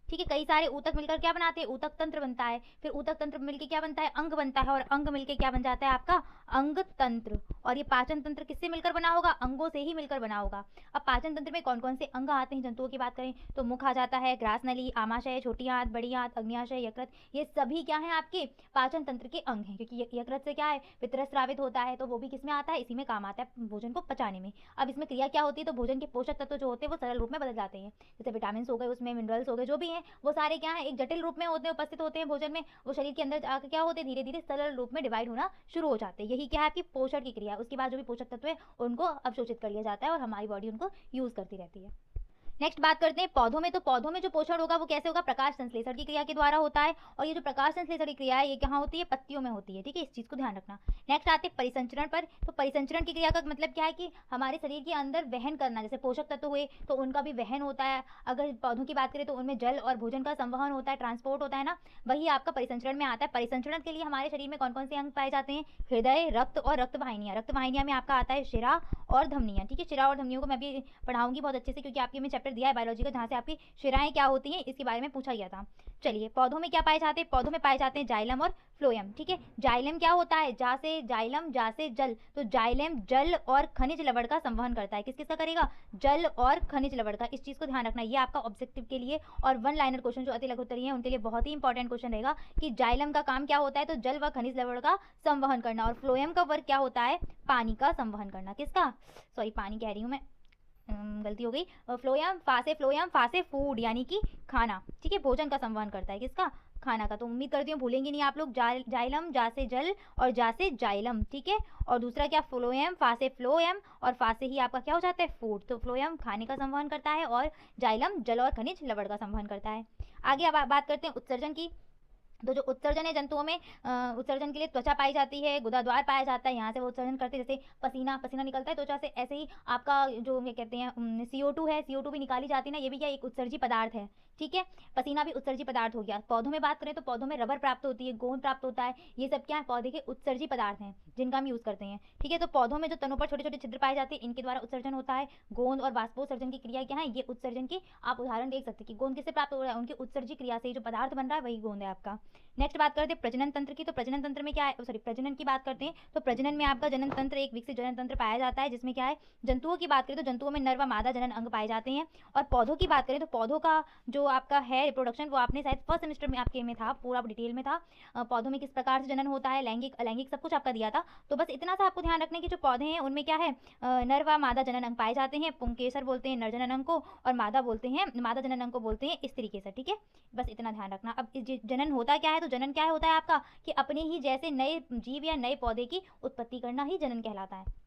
ठीक है। कई सारे ऊतक मिलकर क्या बनाते हैं, ऊतक तंत्र बनता है। फिर ऊतक तंत्र मिलकर क्या बनता है, अंग बनता है, और अंग मिलकर क्या बन जाता है आपका, अंग तंत्र। और ये पाचन तंत्र किससे मिलकर बना होगा, अंगों से ही मिलकर बना होगा। अब पाचन तंत्र में कौन कौन से अंग आते हैं, जंतुओं की बात करें तो मुख आ जाता है, ग्रास नली, आमाशय, छोटी आंत, बड़ी आंत, अग्न्याशय, यकृत, ये सभी क्या है आपके पाचन तंत्र के अंग हैं। क्योंकि यकृत से क्या है, पित्त स्रावित होता है, तो वो भी किसमें आता है, इसी में काम आता है, भोजन को पचाने में। अब इसमें क्रिया क्या होती है, तो भोजन के पोषक तत्व जो होते हैं वो सरल रूप में बदल जाते हैं, जैसे विटामिन हो गए, उसमें मिनरल्स हो गए, जो भी हैं वो सारे क्या है, एक जटिल रूप में होते हैं, उपस्थित होते हैं भोजन में, वो शरीर के अंदर जाकर क्या होते हैं, धीरे धीरे सरल रूप में डिवाइड होना शुरू हो जाते हैं। यही क्या है आपकी पोषण की क्रिया। उसके बाद जो भी पोषक तत्व है उनको अवशोषित कर लिया जाता है, और हमारी बॉडी उनको यूज करती रहती है। नेक्स्ट बात करते हैं पौधों में। तो पौधों में जो पोषण होगा वो कैसे होगा, प्रकाश संश्लेषण की क्रिया के द्वारा होता है। और ये जो प्रकाश संश्लेषण की क्रिया है ये कहाँ होती है, पत्तियों में होती है, ठीक है, इस चीज को ध्यान रखना। नेक्स्ट आते हैं परिसंचरण पर। तो परिसंचरण की क्रिया का मतलब क्या है कि हमारे शरीर के अंदर वहन करना, जैसे पोषक तत्व हुए तो उनका भी वहन होता है। अगर पौधों की बात करें तो उनमें जल और भोजन का संवहन होता है, ट्रांसपोर्ट होता है ना, वही आपका परिसंचरण में आता है। परिसंचरण के लिए हमारे शरीर में कौन कौन से अंग पाए जाते हैं, हृदय, रक्त और रक्तवाहिनियां। रक्तवाहिनियां में आपका आता है शिरा और धमनियां, ठीक है। शिरा और धमनियों को मैं भी पढ़ाऊंगी बहुत अच्छे से, क्योंकि आपके में चैप्टर दिया है बायोलॉजी का, जहाँ से आपकी शिराएं क्या होती हैं इसके बारे में पूछा गया था। चलिए, पौधों में क्या पाए जाते हैं, पौधों में पाए जाते हैं जाइलम और फ्लोएम, ठीक है। जाइलम क्या होता है, जा से जाइलम, जा से जल, तो जाइलम जल और खनिज लवण का संवहन करता है। किस किसका करेगा, जल और खनिज लवण का। इस चीज को ध्यान रखना, ये आपका ऑब्जेक्टिव के लिए और 1 लाइनर क्वेश्चन जो अति लघु उत्तरीय है उनके लिए बहुत ही इंपॉर्टेंट क्वेश्चन रहेगा कि जाइलम का काम क्या होता है, तो जल व खनिज लवण का संवहन करना, और फ्लोएम का वर्क क्या होता है, पानी का संवहन करना। किसका, सॉरी पानी कह रही हूँ मैं, गलती हो गई। फ्लोएम, फा से फ्लोएम, फा से फूड यानी कि खाना, ठीक है, भोजन का संवहन करता है। किसका, खाना का। तो उम्मीद करती हूँ भूलेंगे नहीं आप लोग। जाइलम, जा से जल और जा से जाइलम, ठीक है। और दूसरा क्या, फ्लोएम, फा से फ्लोएम और फा से ही आपका क्या हो जाता है, फूड। तो फ्लोएम खाने का संवहन करता है और जाइलम जल और खनिज लवण का संवहन करता है। आगे अब बात करते हैं उत्सर्जन की। तो जो उत्सर्जन है जंतुओं में, उत्सर्जन के लिए त्वचा पाई जाती है, गुदाद्वार पाया जाता है, यहाँ से वो उत्सर्जन करते हैं। जैसे पसीना पसीना निकलता है त्वचा से, ऐसे ही आपका जो ये कहते हैं CO2 है, CO2 भी निकाली जाती है ना, ये भी क्या एक उत्सर्जी पदार्थ है, ठीक है। पसीना भी उत्सर्जी पदार्थ हो गया। पौधों में बात करें तो पौधों में रबर प्राप्त होती है, गोंद प्राप्त होता है, ये सब क्या है, पौधे के उत्सर्जी पदार्थ हैं जिनका हम यूज़ करते हैं, ठीक है। तो पौधों में जो तनों पर छोटे छोटे छिद्र पाए जाते हैं, इनके द्वारा उत्सर्जन होता है। गोंद और बाष्पोत्सर्जन की क्रिया क्या है, ये उत्सर्जन की आप उदाहरण देख सकते हैं कि गोंद किससे प्राप्त हो रहा है, उनकी उत्सर्जी क्रिया से जो पदार्थ बन रहा है वही गोंद है आपका। नेक्स्ट बात करते हैं प्रजनन तंत्र की। तो प्रजनन तंत्र में क्या है, सॉरी प्रजनन की बात करते हैं। तो प्रजनन में आपका जनन तंत्र, एक विकसित जनन तंत्र पाया जाता है, जिसमें क्या है, जंतुओं की बात करें तो जंतुओं में नर व मादा जनन अंग पाए जाते हैं। और पौधों की बात करें तो पौधों का जो आपका है रिप्रोडक्शन, वो आपने शायद फर्स्ट सेमेस्टर में आपके में था, पूरा डिटेल में था। पौधों में किस प्रकार से जनन होता है, लैंगिक अलैंगिक सब कुछ आपका दिया था। तो बस इतना सा आपको ध्यान रखने की जो पौधे हैं उनमें क्या है, नर व मादा जनन अंग पाए जाते हैं। पुंकेसर बोलते हैं नर जनन अंग को, और मादा बोलते हैं, मादा जनन अंग को बोलते हैं इस तरीके से, ठीक है। बस इतना ध्यान रखना। अब जनन होता क्या है, तो जनन क्या होता है आपका, कि अपने ही जैसे नए जीव या नए पौधे की उत्पत्ति करना ही जनन कहलाता है।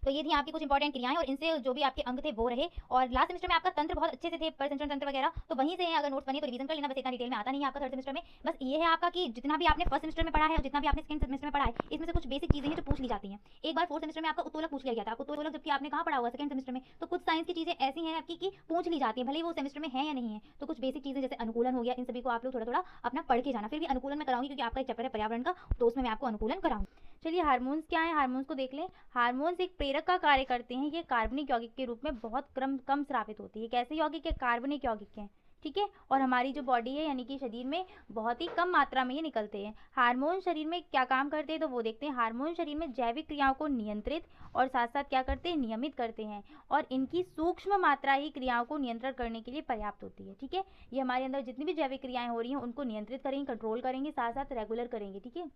तो ये थी आपकी कुछ इंपॉर्टेंट क्रियाएं, और इनसे जो भी आपके अंग थे वो रहे। और लास्ट सेमेस्टर में आपका तंत्र बहुत अच्छे से थे, परिसंचरण तंत्र वगैरह, तो वहीं से अगर नोट्स बने तो रिवीजन कर लेना, बस इतना डिटेल में आता नहीं है आपका थर्ड सेमेस्टर में। बस ये है आपका कि जितना भी आपने फर्स्ट सेमेस्टर में पढ़ा है और जितना भी आपने सेकंड सेमेस्टर में पढ़ा है, इसमें से कुछ बेसिक चीजें हैं जो पूछ ली जाती हैं। एक बार फोर्थ सेमेस्टर में आपका उत्तोलक पूछ लिया गया था, उत्तोलक जबकि आपने कहाँ पढ़ा हुआ सेकंड सेमेस्टर में, तो कुछ साइंस की चीजें ऐसी हैं आपकी कि पूछ ली जाती है, भले ही वो सेमेस्टर में है या नहीं है। तो कुछ बेसिक चीजें जैसे अनुकूलन हो गया, इन सभी को आप लोग थोड़ा थोड़ा अपना पढ़ के जाना। फिर भी अनुकूलन में कराऊंगी क्योंकि आपका एक चैप्टर है पर्यावरण का, तो उसमें मैं आपको अनुकूलन कराऊंगी। चलिए हार्मोन्स क्या है, हार्मोन्स को देख लें। हार्मोन्स एक प्रेरक का कार्य करते हैं। ये कार्बनिक यौगिक के रूप में बहुत कम स्रावित होती है। कैसे यौगिक है, कार्बनिक यौगिक है, ठीक है। और हमारी जो बॉडी है यानी कि शरीर में बहुत ही कम मात्रा में ये निकलते हैं। हार्मोन शरीर में क्या काम करते हैं तो वो देखते हैं। हार्मोन शरीर में जैविक क्रियाओं को नियंत्रित और साथ साथ क्या करते हैं, नियमित करते हैं। और इनकी सूक्ष्म मात्रा ही क्रियाओं को नियंत्रण करने के लिए पर्याप्त होती है, ठीक है। ये हमारे अंदर जितनी भी जैविक क्रियाएं हो रही हैं उनको नियंत्रित करेंगे, कंट्रोल करेंगे, साथ साथ रेगुलर करेंगे, ठीक है।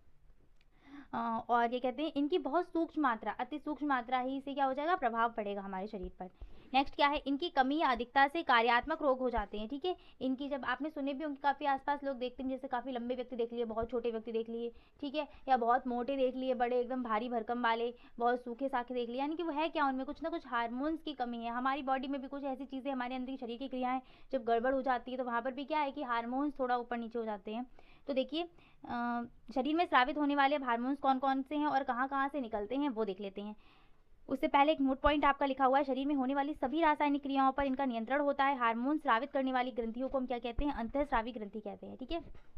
और ये कहते हैं इनकी बहुत सूक्ष्म मात्रा, अति सूक्ष्म मात्रा ही से क्या हो जाएगा, प्रभाव पड़ेगा हमारे शरीर पर। नेक्स्ट क्या है, इनकी कमी या अधिकता से कार्यात्मक रोग हो जाते हैं, ठीक है। इनकी जब आपने सुने भी होंगे, काफ़ी आसपास लोग देखते हैं, जैसे काफ़ी लंबे व्यक्ति देख लिए, बहुत छोटे व्यक्ति देख लिए, ठीक है, या बहुत मोटे देख लिए, बड़े एकदम भारी भरकम वाले, बहुत सूखे साखे देख लिए, यानी कि वो है क्या, उनमें कुछ ना कुछ हार्मोन्स की कमी है। हमारी बॉडी में भी कुछ ऐसी चीज़ें, हमारे अंदर की शरीर की क्रियाएं जब गड़बड़ हो जाती है तो वहाँ पर भी क्या है कि हार्मोन्स थोड़ा ऊपर नीचे हो जाते हैं। तो देखिए शरीर में स्रावित होने वाले हार्मोन्स कौन कौन से हैं और कहाँ कहाँ से निकलते हैं वो देख लेते हैं। उससे पहले एक नोट पॉइंट आपका लिखा हुआ है, शरीर में होने वाली सभी रासायनिक क्रियाओं पर इनका नियंत्रण होता है। हार्मोन स्रावित करने वाली ग्रंथियों को हम क्या कहते हैं, अंतःस्रावी ग्रंथि कहते हैं, ठीक है।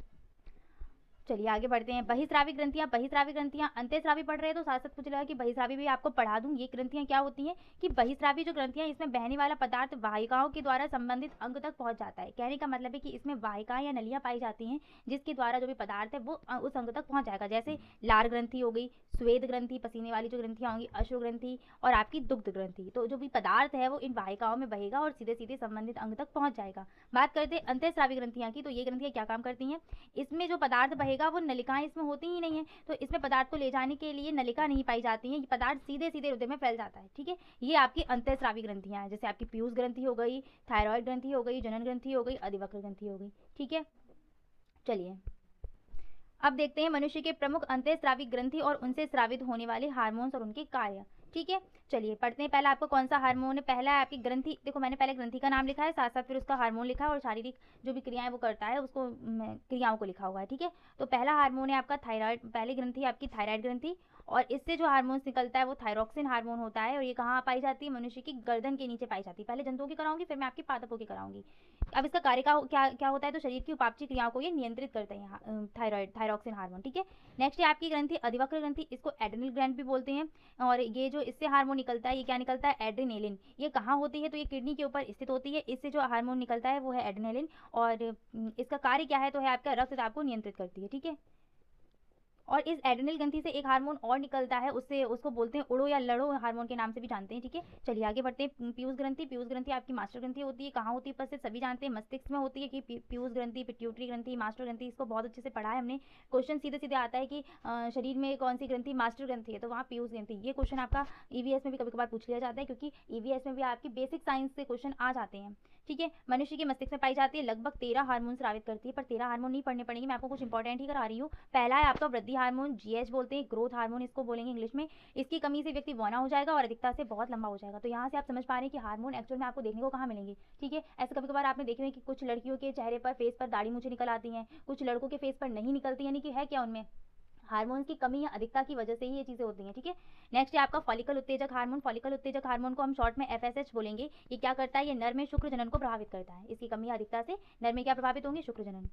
चलिए आगे बढ़ते हैं। बहिस्रावी ग्रंथियां अंतःस्रावी पढ़ रहे हैं तो साथ साथ पूछ लगा कि बहिस्रावी भी आपको पढ़ा दूं। ये ग्रंथियां क्या होती हैं कि बहिस्रावी जो ग्रंथियां, इसमें बहने वाला पदार्थ वाहिकाओं के द्वारा संबंधित अंग तक पहुंच जाता है। कहने का मतलब है कि इसमें वाहिकाएं या नलियां पाई जाती हैं जिसके द्वारा जो भी पदार्थ है वो उस अंग तक पहुंच जाएगा। जैसे लार ग्रंथि हो गई, स्वेद ग्रंथि पसीने वाली जो ग्रंथियां होंगी, अश्रु ग्रंथि और आपकी दुग्ध ग्रंथि। तो जो भी पदार्थ है वो इन वाहिकाओं में बहेगा और सीधे सीधे संबंधित अंग तक पहुंच जाएगा। बात करते हैं अंतःस्रावी ग्रंथियां की, तो ये ग्रंथियां क्या काम करती हैं, इसमें जो पदार्थ बहेगा वो नलिकाएं इसमें होती ही नहीं है, तो इसमें पदार्थ को ले जाने के लिए नलिका नहीं पाई जाती है, ये पदार्थ सीधे सीधे हृदय में फैल जाता है, ठीक है। ये आपकी अंतःस्रावी ग्रंथियां हैं, जैसे आपकी पीयूष ग्रंथि हो गई, थायराइड ग्रंथि हो गई, जनन ग्रंथि हो गई, अधिवक्र ग्रंथि हो गई, ठीक है। चलिए अब देखते हैं मनुष्य के प्रमुख अंतःस्रावी ग्रंथि और उनसे स्रावित होने वाले हार्मोन्स और उनके कार्य, ठीक है। चलिए पढ़ते हैं। पहला आपको कौन सा हार्मोन है, पहला है आपकी ग्रंथि। देखो मैंने पहले ग्रंथि का नाम लिखा है, साथ साथ फिर उसका हार्मोन लिखा है और शारीरिक जो भी क्रियाएं वो करता है उसको क्रियाओं को लिखा हुआ है, ठीक है। तो पहला हार्मोन है आपका थायराइड, पहली ग्रंथि आपकी थायराइड ग्रंथि, और इससे जो हार्मोन्स निकलता है वो थायरोक्सिन हार्मोन होता है। और ये कहाँ पाई जाती है, मनुष्य की गर्दन के नीचे पाई जाती है। पहले जंतुओं की कराऊंगी फिर मैं आपकी पादपों की कराऊंगी। अब इसका कार्य का क्या होता है, तो शरीर की उपापचय क्रियाओं को ये नियंत्रित करते हैं थायरोक्सिन हार्मोन, ठीक है। नेक्स्ट है आपकी ग्रंथि अधिवक्र ग्रंथि, इसको एड्रेनल ग्लैंड भी बोलते हैं। और ये जो इससे हार्मोन निकलता है ये क्या निकलता है, एड्रेनेलिन। ये कहाँ होती है, तो ये किडनी के ऊपर स्थित होती है। इससे जो हार्मोन निकलता है वो है एड्रेनेलिन, और इसका कार्य क्या है, तो है आपका रक्तचाप को नियंत्रित करती है, ठीक है। और इस एड्रेनल ग्रंथि से एक हार्मोन और निकलता है, उसको बोलते हैं उड़ो या लड़ो हार्मोन के नाम से भी जानते हैं, ठीक है। चलिए आगे बढ़ते हैं। पीयूष ग्रंथि आपकी मास्टर ग्रंथि होती है। कहाँ होती है उपस्थित, सभी जानते हैं, मस्तिष्क में होती है कि पीयूष ग्रंथि, पिट्यूटरी ग्रंथि, मास्टर ग्रंथि। इसको बहुत अच्छे से पढ़ा है हमने। क्वेश्चन सीधे सीधे आता है कि शरीर में कौन सी ग्रंथि मास्टर ग्रंथि है, तो वहाँ पीयूष ग्रंथि। ये क्वेश्चन आपका ईवीएस में भी कभी कभार पूछ लिया जाता है, क्योंकि ईवीएस में भी आपकी बेसिक साइंस से क्वेश्चन आ जाते हैं। ठीक है। मनुष्य के मस्तिष्क में पाई जाती है, लगभग 13 हार्मोन स्रावित करती है, पर 13 हार्मोन नहीं पढ़ने पड़ेंगे, मैं आपको कुछ इंपॉर्टेंट ही करा रही हूँ। पहला है आपका वृद्धि हार्मोन, जीएच बोलते हैं, ग्रोथ हार्मोन इसको बोलेंगे इंग्लिश में। इसकी कमी से व्यक्ति बौना हो जाएगा और अधिकता से बहुत लंबा हो जाएगा। तो यहाँ से आप समझ पा रहे हैं कि हार्मोन एक्चुअल में आपको देखने को कहाँ मिलेंगे। ठीक है, ऐसे कभी कभार आपने देखे हुए कि कुछ लड़कियों के चेहरे पर, फेस पर दाढ़ी मूछें निकल आती हैं, कुछ लड़कों के फेस पर नहीं निकलती, यानी कि है क्या उनमें हार्मोन्स की कमी या अधिकता की वजह से ही ये चीज़ें होती हैं। ठीक है। नेक्स्ट है आपका फॉलिकल उत्तेजक हार्मोन। फॉलिकल उत्तेजक हार्मोन को हम शॉर्ट में एफएसएच बोलेंगे। ये क्या करता है, ये नर में शुक्र जनन को प्रभावित करता है। इसकी कमी या अधिकता से नर में क्या प्रभावित होंगे, शुक्र जनन।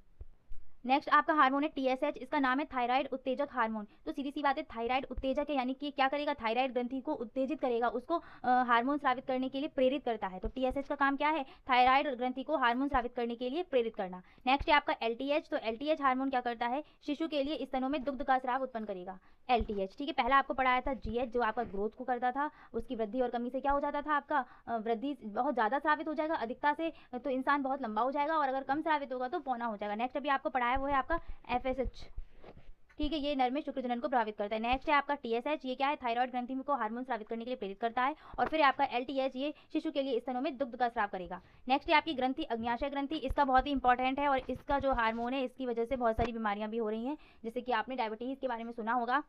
नेक्स्ट आपका हार्मोन है टीएसएच, इसका नाम है थायराइड उत्तेजक हार्मोन। तो सीधी सी बात है, थायराइड उत्तेजक है, यानी कि क्या करेगा, थायराइड ग्रंथि को उत्तेजित करेगा, उसको हार्मोन स्रावित करने के लिए प्रेरित करता है। तो टीएसएच का काम क्या है, थायराइड ग्रंथि को हार्मोन स्रावित करने के लिए प्रेरित करना। नेक्स्ट है आपका एलटीएच। तो एलटीएच हार्मोन क्या करता है, शिशु के लिए स्तनों में दुग्ध का स्राव उत्पन्न करेगा, एलटीएच। ठीक है, पहला आपको पढ़ाया था जीएच, जो आपका ग्रोथ को करता था, उसकी वृद्धि और कमी से क्या हो जाता था, आपका वृद्धि बहुत ज़्यादा स्रावित हो जाएगा, अधिकता से तो इंसान बहुत लंबा हो जाएगा, और अगर कम स्रावित होगा तो पौना हो जाएगा। नेक्स्ट अभी आपको पढ़ाया वो है आपका एफएसएच। ठीक है, ये नर में शुक्र जनन को प्रभावित करता है। नेक्स्ट है आपका टीएसएच, ये क्या है, थायराइड ग्रंथि को हार्मोन स्रावित करने के लिए प्रेरित करता है। और फिर आपका एलटीएच, ये शिशु के लिए स्तनों में दुग्ध का स्राव करेगा। नेक्स्ट है आपकी ग्रंथि अग्न्याशय ग्रंथि, इसका बहुत ही इंपॉर्टेंट है, और इसका जो हार्मोन है, इसकी वजह से बहुत सारी बीमारियां भी हो रही हैं, जैसे कि आपने डायबिटीज के बारे में सुना होगा।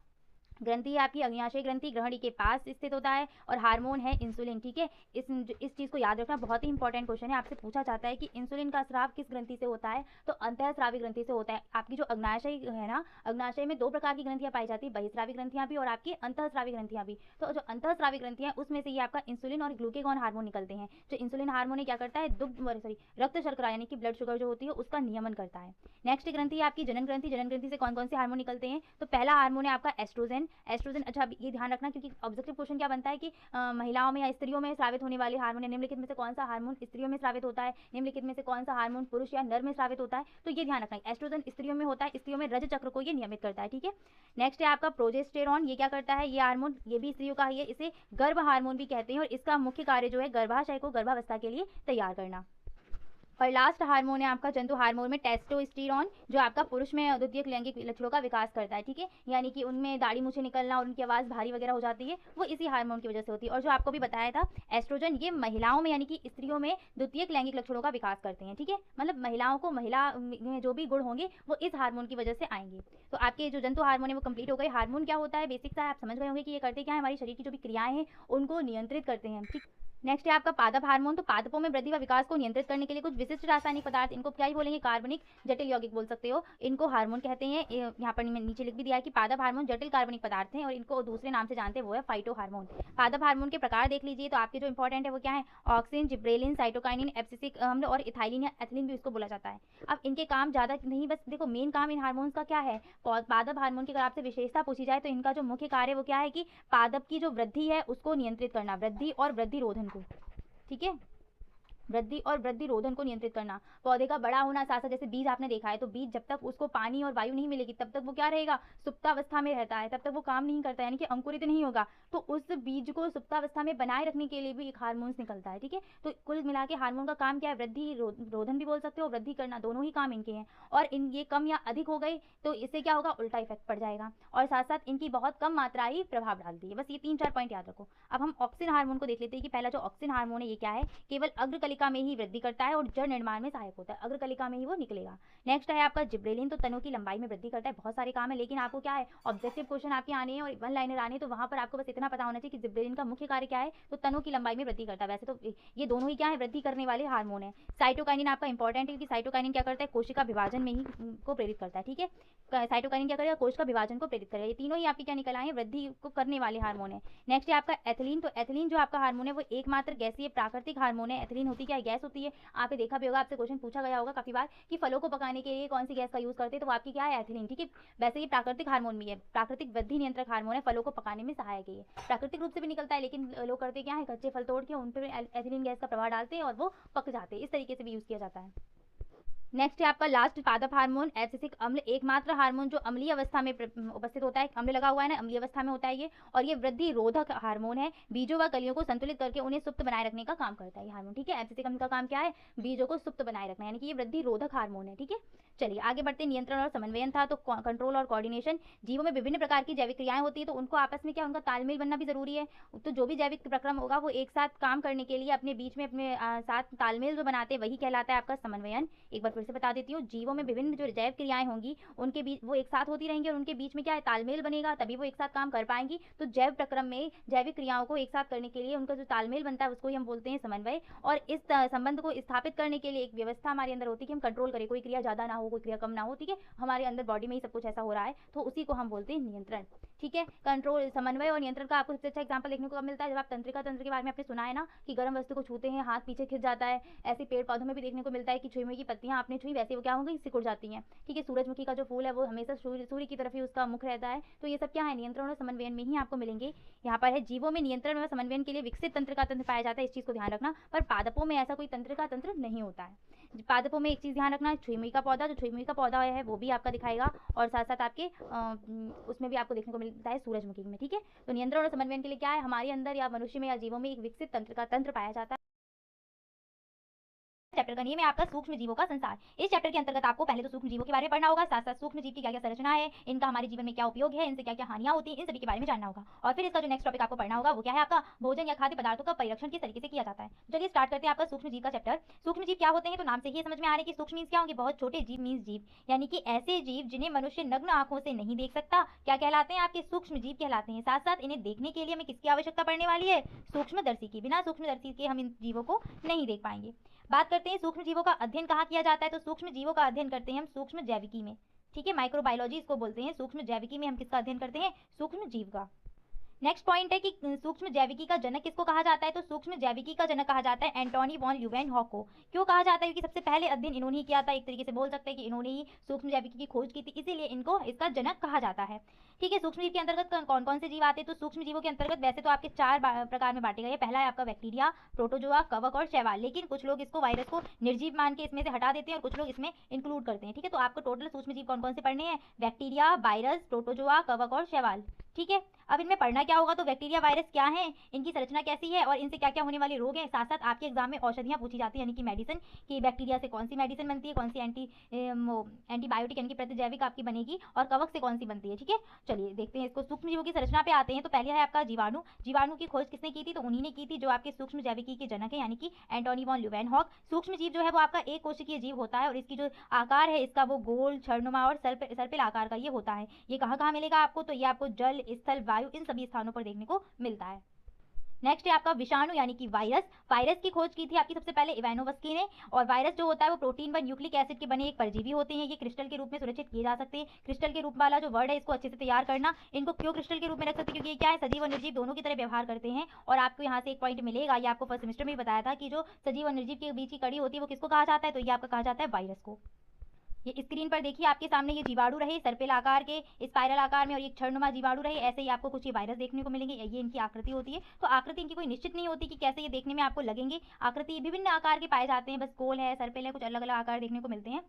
ग्रंथि है आपकी अग्न्याशय ग्रंथि, ग्रहणी के पास स्थित होता है, और हार्मोन है इंसुलिन। ठीक है, इस चीज़ को याद रखना, बहुत ही इंपॉर्टेंट क्वेश्चन है, आपसे पूछा जाता है कि इंसुलिन का स्राव किस ग्रंथि से होता है, तो अंतःस्रावी ग्रंथि से होता है। आपकी जो अग्न्याशय है ना, अग्न्याशय में दो प्रकार की ग्रंथियां पाई जाती है, बहिस्रावी ग्रंथियां भी और आपकी अंतःस्रावी ग्रंथियां भी। तो जो अंतःस्रावी ग्रंथियां, उसमें से ये आपका इंसुलिन और ग्लूकेगॉन हार्मोन निकलते हैं। जो इंसुलिन हार्मोन क्या करता है, रक्त शर्करा यानी कि ब्लड शुगर जो होती है, उसका नियमन करता है। नेक्स्ट ग्रंथि है आपकी जनन ग्रंथि। जनन ग्रंथि से कौन कौन से हार्मोन निकलते हैं, तो पहला हार्मोन है आपका एस्ट्रोजन। एस्ट्रोजन, अच्छा ये ध्यान रखना, क्योंकि ऑब्जेक्टिव क्वेश्चन क्या बनता है कि महिलाओं में या स्त्रियों में स्रावित होने वाले हार्मोन, निम्नलिखित में से कौन सा हार्मोन स्त्रियों में स्रावित होता है, निम्नलिखित में से कौन सा हार्मोन पुरुष या नर में स्रावित होता है, तो ये ध्यान रखना। एस्ट्रोजन स्त्रियों में होता है, स्त्रियों में रज चक्र को ये नियमित करता है। ठीक है। नेक्स्ट है आपका प्रोजेस्टेरॉन, ये क्या करता है, ये हार्मोन ये भी स्त्रियों का ही है, इसे गर्भ हार्मोन भी कहते हैं, और इसका मुख्य कार्य जो है गर्भाशय को गर्भावस्था के लिए तैयार करना। और लास्ट हार्मोन है आपका जंतु हार्मोन में टेस्टोस्टेरॉन, जो आपका पुरुष में द्वितीयक लैंगिक लक्षणों का विकास करता है। ठीक है, यानी कि उनमें दाढ़ी मूछें निकलना और उनकी आवाज़ भारी वगैरह हो जाती है, वो इसी हार्मोन की वजह से होती है। और जो आपको भी बताया था एस्ट्रोजन, ये महिलाओं में यानी कि स्त्रियों में द्वितीयक लैंगिक लक्षणों का विकास करते हैं। ठीक है, मतलब महिलाओं को, महिला में जो भी गुण होंगे वो इस हार्मोन की वजह से आएंगे। तो आपके जो जंतु हार्मोन है वो कंप्लीट हो गए। हार्मोन क्या होता है, बेसिक सा आप समझ गए होंगे कि ये करते क्या है, हमारी शरीर की जो भी क्रियाएं हैं उनको नियंत्रित करते हैं। ठीक। नेक्स्ट है आपका पादप हार्मोन। तो पादपों में वृद्धि व विकास को नियंत्रित करने के लिए कुछ विशिष्ट रासायनिक पदार्थ, इनको क्या ही बोलेंगे, कार्बनिक जटिल यौगिक बोल सकते हो, इनको हार्मोन कहते हैं। यहाँ पर नीचे लिख भी दिया है कि पादप हार्मोन जटिल कार्बनिक पदार्थ हैं, और इनको दूसरे नाम से जानते हैं, वो है फाइटो हार्मोन। पादप हार्मोन के प्रकार देख लीजिए, तो आपके जो इंपॉर्टेंट है वो क्या है, ऑक्सिन, जिब्रेलिन, साइटोकाइनिन, एब्सिसिक अम्ल और इथाइलिन या एथिलीन भी इसको बोला जाता है। अब इनके काम ज़्यादा नहीं, बस देखो मेन काम इन हार्मोन्स का क्या है, पादप हार्मोन की अगर आपसे विशेषता पूछी जाए तो इनका जो मुख्य कार्य वो क्या है कि पादप की जो वृद्धि है उसको नियंत्रित करना, वृद्धि और वृद्धि रोधन को। ठीक है, वृद्धि और वृद्धि रोधन को नियंत्रित करना। पौधे का बड़ा होना, साथ साथ जैसे बीज आपने देखा है, तो बीज जब तक उसको पानी और वायु नहीं मिलेगी तब तक वो क्या रहेगा, सुप्तावस्था में रहता है, तब तक वो काम नहीं करता, यानी कि अंकुरित नहीं होगा। तो उस बीज को सुप्तावस्था में बनाए रखने के लिए भी एक हार्मोन निकलता है। ठीक है, तो कुल मिला के हार्मोन का काम क्या है, वृद्धि रोधन भी बोल सकते हो, वृद्धि करना, दोनों ही काम इनके हैं। और इन ये कम या अधिक हो गए तो इससे क्या होगा, उल्टा इफेक्ट पड़ जाएगा, और साथ साथ इनकी बहुत कम मात्रा ही प्रभाव डालती है। बस ये 3-4 पॉइंट याद रखो। अब हम ऑक्सिन हार्मोन को देख लेते हैं कि पहला जो ऑक्सिन हार्मोन है ये क्या है, केवल अग्रकलिका में ही वृद्धि करता है और जड़ निर्माण में सहायक होता है, अग्रकलिका में ही वो निकलेगा। नेक्स्ट है आपका जिब्रेलिन, तो तनों की लंबाई में वृद्धि करता है। बहुत सारे काम है, लेकिन आपको क्या है, ऑब्जेक्टिव क्वेश्चन आपके आने हैं और वन लाइनर आने, तो वहां पर आपको बस इतना पता होना चाहिए कि जिब्रेलिन का मुख्य कार्य क्या है, तो तनों की लंबाई में वृद्धि करता है। वैसे तो ये दोनों ही क्या है, वृद्धि करने वाले हार्मोन है। साइटोकाइनिन आपका इंपॉर्टेंट है, क्योंकि साइटोकाइनिन क्या करता है, कोशिका विभाजन में ही को प्रेरित करता है। ठीक है, साइटोकाइनिन क्या करेगा, कोशिका विभाजन को प्रेरित करेगा। ये तीनों ही आपके क्या निकल आए हैं, वृद्धि को करने वाले हार्मोन है। नेक्स्ट है आपका एथिलीन। तो एथिलीन जो आपका हार्मोन है वो एकमात्र गैसीय प्राकृतिक हार्मोन है। एथिलीन होती क्या है, गैस होती है। आपने देखा भी होगा, आपसे क्वेश्चन पूछा गया होगा काफी बार कि फलों को पकाने के लिए कौन सी गैस का यूज करते हैं, तो आपकी क्या है, एथिलीन। ठीक है, वैसे ये प्राकृतिक हार्मोन भी है, प्राकृतिक वृद्धि नियंत्रक हार्मोन है, फलों को पकाने में सहायक है। प्राकृतिक रूप से भी निकलता है, लेकिन लोग करते क्या है, कच्चे फल तोड़ के उन पर एथिलीन गैस का प्रभाव डालते हैं और वो पक जाते हैं, इस तरीके से भी यूज किया जाता है। नेक्स्ट है आपका लास्ट पादप हार्मोन एब्सिसिक अम्ल, एकमात्र हार्मोन जो अम्लीय अवस्था में उपस्थित होता है। अम्ल लगा हुआ है ना, अम्लीय अवस्था में होता है ये, और ये वृद्धि रोधक हार्मोन है। बीजों व कलियों को संतुलित करके उन्हें सुप्त बनाए रखने का काम करता है ये हार्मोन। ठीक है, एब्सिसिक अम्ल का काम क्या है? बीजों को सुप्त बनाए रखना, यानी कि ये वृद्धि रोधक हार्मोन है। ठीक है, चलिए आगे बढ़ते। नियंत्रण और समन्वयन था, तो कंट्रोल और कोऑर्डिनेशन। जीवों में विभिन्न प्रकार की जैविक क्रियाएं होती है, तो उनको आपस में क्या, उनका तालमेल बनना भी जरूरी है। तो जो भी जैविक प्रक्रम होगा वो एक साथ काम करने के लिए अपने बीच में अपने साथ तालमेल जो बनाते हैं वही कहलाता है आपका समन्वयन। एक बार फिर से बता देती हूँ, जीवों में विभिन्न जो जैव क्रियाएं होंगी उनके बीच वो एक साथ होती रहेंगी और उनके बीच में क्या है, तालमेल बनेगा, तभी वो एक साथ काम कर पाएंगी। तो जैव प्रक्रम में जैविक क्रियाओं को एक साथ करने के लिए उनका जो तालमेल बनता है उसको ही हम बोलते हैं समन्वय। और इस संबंध को स्थापित करने के लिए एक व्यवस्था हमारे अंदर होती है कि हम कंट्रोल करें, कोई क्रिया ज्यादा ना हो, कोई क्रिया कम ना हो। ठीक है, हमारे अंदर बॉडी में ही सब कुछ ऐसा हो रहा है, तो उसी को हम बोलते हैं नियंत्रण। ठीक है, कंट्रोल, समन्वय और नियंत्रण का आपको सबसे अच्छा एग्जांपल देखने को कब मिलता है? जब आप तंत्रिका तंत्र के बारे में आपने सुना है ना कि गर्म वस्तु को छूते हैं हाथ पीछे खिंच जाता है। ऐसे पेड़ पौधों में भी देखने को मिलता है कि छुई की पत्तियां आपने छुई, वैसे वो क्या होंगी, सिकुड़ जाती हैं। ठीक है, सूरजमुखी का जो फूल है वो हमेशा सूर्य की तरफ ही उसका मुख रहता है। तो ये सब क्या है, नियंत्रण और समन्वयन में ही आपको मिलेंगे। यहाँ पर है जीवों में नियंत्रण और समन्वयन के लिए विकसित तंत्रिका तंत्र पाया जाता है, इस चीज को ध्यान रखना। पर पादपों में ऐसा कोई तंत्रिका तंत्र नहीं होता है। पादपों में एक चीज ध्यान रखना है, छुई का पौधा, जो छुई का पौधा है वो भी आपका दिखाएगा, और साथ साथ आपके उसमें भी आपको देखने को मिलता है सूरजमुखी में। ठीक है, तो नियंत्रण और समन्वयन के लिए क्या है, हमारे अंदर या मनुष्य में या जीवों में एक विकसित तंत्रिका तंत्र पाया जाता है। चैप्टर का नियम है आपका सूक्ष्म जीवों का संसार। इस चैप्टर के अंतर्गत आपको पहले तो सूक्ष्म जीवों के बारे में पढ़ना होगा, साथ साथ सूक्ष्म जीव की क्या क्या संरचना है, इनका हमारे जीवन में क्या उपयोग है, इनसे क्या क्या हानियां होती हैं, इन सभी के बारे में जानना होगा। और फिर इसका जो नेक्स्ट टॉपिक आपको पढ़ना होगा वो क्या है, आपका भोजन या खाद्य पदार्थों का परिरक्षण किस तरीके से किया जाता है। चलिए स्टार्ट करते हैं आपका सूक्ष्म जीव का चैप्टर। सूक्ष्म जीव क्या होते हैं, तो नाम से ही समझ में आ रहा है कि सूक्ष्म मीन्स क्या होंगे, बहुत छोटे जीव मीन्स जीव, यानी कि ऐसे जीव जिन्हें मनुष्य नग्न आंखों से नहीं देख सकता, क्या कहलाते हैं, आपके सूक्ष्म जीव कहलाते हैं। साथ साथ इन्हें देखने के लिए हमें किसकी आवश्यकता पड़ने वाली है, सूक्ष्मदर्शी की। बिना सूक्ष्मदर्शी के हम इन जीवों को नहीं देख पाएंगे। बात करते हैं सूक्ष्म जीवों का अध्ययन कहाँ किया जाता है, तो सूक्ष्म जीवों का अध्ययन करते हैं हम सूक्ष्म जैविकी में। ठीक है, माइक्रोबायोलॉजी इसको बोलते हैं। सूक्ष्म जैविकी में हम किसका अध्ययन करते हैं, सूक्ष्म जीव का। नेक्स्ट पॉइंट है कि सूक्ष्म जैविकी का जनक किसको कहा जाता है, तो सूक्ष्म जैविकी का जनक कहा जाता है एंटोनी वॉन ल्यूवेनहॉक को। क्यों कहा जाता है, क्योंकि सबसे पहले अध्ययन इन्होंने ही किया था, एक तरीके से बोल सकते हैं कि इन्होंने ही सूक्ष्म जैविकी की खोज की थी, इसीलिए इनको इसका जनक कहा जाता है। ठीक है, सूक्ष्म जीव के अंतर्गत कौन कौन से जीव आते हैं, तो सूक्ष्म जीवों के अंतर्गत वैसे तो आपके चार प्रकार में बांटे गए। पहला है आपका बैक्टीरिया, प्रोटोजोआ, कवक और शैवाल, लेकिन कुछ लोग इसको वायरस को निर्जीव मान के इसमें से हटा देते हैं और कुछ लोग इसमें इंक्लूड करते हैं। ठीक है, तो आपको टोटल सूक्ष्म जीव कौन कौन से पढ़ने हैं, बैक्टीरिया, वायरस, प्रोटोजोआ, कवक और शैवाल। ठीक है, अब इनमें पढ़ना क्या होगा, तो बैक्टीरिया वायरस क्या है, इनकी संरचना कैसी है और इनसे क्या क्या होने वाले रोग हैं। साथ साथ आपके एग्जाम में औषधियां पूछी जाती है, यानी कि मेडिसिन, कि बैक्टीरिया से कौन सी मेडिसिन बनती है, कौन सी एंटीबायोटिक यानी कि प्रतिजैविक आपकी बनेगी, और कवक से कौन सी बनती है। ठीक है, चलिए देखते हैं इसको। सूक्ष्म जीवों की संरचना पे आते हैं, तो पहले है आपका जीवाणु। जीवाणु की खोज किसने की थी, तो उन्हीं ने की थी जो आपके सूक्ष्म जैविकी के जनक है, यानी कि एंटोनी वॉन ल्यूवेनहॉक। सूक्ष्म जीव जो है वो आपका एक कोशिकीय जीव होता है, और इसकी जो आकार है इसका वो गोल, छड़नुमा और सर्पिल आकार का ये होता है। ये कहाँ कहाँ मिलेगा आपको, तो ये आपको जल, स्थल, वायु, इन सभी स्थानों पर देखने को मिलता है। नेक्स्ट है आपका विषाणु यानी कि वायरस। वायरस की खोज की थी आपकी सबसे पहले इवानोवस्की ने। और वायरस जो होता है वो प्रोटीन व न्यूक्लिक एसिड के बने एक परजीवी होते हैं। ये क्रिस्टल के रूप में सुरक्षित किए जा सकते हैं। क्रिस्टल के रूप वाला जो वर्ड है इसको अच्छे से तैयार करना। इनको क्यों क्रिस्टल के रूप में रख सकते हैं, क्योंकि ये क्या है, सजीव और निर्जीव दोनों की तरह व्यवहार करते हैं। और आपको यहाँ से एक पॉइंट मिलेगा, ये आपको फर्स्ट सेमेस्टर में भी बताया था कि जो सजीव और निर्जीव के बीच की कड़ी होती है वो किसको कहा जाता है, तो ये आपका कहा जाता है वायरस को। ये स्क्रीन पर देखिए आपके सामने ये जीवाणु रहे सर्पिल आकार के, स्पाइरल आकार में, और ये क्षणनुमा जीवाणु रहे, ऐसे ही आपको कुछ ये वायरस देखने को मिलेंगे। ये इनकी आकृति होती है। तो आकृति इनकी कोई निश्चित नहीं होती कि कैसे ये देखने में आपको लगेंगे। आकृति विभिन्न आकार के पाए जाते हैं, बस गोल है, सर्पिल है, कुछ अलग अलग आकार देखने को मिलते हैं।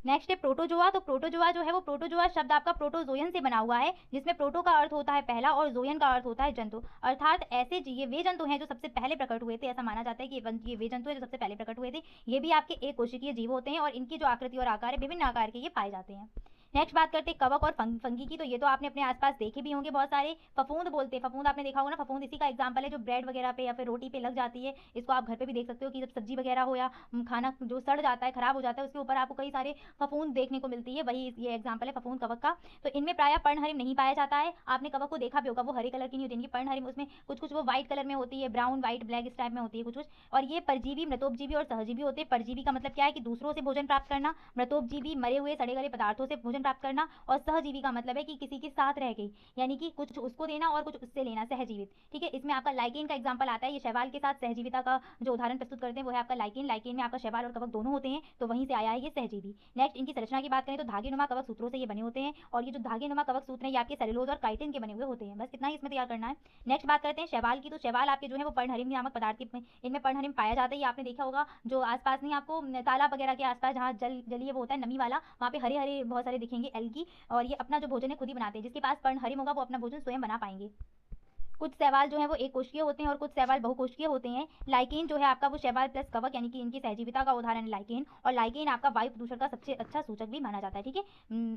नेक्स्ट है प्रोटोजोआ। तो प्रोटोजोआ जो है वो प्रोटोजोआ शब्द आपका प्रोटोजोयन से बना हुआ है, जिसमें प्रोटो का अर्थ होता है पहला और जोयन का अर्थ होता है जंतु। अर्थात ऐसे ये वे जंतु हैं जो सबसे पहले प्रकट हुए थे। ऐसा माना जाता है कि ये वे जंतु हैं जो सबसे पहले प्रकट हुए थे। ये भी आपके एक कोशिकीय जीव होते हैं और इनकी जो आकृति और आकार है विभिन्न आकार के ये पाए जाते हैं। नेक्स्ट बात करते हैं कवक और फंगी की। तो ये तो आपने अपने आसपास देखे भी होंगे बहुत सारे। फफूंद बोलते हैं, फफूंद आपने देखा होगा ना, फफूंद इसी का एग्जांपल है जो ब्रेड वगैरह पे या फिर रोटी पे लग जाती है। इसको आप घर पे भी देख सकते हो कि जब सब्जी वगैरह हो या खाना जो सड़ जाता है, खराब हो जाता है, उसके ऊपर आपको कई सारे फफूंद देखने को मिलती है। वही ये एग्जाम्पल है फफूंद कवक का। तो इनमें प्रायः पर्णहरिम नहीं पाया जाता है। आपने कवक को देखा भी होगा, वो हरे कलर की नहीं होती, इनकी पर्णहरिम उसमें कुछ कुछ वो व्हाइट कलर में होती है, ब्राउन व्हाइट ब्लैक इस टाइप में होती है कुछ कुछ। और ये परजीवी, मृतोपजीवी और सहजीवी होते हैं। परजीवी का मतलब क्या है कि दूसरों से भोजन प्राप्त करना, मृतोपजीवी मरे हुए सड़े गले पदार्थों से भोजन भोजन प्राप्त करना, और सहजीवी का मतलब है कि किसी के साथ रह के, यानी कि कुछ उसको देना और कुछ उससे लेना, सहजीवित। ठीक है, इसमें आपका लाइकेन का एग्जाम्पल आता है। ये शैवाल के साथ सहजीविता का जो उदाहरण प्रस्तुत करते हैं वो है आपका लाइकेन। लाइकेन में आपका शैवाल और कवक दोनों होते हैं, तो वहीं से आया है ये सहजीवी। नेक्स्ट इनकी संरचना की बात करें तो धागेनुमा कवक सूत्रों से ये बने होते हैं, और ये जो धागेनुमा कवक सूत्र हैं ये आपके सेलुलोज और काइटिन के बने हुए होते हैं। बस इतना ही इसमें तैयार करना है। नेक्स्ट बात करते हैं शैवाल की। तो शैवाल आपके जो है वो पर्णहरिम नामक पदार्थ इनमें पर्णहरिम पाया जाता है। ये आपने देखा होगा जो आसपास नहीं आपको तालाब वगैरह के आसपास जहाँ जलीय वो होता है नमी वाला, वहाँ पे हरे हरे बहुत सारे दिखेंगे एल्गी, और ये अपना जो भोजन है खुद ही बनाते हैं। जिसके पास पर्णहरिम होगा वो अपना भोजन स्वयं बना पाएंगे। कुछ शैवाल जो है वो एक कोशिकीय होते हैं और कुछ शैवाल बहुकोशिकीय होते हैं। लाइकेन जो है आपका वो शैवाल प्लस कवक यानी कि इनकी सहजीविता का उदाहरण है लाइकेन, और लाइकेन आपका वायु प्रदूषण का सबसे अच्छा सूचक भी माना जाता है। ठीक है,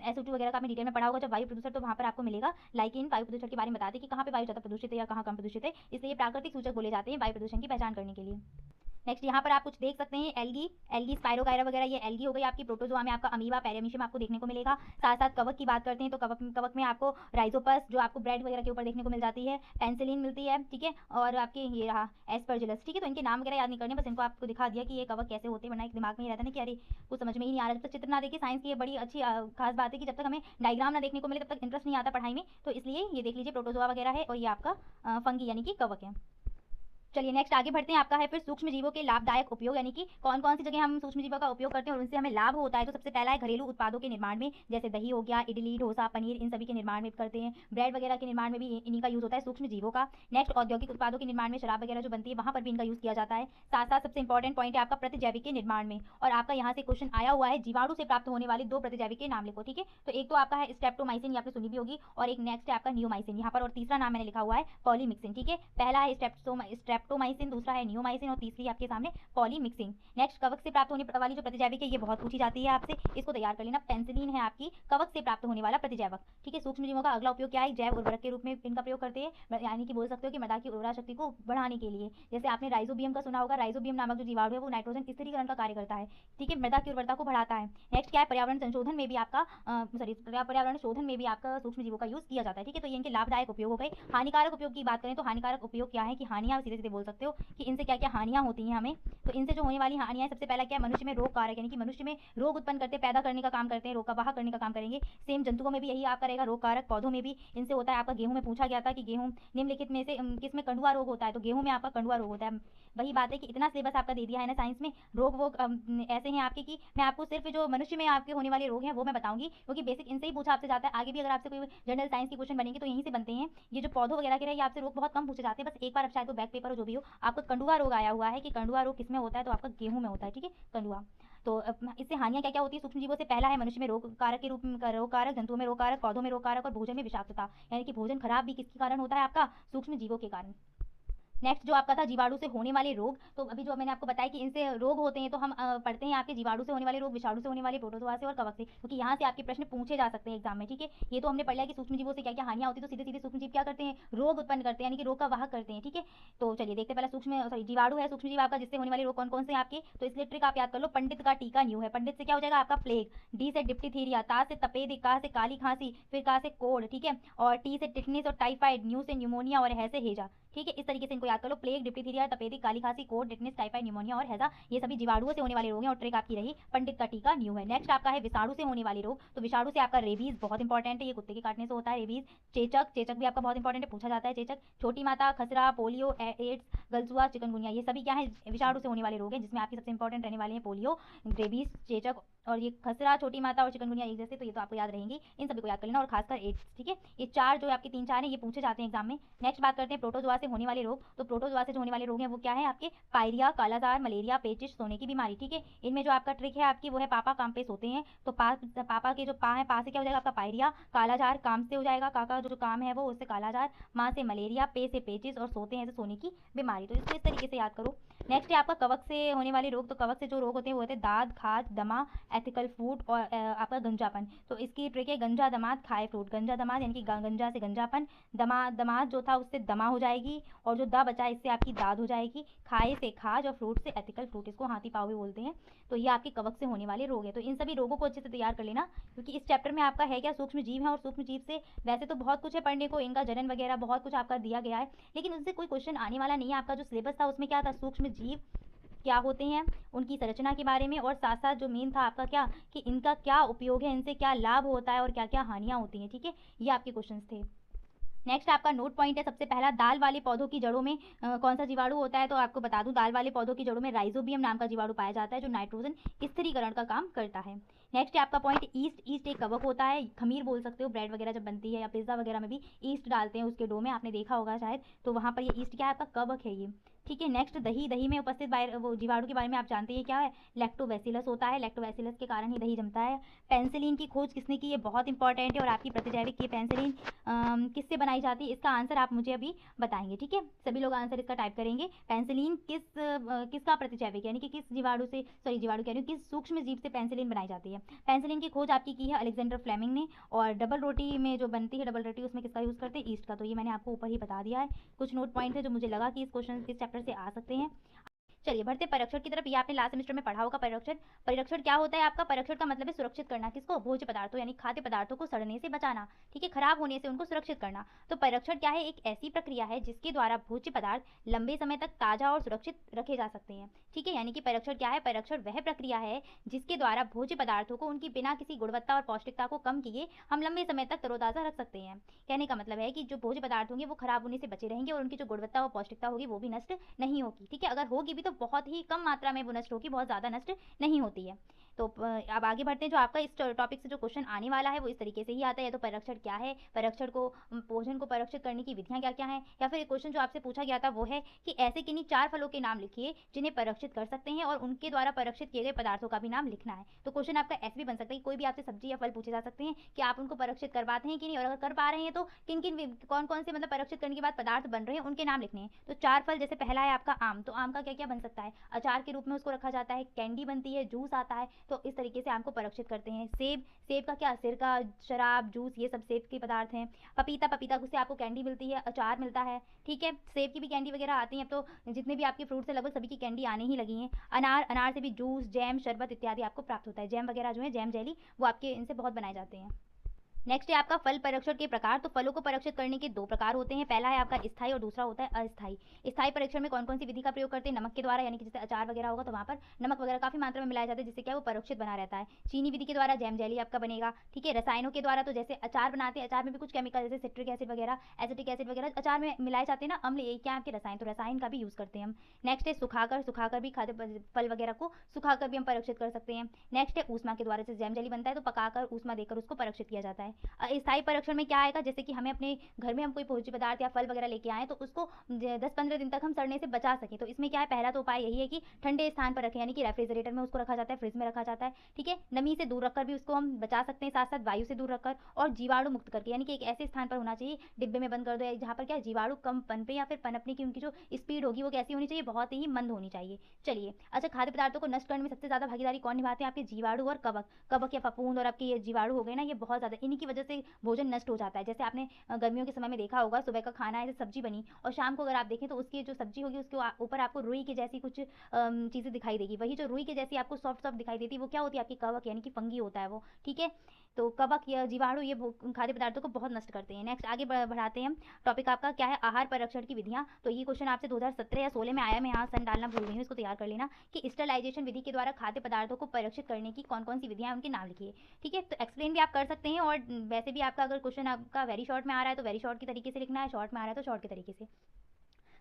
SO2 वगैरह का आपने डिटेल में पढ़ा होगा जब वायु प्रदूषण, तो वहाँ पर आपको मिलेगा लाइकेन वायु प्रदूषण के बारे में बताते हैं कि कहाँ पे वायु ज़्यादा प्रदूषित है या कहाँ कम प्रदूषित है, इसलिए प्राकृतिक सूचक बोले जाते हैं वायु प्रदूषण की पहचान करने के लिए। नेक्स्ट यहाँ पर आप कुछ देख सकते हैं एल्गी स्पाइरोगायरा वगैरह, ये एल्गी हो गई आपकी। प्रोटोजोआ में आपका अमीबा पैरामीशियम आपको देखने को मिलेगा। साथ साथ कवक की बात करते हैं तो कवक में आपको राइजोपस जो आपको ब्रेड वगैरह के ऊपर देखने को मिल जाती है, पेंसिलिन मिलती है। ठीक है, और आपके ये रहा एस्परजिलस। ठीक है, तो इनके नाम वगैरह याद नहीं करने, बस इनको आपको दिखा दिया कि ये कवक कैसे होते हैं, वरना एक दिमाग में ही रहता है ना कि अरे कुछ समझ में ही नहीं आ रहा। जब तक चित्र ना देखे, साइंस की ये बड़ी अच्छी खास बात है कि जब तक हमें डायग्राम ना देखने को मिले तब तक इंटरेस्ट नहीं आता पढ़ाई में, तो इसलिए ये देख लीजिए प्रोटोजोआ वगैरह है, और ये आपका फंगी यानी कि कवक है। चलिए नेक्स्ट आगे बढ़ते हैं। आपका है फिर सूक्ष्म जीवों के लाभदायक उपयोग, यानी कि कौन कौन सी जगह हम सूक्ष्म जीवों का उपयोग करते हैं और उनसे हमें लाभ होता है। तो सबसे पहला है घरेलू उत्पादों के निर्माण में, जैसे दही हो गया, इडली, डोसा, पनीर, इन सभी के निर्माण में करते हैं। ब्रेड वगैरह के निर्माण में भी इन्हीं का यूज होता है सूक्ष्म जीवों का। नेक्स्ट औद्योगिक उत्पादों के निर्माण में, शराब वगैरह जो बनती है वहाँ पर भी इनका यूज किया जाता है। साथ साथ सबसे इंपॉर्टेंट पॉइंट है आपका प्रतिजैविक के निर्माण में, और आपका यहाँ से क्वेश्चन आया हुआ है जीवाणु से प्राप्त होने वाले 2 प्रतिजैविक के नाम लिखो। ठीक है, तो एक तो आपका है स्ट्रेप्टोमाइसिन, आपने सुनी भी होगी, और एक नेक्स्ट है आपका नियोमाइसिन यहाँ पर, और तीसरा नाम मैंने लिखा हुआ है पॉलीमिक्सिन। ठीक है, पहला है स्ट्रेप्टोमाइसिन, दूसरा है नियोमाइसिन, और तीसरी आपके सामने पॉलीमिक्सिन। नेक्स्ट कवक से प्राप्त होने वाली जो प्रतिजैविक है ये बहुत पूछी जाती है आपसे, इसको तैयार कर लेना। पेंसिलिन है आपकी कवक से प्राप्त होने वाला प्रतिजैवक। ठीक है, सूक्ष्म जीवों का अगला उपयोग क्या है, जैव उर्वरक के रूप में इनका प्रयोग करते हैं, यानी कि बोल सकते हो कि मृदा की उर्वरा शक्ति को बढ़ाने के लिए। जैसे आपने राइजोबियम का सुना होगा, राइजोबियम नामक जो जीवाणु है वो नाइट्रोजन स्थिरीकरण का कार्य करता है। ठीक है, मृदा की उर्वरता को बढ़ाता है। नेक्स्ट क्या है, पर्यावरण संशोधन में भी आपका पर्यावरण शोधन में भी आपका सूक्ष्म जीवों का यूज किया जाता है। ठीक है, तो ये इनके लाभदायक उपयोग हो गए। हानिकारक उपयोग की बात करें तो हानिकारक उपयोग क्या है कि हानियां, सीधे सीधे बोल सकते हो कि इनसे क्या क्या हानियां होती हैं हमें। तो इनसे जो होने वाली हानियां, सबसे पहला क्या है, मनुष्य में रोग कारक, यानी कि मनुष्य में रोग उत्पन्न करते, पैदा करने का काम करते हैं, रोग का वाह करने का काम करेंगे। सेम जंतुओं में भी यही आपका रहेगा रोग कारक। पौधों में भी इनसे होता है। आपका गेहूं में पूछा गया था कि गेहूं निम्नलिखित में से किसमें कंडुआ रोग होता है, तो गेहूं में आपका कंडुआ रोग होता है। वही बात है कि इतना सिलेबस आपका दे दिया है ना साइंस में, रोग वो ऐसे हैं आपके कि मैं आपको सिर्फ जो मनुष्य में आपके होने वाले रोग हैं वो मैं बताऊंगी, क्योंकि बेसिक इनसे ही पूछा आपसे जाता है। आगे भी अगर आपसे कोई जनरल साइंस के क्वेश्चन बनेंगे तो यहीं से बनते हैं। ये जो पौधों वगैरह के रहे आपसे रोग बहुत कम पूछे जाते हैं, बस एक बार अब चाहे तो बैक पेपर हो जो भी हो, आपका कंडुआ रोग आया हुआ है कि कंडुआ रोग किसमें होता है, तो आपका गेहूं में होता है। ठीक है, कंडुआ। तो इससे हानियां क्या क्या होती है सूक्ष्म जीवों से, पहला है मनुष्य में रोग कारक के रूप में रोग कारक, जंतुओं में रोग कारक, पौधों में रोग कारक, और भोजन में विषाक्तता, यानी कि भोजन खराब भी किसके कारण होता है, आपका सूक्ष्म जीवों के कारण। नेक्स्ट जो आपका था जीवाणु से होने वाले रोग, तो अभी जो मैंने आपको बताया कि इनसे रोग होते हैं, तो हम पढ़ते हैं आपके जीवाणु से होने वाले रोग, विषाणु से होने वाले, प्रोटोजोआ से और कवक से, क्योंकि यहाँ से आपके प्रश्न पूछे जा सकते हैं एग्जाम में। ठीक है, ये तो हमने पढ़ लिया कि सूक्ष्म जीवों से क्या क्या हानियां होती है, तो सीधे सीधे सूक्ष्म जीव क्या करते हैं, रोग उत्पन्न करते हैं, यानी कि रोग का वाहक करते हैं। ठीक है, तो चलिए देखते पहले जीवाणु है सूक्ष्म जीव आपका, जिससे होने वाले रोग कौन कौन से आपके, तो इसलिए ट्रिक आप याद कर लो। पंडित का टीका न्यू है, पंडित से क्या हो जाएगा आपका प्लेग, डी से डिप्टीथीरिया, ता से तपेदिक, का से काली खांसी, फिर का से कोढ़। ठीक है, और टी से टिटनिस और टाइफाइड, न्यू से न्यूमोनिया और है से हेजा। ठीक है, इस तरीके से इनको याद कर लो। प्लेग, डिप्टीथीरिया, तपेदिक, काली खांसी, कोढ़, टिटनिस, टाइफाइड, न्यूमोनिया और हैजा, ये सभी जीवाणुओं से होने वाले रोग हैं, और ट्रिक आपकी रही पंडित का टीका न्यू है। नेक्स्ट आपका है विषाणु से होने वाले रोग, तो विषाणु से आपका रेबीज बहुत इंपॉर्टेंट है, ये कुत्ते के काटने से होता है रेबीज। चेचक, चेचक भी आपका बहुत इंपॉर्टेंट है, पूछा जाता है चेचक। छोटी माता, खसरा, पोलियो, एड्स, गलसुआ, चिकनगुनिया, ये सभी क्या है विषाणु से होने वाले रोग हैं, जिसमें आपके सबसे इंपॉर्टेंट रहने वाले हैं पोलियो, रेबीज, चेचक और ये खसरा, छोटी माता और चिकनगुनिया एक जैसे, तो ये तो आपको याद रहेंगी, इन सभी को याद कर लेना, और खासकर एड्स। ठीक है, ये चार जो आपके 3-4 हैं ये पूछे जाते हैं एग्जाम में। नेक्स्ट बात करते हैं प्रोटोजोआ से होने वाले रोग, तो प्रोटोजोआ से जो होने वाले रोग हैं वो क्या है आपके, पायरिया, कालाजार, मलेरिया, पेचिश, सोने की बीमारी। ठीक है, इनमें जो आपका ट्रिक है आपकी वो है पापा काम पे सोते हैं, तो पापा के जो पा है, पा से क्या हो जाएगा आपका पायरिया, कालाजार काम से हो जाएगा, काका जो काम है वो उससे कालाजार, माँ से मलेरिया, पे से पेचिस, और सोते हैं तो सोने की बीमारी। तो इसको इस तरीके से याद करो। नेक्स्ट है आपका कवक से होने वाले रोग, तो कवक से जो रोग होते हैं वो होते हैं दाद, खाज, दमा, एथिकल फूड और आपका गंजापन। तो इसकी ट्रिक है गंजा दमाद खाए फ्रूट, गंजा दमाद यानी कि गंजा से गंजापन, दमाद जो था उससे दमा हो जाएगी, और जो दा बचा इससे आपकी दाद हो जाएगी, खाए से खाज, और फ्रूट से एथिकल फ्रूट, इसको हाथी पाव भी बोलते हैं। तो ये आपके कवक से होने वाले रोग है। तो इन सभी रोगों को अच्छे से तैयार कर लेना, क्योंकि इस चैप्टर में आपका है क्या सूक्ष्म जीव है, और सूक्ष्म जीव से वैसे तो बहुत कुछ है पढ़ने को, इनका जनन वगैरह बहुत कुछ आपका दिया गया है, लेकिन उससे कोई क्वेश्चन आने वाला नहीं है। आपका जो सिलेबस था उसमें क्या था, सूक्ष्म जीव क्या होते हैं, उनकी संरचना के बारे में, और साथ साथ जो मेन था आपका क्या कि इनका क्या उपयोग है, इनसे क्या लाभ होता है और क्या क्या हानियाँ होती हैं। ठीक है, ये आपके क्वेश्चंस थे। नेक्स्ट आपका नोट पॉइंट है सबसे पहला, दाल वाले पौधों की जड़ों में कौन सा जीवाणु होता है। तो आपको बता दूं, दाल वाले पौधों की जड़ों में राइजोबियम नाम का जीवाणु पाया जाता है जो नाइट्रोजन स्थिरीकरण का काम करता है। नेक्स्ट है आपका पॉइंट ईस्ट। ईस्ट एक कवक होता है, खमीर बोल सकते हो, ब्रेड वगैरह जब बनती है या पिज्जा वगैरह में भी ईस्ट डालते हैं उसके डो में, आपने देखा होगा शायद, तो वहाँ पर ये ईस्ट क्या है, आपका कवक है ये। ठीक है, नेक्स्ट दही। दही में उपस्थित वो जीवाणु के बारे में आप जानते हैं क्या है, लैक्टोबैसिलस होता है। लैक्टोबैसिलस के कारण ही दही जमता है। पेंसिलिन की खोज किसने की, ये बहुत इंपॉर्टेंट है, और आपकी प्रतिजैविक की पेंसिलिन किससे बनाई जाती है, इसका आंसर आप मुझे अभी बताएंगे। ठीक है, सभी लोग आंसर इसका टाइप करेंगे। पेंसिलिन किसका प्रतिजैविक यानी कि किस जीवाणु से, सॉरी जीवाणु कह रही हूँ, किस सूक्ष्म जीव से पेंसिलिन बनाई जाती है। पेंसिलिन की खोज आपकी की है अलेक्जेंडर फ्लेमिंग ने। और डबल रोटी में जो बनती है डबल रोटी, उसमें किसका यूज़ करते हैं, ईस्ट का। तो ये मैंने आपको ऊपर ही बता दिया है। कुछ नोट पॉइंट है जो मुझे लगा कि इस क्वेश्चन इस चैप्टर से आ सकते हैं। चलिए बढ़ते परीक्षण की तरफ। ये आपने लास्ट सेमेस्टर में पढ़ा होगा परीक्षण। परीक्षण क्या होता है आपका, परीक्षण का मतलब है सुरक्षित करना किसको, भोज्य पदार्थों यानी खाद्य पदार्थों को सड़ने से बचाना। ठीक है, खराब होने से उनको सुरक्षित करना। तो परीक्षण क्या है, एक ऐसी प्रक्रिया है जिसके द्वारा भोज्य पदार्थ लंबे समय तक ताजा और सुरक्षित रखे जा सकते हैं। ठीक है, यानी कि परीक्षण क्या है, परीक्षण वह प्रक्रिया है जिसके द्वारा भोज्य पदार्थों को उनकी बिना किसी गुणवत्ता और पौष्टिकता को कम किए हम लंबे समय तक तरोताजा रख सकते हैं। कहने का मतलब है कि जो भोज्य पदार्थ होंगे वो खराब होने से बचे रहेंगे और उनकी जो गुणवत्ता और पौष्टिकता होगी वो भी नष्ट नहीं होगी। ठीक है, अगर होगी भी तो बहुत ही कम मात्रा में वो नष्ट होगी, बहुत ज़्यादा नष्ट नहीं होती है। तो अब आगे बढ़ते हैं। जो आपका इस टॉपिक से जो क्वेश्चन आने वाला है वो इस तरीके से ही आता है। तो परीक्षण क्या है, परीक्षण को भोजन को परीक्षित करने की विधियां क्या क्या हैं, या फिर एक क्वेश्चन जो आपसे पूछा गया था वो है कि ऐसे किन्हीं 4 फलों के नाम लिखिए जिन्हें परीक्षित कर सकते हैं और उनके द्वारा परीक्षित किए गए पदार्थों का भी नाम लिखना है। तो क्वेश्चन आपका ऐसे भी बन सकता है कि कोई भी आपसे सब्जी या फल पूछे जा सकते हैं कि आप उनको परीक्षित कर पाते हैं कि नहीं, और अगर कर पा रहे हैं तो किन किन कौन कौन से मतलब परीक्षित करने के बाद पदार्थ बन रहे हैं उनके नाम लिखने हैं। तो 4 फल, जैसे पहला है आपका आम, तो आम का क्या क्या बन सकता है, अचार के रूप में उसको रखा जाता है, कैंडी बनती है, जूस आता है, तो इस तरीके से आम को परीक्षित करते हैं। सेब, सेब का क्या, सिरका, शराब, जूस, ये सब सेब के पदार्थ हैं। पपीता, पपीता से आपको कैंडी मिलती है, अचार मिलता है। ठीक है, सेब की भी कैंडी वगैरह आती है। अब तो जितने भी आपके फ्रूट्स है लगभग सभी की कैंडी आने ही लगी हैं। अनार, अनार से भी जूस, जैम, शरबत इत्यादि आपको प्राप्त होता है। जैम वगैरह जो है, जैम जेली, वो आपके इनसे बहुत बनाए जाते हैं। नेक्स्ट है आपका फल परीक्षण के प्रकार। तो फलों को परीक्षित करने के 2 प्रकार होते हैं, पहला है आपका स्थायी और दूसरा होता है अस्थायी। स्थायी परीक्षण में कौन कौन सी विधि का प्रयोग करते हैं, नमक के द्वारा, यानी कि जैसे अचार वगैरह होगा तो वहाँ पर नमक वगैरह काफी मात्रा में मिलाया जाता है जिससे क्या वो परीक्षित बना रहता है। चीनी विधि के द्वारा जैम जेली आपका बनेगा। ठीक है, रसायनों के द्वारा तो जैसे अचार बनाते हैं, अचार में भी कुछ केमिकल जैसे सिट्रिक एसिड वगैरह, एसिटिक एसिड वगैरह अचार में मिलाए जाते हैं ना, अम्ल, ये क्या आपके रसायन, तो रसायन का भी यूज करते हैं हम। नेक्स्ट है सुखाकर, सुखाकर भी खाद्य फल वगैरह को सुखाकर भी हम परीक्षित कर सकते हैं। नेक्स्ट है ऊष्मा के द्वारा, जैसे जैम जेली बनता है तो पकाकर ऊष्मा देकर उसको परीक्षित किया जाता है। स्थायी परीक्षण में क्या आएगा, जैसे कि हमें अपने घर में हम कोई भोज्य पदार्थ या फल वगैरह लेके आए तो उसको 10-15 दिन तक हम सड़ने से बचा सकें। तो इसमें क्या है, पहला तो उपाय यही है कि ठंडे स्थान पर रखें, यानी कि रेफ्रिजरेटर में उसको रखा जाता है, फ्रिज में रखा जाता है। ठीक है, नमी से दूर रखकर भी उसको हम बचा सकते हैं, साथ साथ वायु से दूर रखकर और जीवाणु मुक्त करके, यानी कि एक ऐसे स्थान पर होना चाहिए, डिब्बे में बंद कर दो, जहाँ पर क्या जीवाणु कम पनपे या फिर पनपने की उनकी जो स्पीड होगी वो कैसी होनी चाहिए, बहुत ही मंद होनी चाहिए। चलिए, अच्छा, खाद्य पदार्थों को नष्ट करने में सबसे ज्यादा भागीदारी कौन निभाते हैं, आपके जीवाणु और कवक। कवक या फफूंद और आपके ये जीवाणु हो गए ना, ये बहुत ज्यादा, इन्हीं की वजह से भोजन नष्ट हो जाता है। जैसे आपने गर्मियों के समय में देखा होगा, सुबह का खाना है, सब्जी बनी और शाम को अगर आप देखें तो उसकी जो सब्जी होगी उसके ऊपर आपको रुई की जैसी कुछ चीज़ें दिखाई देगी। वही जो रुई के जैसी आपको सॉफ्ट सॉफ्ट दिखाई देती है वो क्या होती है, आपकी कवक, यानी कि फंगी होता है वो। ठीक है, तो कवक या जीवाणु ये खाद्य पदार्थों को बहुत नष्ट करते हैं। नेक्स्ट आगे बढ़ाते हैं हम। टॉपिक आपका क्या है, आहार परीक्षण की विधियां। तो ये क्वेश्चन आपसे 2017 या 16 में आया, मैं यहाँ सन डालना भूल गई हूँ, इसको तैयार कर लेना, कि स्टरलाइजेशन विधि के द्वारा खाद्य पदार्थों को परीक्षित करने की कौन कौन सी विधियां, उनके नाम लिखिए। ठीक है, तो एक्सप्लेन भी आप कर सकते हैं, और वैसे भी आपका अगर क्वेश्चन आपका वेरी शॉर्ट में आ रहा है तो वेरी शॉर्ट की तरीके से लिखना है, शॉर्ट में आ रहा है तो शॉर्ट के तरीके से।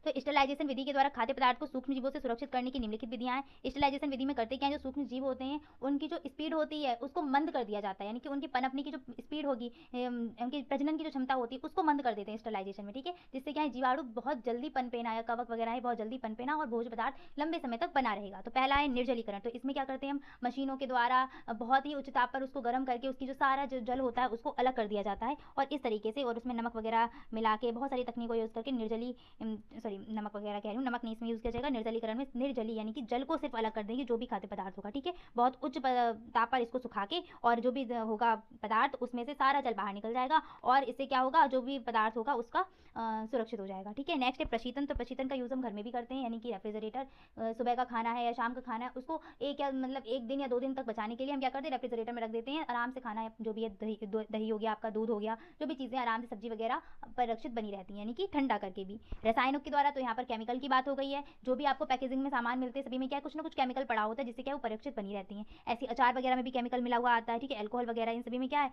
तो स्टरलाइजेशन विधि के द्वारा खाद्य पदार्थ को सूक्ष्म जीवों से सुरक्षित करने की निम्नलिखित विधियां हैं। स्टरलाइजेशन विधि में करते क्या है, जो सूक्ष्म जीव होते हैं उनकी जो स्पीड होती है उसको मंद कर दिया जाता है, यानी कि उनकी पनपने की जो स्पीड होगी, उनकी प्रजनन की जो क्षमता होती है उसको मंद कर देते हैं स्टरलाइजेशन में। ठीक है, जिससे क्या है, जीवाणु बहुत जल्दी पनपेना या कवक वगैरह है बहुत जल्दी पनपेना और भोज्य पदार्थ लंबे समय तक बना रहेगा। तो पहला है निर्जलीकरण। तो इसमें क्या करते हैं हम, मशीनों के द्वारा बहुत ही उच्च ताप पर उसको गर्म करके उसकी जो सारा जो जल होता है उसको अलग कर दिया जाता है, और इस तरीके से, और उसमें नमक वगैरह मिला के बहुत सारी तकनीकों यूज़ करके नमक वगैरह नमक नहीं इसमें यूज किया जाएगा। निर्जलीकरण में निर्जली यानी कि जल को सिर्फ अलग कर देंगे जो भी खाद्य पदार्थ होगा। ठीक है, बहुत उच्च ताप पर इसको सुखा के और जो भी होगा पदार्थ उसमें से सारा जल बाहर निकल जाएगा, और इससे क्या होगा, जो भी पदार्थ होगा उसका सुरक्षित हो जाएगा। ठीक है, नेक्स्ट है प्रशीतन। तो प्रशीतन का यूज़ हम घर में भी करते हैं, यानी कि रेफ्रिजरेटर सुबह का खाना है या शाम का खाना है उसको एक या मतलब 1 दिन या 2 दिन तक बचाने के लिए हम क्या करते हैं, रेफ्रिजरेटर में रख देते हैं। आराम से खाना जो भी है, दही हो गया, आपका दूध हो गया, जो भी चीज़ें आराम से सब्जी वगैरह परिरक्षित बनी रहती हैं, यानी कि ठंडा करके भी। रसायनों के द्वारा तो यहाँ पर केमिकल की बात हो गई है। जो भी आपको पैकेजिंग में सामान मिलते हैं सभी में क्या है, कुछ ना कुछ केमिकल पड़ा होता है जिससे क्या वो परिरक्षित बनी रहती हैं। ऐसी अचार वगैरह में भी केमिकल मिला हुआ आता है। ठीक है, अल्कोहल वगैरह इन सभी में क्या है,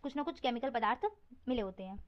कुछ ना कुछ केमिकल पदार्थ मिले होते हैं।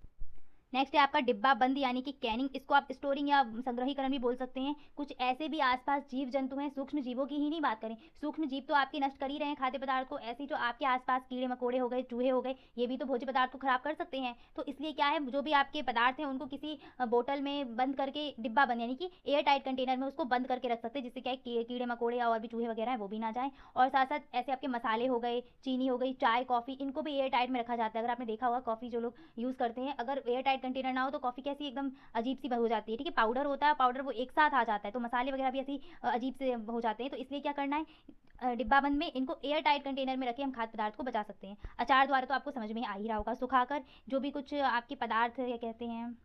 नेक्स्ट है आपका डिब्बा बंद, यानी कि कैनिंग। इसको आप स्टोरिंग या संग्रहीकरण भी बोल सकते हैं। कुछ ऐसे भी आसपास जीव जंतु हैं, सूक्ष्म जीवों की ही नहीं बात करें, सूक्ष्म जीव तो आपके नष्ट कर ही रहे हैं खाद्य पदार्थ को, ऐसे जो आपके आसपास कीड़े मकोड़े हो गए, चूहे हो गए, ये भी तो भोज्य पदार्थ को खराब कर सकते हैं। तो इसलिए क्या है, जो भी आपके पदार्थ हैं उनको किसी बोतल में बंद करके, डिब्बा बंद यानी कि एयर टाइट कंटेनर में उसको बंद करके रख सकते हैं, जिससे क्या है कीड़े मकोड़े और भी चूहे वगैरह है वो भी ना जाए। और साथ साथ ऐसे आपके मसाले हो गए, चीनी हो गई, चाय कॉफ़ी, इनको भी एयर टाइट में रखा जाता है। अगर आपने देखा होगा कॉफ़ी जो लोग यूज़ करते हैं, अगर एयर टाइट कंटेनर ना हो तो कॉफ़ी कैसी एकदम अजीब सी हो जाती है। ठीक है, पाउडर होता है, पाउडर वो एक साथ आ जाता है, तो मसाले वगैरह भी ऐसी अजीब से हो जाते हैं। तो इसलिए क्या करना है, डिब्बा बंद में इनको एयर टाइट कंटेनर में रखे हम खाद्य पदार्थ को बचा सकते हैं। अचार द्वारा तो आपको समझ में आ ही रहा होगा, सुखाकर जो भी कुछ आपके पदार्थ या कहते हैं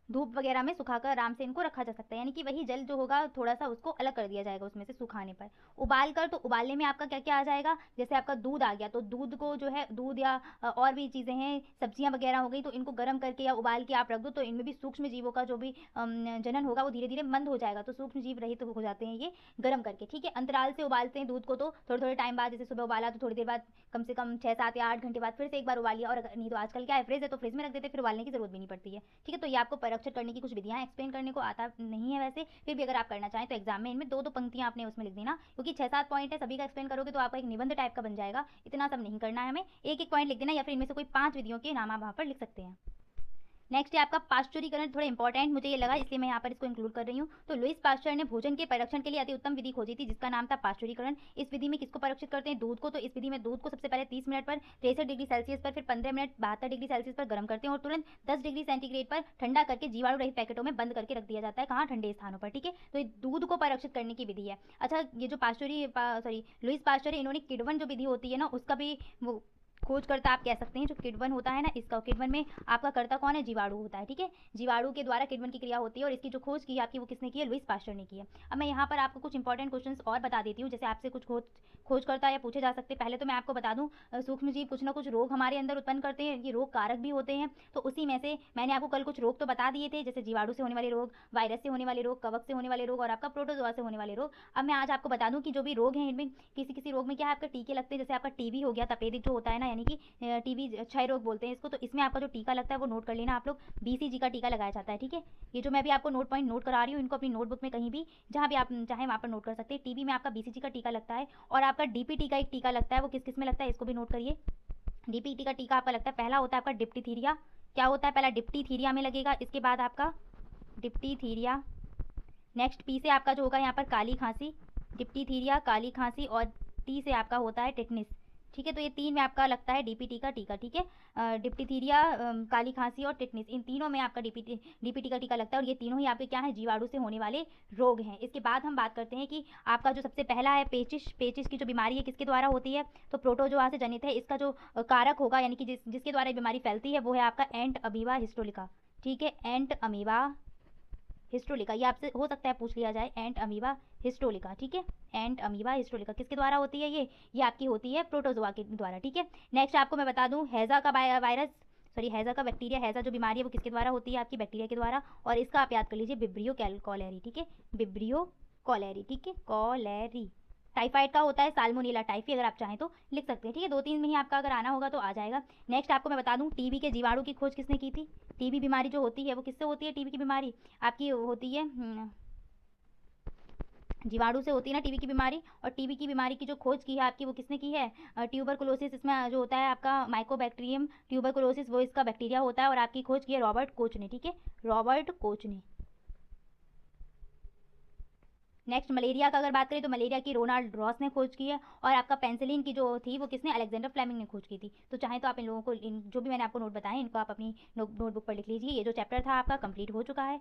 धूप वगैरह में सुखाकर आराम से इनको रखा जा सकता है, यानी कि वही जल जो होगा थोड़ा सा उसको अलग कर दिया जाएगा उसमें से सुखाने पर। उबाल कर, तो उबालने में आपका क्या क्या आ जाएगा, जैसे आपका दूध आ गया, तो दूध को जो है, दूध या और भी चीज़ें हैं, सब्जियां वगैरह हो गई, तो इनको गर्म करके या उबाल के आप रख दो, तो इनमें भी सूक्ष्म जीवों का जो भी जनन होगा वो धीरे धीरे मंद हो जाएगा। तो सूक्ष्म जीव रहित हो जाते हैं ये गर्म करके। ठीक है, अंतराल से उबालते हैं दूध को, तो थोड़े थोड़े टाइम बाद, जैसे सुबह उबाला तो थोड़ी देर बाद, कम से कम 6, 7 या 8 घंटे बाद फिर से एक बार उबाल लिया। और नहीं तो आजकल क्या है, फ्रिज है तो फ्रिज में रख देते, फिर उबालने की जरूरत भी नहीं पड़ती है। ठीक है, तो ये आपको परिरक्षित करने की कुछ विधियां एक्सप्लेन करने को आता नहीं है वैसे, फिर भी अगर आप करना चाहें तो एग्जाम में इनमें 2-2 पंक्तियां आपने उसमें लिख देना, क्योंकि 6-7 पॉइंट है, सभी का एक्सप्लेन करोगे तो आपका एक निबंध टाइप का बन जाएगा। इतना सब नहीं करना है हमें, एक एक पॉइंट लिख देना, या फिर इनमें से कोई 5 विधियों के नाम आप वहाँ पर लिख सकते हैं। नेक्स्ट है आपका पाश्चुरीकरण, थोड़ा इंपॉर्टेंट मुझे ये लगा इसलिए मैं यहाँ पर इसको इंक्लूड कर रही हूँ। तो लुईस पाश्चर ने भोजन के परिरक्षण के लिए अति उत्तम विधि खोजी थी, जिसका नाम था पाश्चुरीकरण। इस विधि में किसको परिरक्षित करते हैं, दूध को। तो इस विधि में दूध को सबसे पहले 30 मिनट पर 63 डिग्री सेल्सियस पर, फिर 15 मिनट 72 डिग्री सेल्सियस पर गर्म करते हैं, और तुरंत 10 डिग्री सेंटीग्रेड पर ठंडा करके जीवाणु रहित पैकेटों में बंद करके रख दिया जाता है। कहाँ, ठंडे स्थानों पर। ठीक है, तो ये दूध को परिरक्षित करने की विधि है। अच्छा, ये जो लुईस पाश्चर है, इन्होंने किडवन जो विधि होती है ना, उसका भी वो खोजकर्ता आप कह सकते हैं। जो किडवन होता है ना, इसका किडवन में आपका कर्ता कौन है, जीवाणु होता है। ठीक है, जीवाणु के द्वारा किडवन की क्रिया होती है, और इसकी जो खोज की है आपकी वो किसने की है, लुईस पाश्चर ने की है। अब मैं यहाँ पर आपको कुछ इंपॉर्टेंट क्वेश्चंस और बता देती हूँ, जैसे आपसे कुछ खोजकर्ता या पूछे जा सकते हैं। पहले तो मैं आपको बता दूं, सूक्ष्म जीव कुछ ना कुछ रोग हमारे अंदर उत्पन्न करते हैं, ये रोग कारक भी होते हैं। तो उसी में से मैंने आपको कल कुछ रोग तो बता दिए थे, जैसे जीवाणु से होने वाले रोग, वायरस से होने वाले रोग, कवक से होने वाले रोग, और आपका प्रोटोजोआ से होने वाले रोग। अब मैं आज आपको बता दूं कि जो भी रोग हैं इनमें किसी किसी रोग में क्या है, आपका टीके लगते हैं। जैसे आपका टीबी हो गया, तपेदिक जो होता है ना, यानी कि टीबी क्षय रोग बोलते हैं इसको, तो इसमें आपका जो टीका लगता है वो नोट कर लेना आप लोग, बीसीजी का टीका लगाया जाता है। ठीक है, ये जो मैं भी आपको नोट पॉइंट नोट करा रही हूँ, इनको अपनी नोटबुक में कहीं भी जहाँ भी आप चाहें वहाँ पर नोट कर सकते हैं। टीबी में आपका बीसीजी का टीका लगता है, और आपका डीपीटी का एक टीका लगता है, वो किस किस में लगता है इसको भी नोट करिए। डीपीटी का टीका आपका लगता है, पहला होता है आपका डिप्टीथीरिया। क्या होता है, पहला डिप्टीथीरिया में लगेगा, इसके बाद आपका डिप्टीथीरिया। नेक्स्ट पी से आपका जो होगा यहाँ पर काली खांसी, डिप्टीथीरिया, काली खांसी, और टी से आपका होता है टेटनिस। ठीक है, तो ये 3 में आपका लगता है डीपीटी का टीका। ठीक है, डिप्टीथीरिया, काली खांसी और टिटनिस, इन तीनों में आपका डीपीटी का टीका लगता है, और ये तीनों ही आपके क्या है, जीवाणु से होने वाले रोग हैं। इसके बाद हम बात करते हैं कि आपका जो सबसे पहला है पेचिश। पेचिश की जो बीमारी है किसके द्वारा होती है, तो प्रोटोजोआ से जनित है। इसका जो कारक होगा, यानी कि जिसके द्वारा बीमारी फैलती है, वो है आपका एंट अमीबा हिस्टोलिका। ठीक है, एंट अमीबा हिस्टोलिका, ये आपसे हो सकता है पूछ लिया जाए, एंट अमीबा हिस्टोलिका। ठीक है, एंट अमीबा हिस्टोलिका किसके द्वारा होती है, ये आपकी होती है प्रोटोजोआ के द्वारा। ठीक है, नेक्स्ट आपको मैं बता दूं, हैजा का वायरस, सॉरी हैजा का बैक्टीरिया, हैजा जो बीमारी है वो किसके द्वारा होती है, आपकी बैक्टीरिया के द्वारा, और इसका आप याद कर लीजिए विब्रियो कॉलेरी। ठीक है, विब्रियो कॉलेरी। ठीक है, कॉलेरी। टाइफाइड का होता है साल्मोनेला टाइफी, अगर आप चाहें तो लिख सकते हैं। ठीक है, 2-3 में ही आपका अगर आना होगा तो आ जाएगा। नेक्स्ट आपको मैं बता दूं, टीबी के जीवाणु की खोज किसने की थी। टीबी बीमारी जो होती है वो किससे होती है, टीबी की बीमारी आपकी होती है जीवाणु से होती है ना टीबी की बीमारी। और टीबी की बीमारी की जो खोज की है आपकी वो किसने की है, ट्यूबरकुलोसिस। इसमें जो होता है आपका माइकोबैक्टीरियम ट्यूबरकुलोसिस, वो इसका बैक्टीरिया होता है, और आपकी खोज की है रॉबर्ट कोच ने। ठीक है, रॉबर्ट कोच ने। नेक्स्ट मलेरिया का अगर बात करें तो मलेरिया की रोनाल्ड रॉस ने खोज की है, और आपका पेंसिलिन की जो थी वो किसने, अलेक्जेंडर फ्लेमिंग ने खोज की थी। तो चाहे तो आप इन लोगों को, इन जो भी मैंने आपको नोट बताए इनको आप अपनी नोटबुक पर लिख लीजिए। ये जो चैप्टर था आपका कंप्लीट हो चुका है।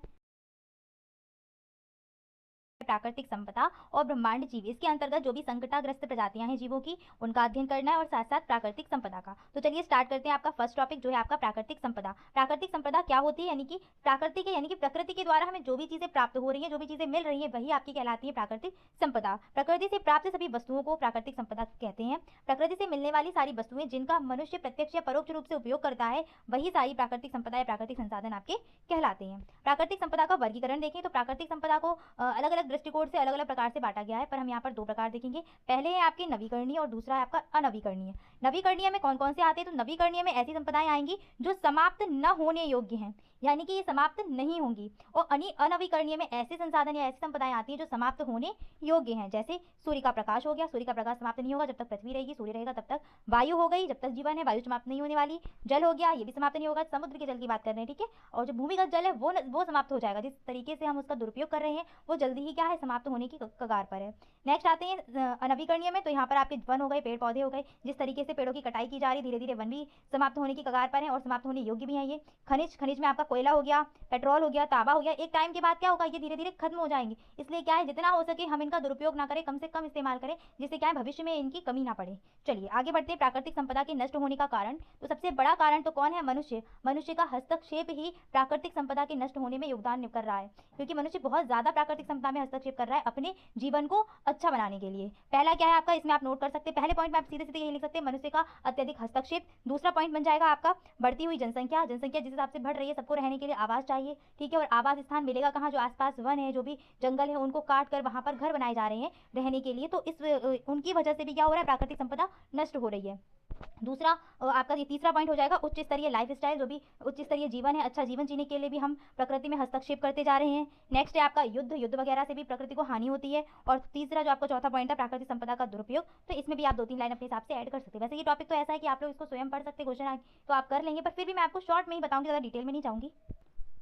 प्राकृतिक संपदा और ब्रह्मांड जीव, इसके अंतर्गत जो भी संकटाग्रस्त प्रजातियां हैं जीवों की, उनका अध्ययन करना है और साथ साथ प्राकृतिक संपदा का। तो चलिए स्टार्ट करते हैं। आपका फर्स्ट टॉपिक जो है आपका प्राकृतिक संपदा। प्राकृतिक संपदा क्या होती है? यानी कि प्राकृतिक यानी कि प्रकृति के द्वारा हमें जो भी चीजें प्राप्त हो रही है, जो भी चीजें मिल रही है, वही आपकी कहलाती है प्राकृतिक संपदा। प्रकृति से प्राप्त सभी वस्तुओं को प्राकृतिक संपदा कहते हैं। प्रकृति से मिलने वाली सारी वस्तुएं जिनका मनुष्य प्रत्यक्ष या परोक्ष रूप से उपयोग करता है, वही सारी प्राकृतिक संपदा या प्राकृतिक संसाधन आपके कहलाते हैं। प्राकृतिक संपदा का वर्गीकरण देखें तो प्राकृतिक संपदा को अलग अलग दृष्टिकोण से अलग अलग प्रकार से बांटा गया है, पर हम यहाँ पर दो प्रकार देखेंगे। पहले है आपके नवीकरणीय और दूसरा है आपका अनवीकरणीय। नवीकरणीय में कौन कौन से आते हैं? तो नवीकरणीय में ऐसी संपदाएं आएंगी जो समाप्त न होने योग्य हैं, यानी कि ये समाप्त नहीं होंगी। और अनवीकरणीय में ऐसे संसाधन या ऐसी संपदाएं आती हैं जो समाप्त होने योग्य हैं, जैसे सूर्य का प्रकाश हो गया। सूर्य का प्रकाश समाप्त नहीं होगा जब तक पृथ्वी रहेगी, सूर्य रहेगा तब तक। वायु हो गई, जब तक जीवन है वायु समाप्त नहीं होने वाली। जल हो गया, ये भी समाप्त नहीं होगा, समुद्र के जल की बात कर रहे हैं, ठीक है। और जो भूमिगत जल है वो समाप्त हो जाएगा। जिस तरीके से हम उसका दुरुपयोग कर रहे हैं वो जल्दी ही क्या है, समाप्त होने की कगार पर है। नेक्स्ट आते हैं अनवीकरणीय में। तो यहाँ पर आपके वन हो गए, पेड़ पौधे हो गए। जिस तरीके से पेड़ों की कटाई की जा रही है, धीरे धीरे वन भी समाप्त होने की कगार पर है और समाप्त होने योग्य भी है ये। खनिज में आपका कोयला हो गया, पेट्रोल हो गया, तांबा हो गया। एक टाइम के बाद क्या होगा, ये धीरे धीरे खत्म हो जाएंगे। इसलिए क्या है, जितना हो सके हम इनका दुरुपयोग ना करें, कम से कम इस्तेमाल करें, जिससे क्या है भविष्य में इनकी कमी ना पड़े। चलिए आगे बढ़ते हैं। प्राकृतिक संपदा के नष्ट होने का कारण, तो सबसे बड़ा कारण तो कौन है? मनुष्य। मनुष्य का हस्तक्षेप ही प्राकृतिक संपदा के नष्ट होने में योगदान कर रहा है, क्योंकि मनुष्य बहुत ज्यादा प्राकृतिक संपदा में हस्तक्षेप कर रहा है अपने जीवन को अच्छा बनाने के लिए। पहला क्या है आपका, इसमें आप नोट कर सकते हैं। पहले पॉइंट में आप सीधे सीधे यही लिख सकते हैं, मनुष्य का अत्यधिक हस्तक्षेप। दूसरा पॉइंट बन जाएगा आपका बढ़ती हुई जनसंख्या। जनसंख्या जिस हिसाब से बढ़ रही है, सबको रहने के लिए आवास चाहिए, ठीक है। और आवास स्थान मिलेगा कहाँ? जो आसपास वन है, जो भी जंगल है, उनको काट कर वहां पर घर बनाए जा रहे हैं रहने के लिए। तो इस उनकी वजह से भी क्या हो रहा है, प्राकृतिक संपदा नष्ट हो रही है। दूसरा आपका ये तीसरा पॉइंट हो जाएगा उच्च स्तरीय लाइफ स्टाइल। जो भी उच्च स्तरीय जीवन है, अच्छा जीवन जीने के लिए भी हम प्रकृति में हस्तक्षेप करते जा रहे हैं। नेक्स्ट है आपका युद्ध वगैरह से भी प्रकृति को हानि होती है। और तीसरा जो आपका चौथा पॉइंट है प्राकृतिक संपदा का दुरुपयोग, तो इसमें भी आप 2-3 लाइन अपने हिसाब से ऐड कर सकते हैं। वैसे ये टॉपिक तो ऐसा है कि आप लोग इसको स्वयं पढ़ सकते, क्वेश्चन आए तो आप कर लेंगे, पर फिर भी मैं आपको शॉर्ट में ही बताऊंगी, ज़्यादा डिटेल में नहीं जाऊंगी।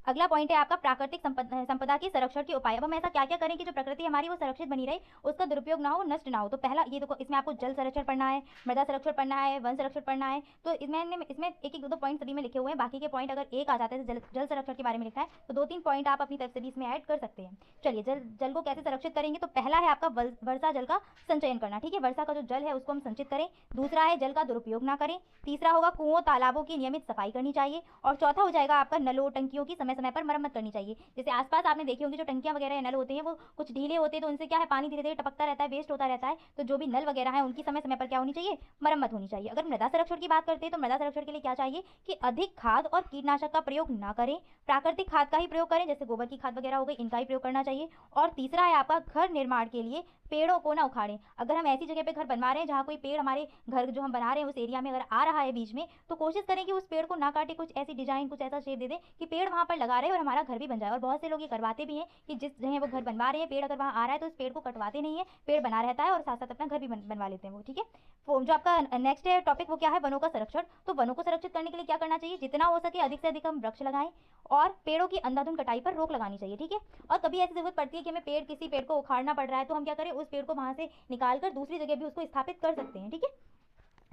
अगला पॉइंट है आपका प्राकृतिक संपदा की संरक्षण के उपाय। अब हम ऐसा क्या क्या करें कि जो प्रकृति हमारी वो संरक्षित बनी रहे, उसका दुरुपयोग ना हो, नष्ट ना हो। तो पहला ये देखो, इसमें आपको जल संरक्षण पढ़ना है, मृदा संरक्षण पढ़ना है, वन संरक्षण पढ़ना है। तो इसमें एक एक दो पॉइंट सभी में लिखे हुए हैं। बाकी के पॉइंट अगर एक आ जाते हैं, जल संरक्षण के बारे में लिखा है, तो 2-3 पॉइंट आप अपनी तरफ से भी इसमें ऐड कर सकते हैं। चलिए जल को कैसे संरक्षित करेंगे? तो पहला है आपका वर्षा जल का संचयन करना, ठीक है। वर्षा का जो जल है उसको हम संचित करें। दूसरा है जल का दुरुपयोग ना करें। तीसरा होगा कुओं तालाबों की नियमित सफाई करनी चाहिए। और चौथा हो जाएगा आपका नलों टंकियों की समय समय पर मरम्मत करनी चाहिए। जैसे आसपास आपने देखी होंगी जो टंकियां वगैरह नल होते हैं, वो कुछ ढीले होते हैं, तो उनसे क्या है, पानी धीरे धीरे टपकता रहता है, वेस्ट होता रहता है। तो जो भी नल वगैरह है उनकी समय समय पर क्या होनी चाहिए, मरम्मत होनी चाहिए। अगर मृदा संरक्षण की बात करते हैं तो मृदा संरक्षण के लिए क्या चाहिए कि अधिक खाद और कीटनाशक का प्रयोग ना करें, प्राकृतिक खाद का ही प्रयोग करें, जैसे गोबर की खाद वगैरह हो गई, इनका ही प्रयोग करना चाहिए। और तीसरा है आपका घर निर्माण के लिए पेड़ों को ना उखाड़ें। अगर हम ऐसी जगह पे घर बनवा रहे हैं जहाँ कोई पेड़ हमारे घर जो हम बना रहे हैं उस एरिया में अगर आ रहा है बीच में, तो कोशिश करें कि उस पेड़ को ना काटे, कुछ ऐसी डिजाइन, कुछ ऐसा शेप दे दें कि पेड़ वहाँ पर लगा रहे और हमारा घर भी बन जाए। और बहुत से लोग ये करवाते भी हैं कि जिस जगह वो घर बनवा रहे हैं, पेड़ अगर वहाँ आ रहा है तो उस पेड़ को कटवाते नहीं है, पेड़ बना रहता है और साथ साथ अपना घर भी बनवा लेते हैं वो, ठीक है। जो आपका नेक्स्ट है टॉपिक वो क्या है, वनों का संरक्षण। तो वनों को संरक्षित करने के लिए क्या करना चाहिए, जितना हो सके अधिक से अधिक हम वृक्ष लगाएं और पेड़ों की अंधाधुंध कटाई पर रोक लगानी चाहिए, ठीक है। और कभी ऐसी जरूरत पड़ती है कि हमें किसी पेड़ को उखाड़ना पड़ रहा है, तो हम क्या करें, उस पेड़ को वहां से निकाल कर दूसरी जगह भी उसको स्थापित कर सकते हैं, ठीक है।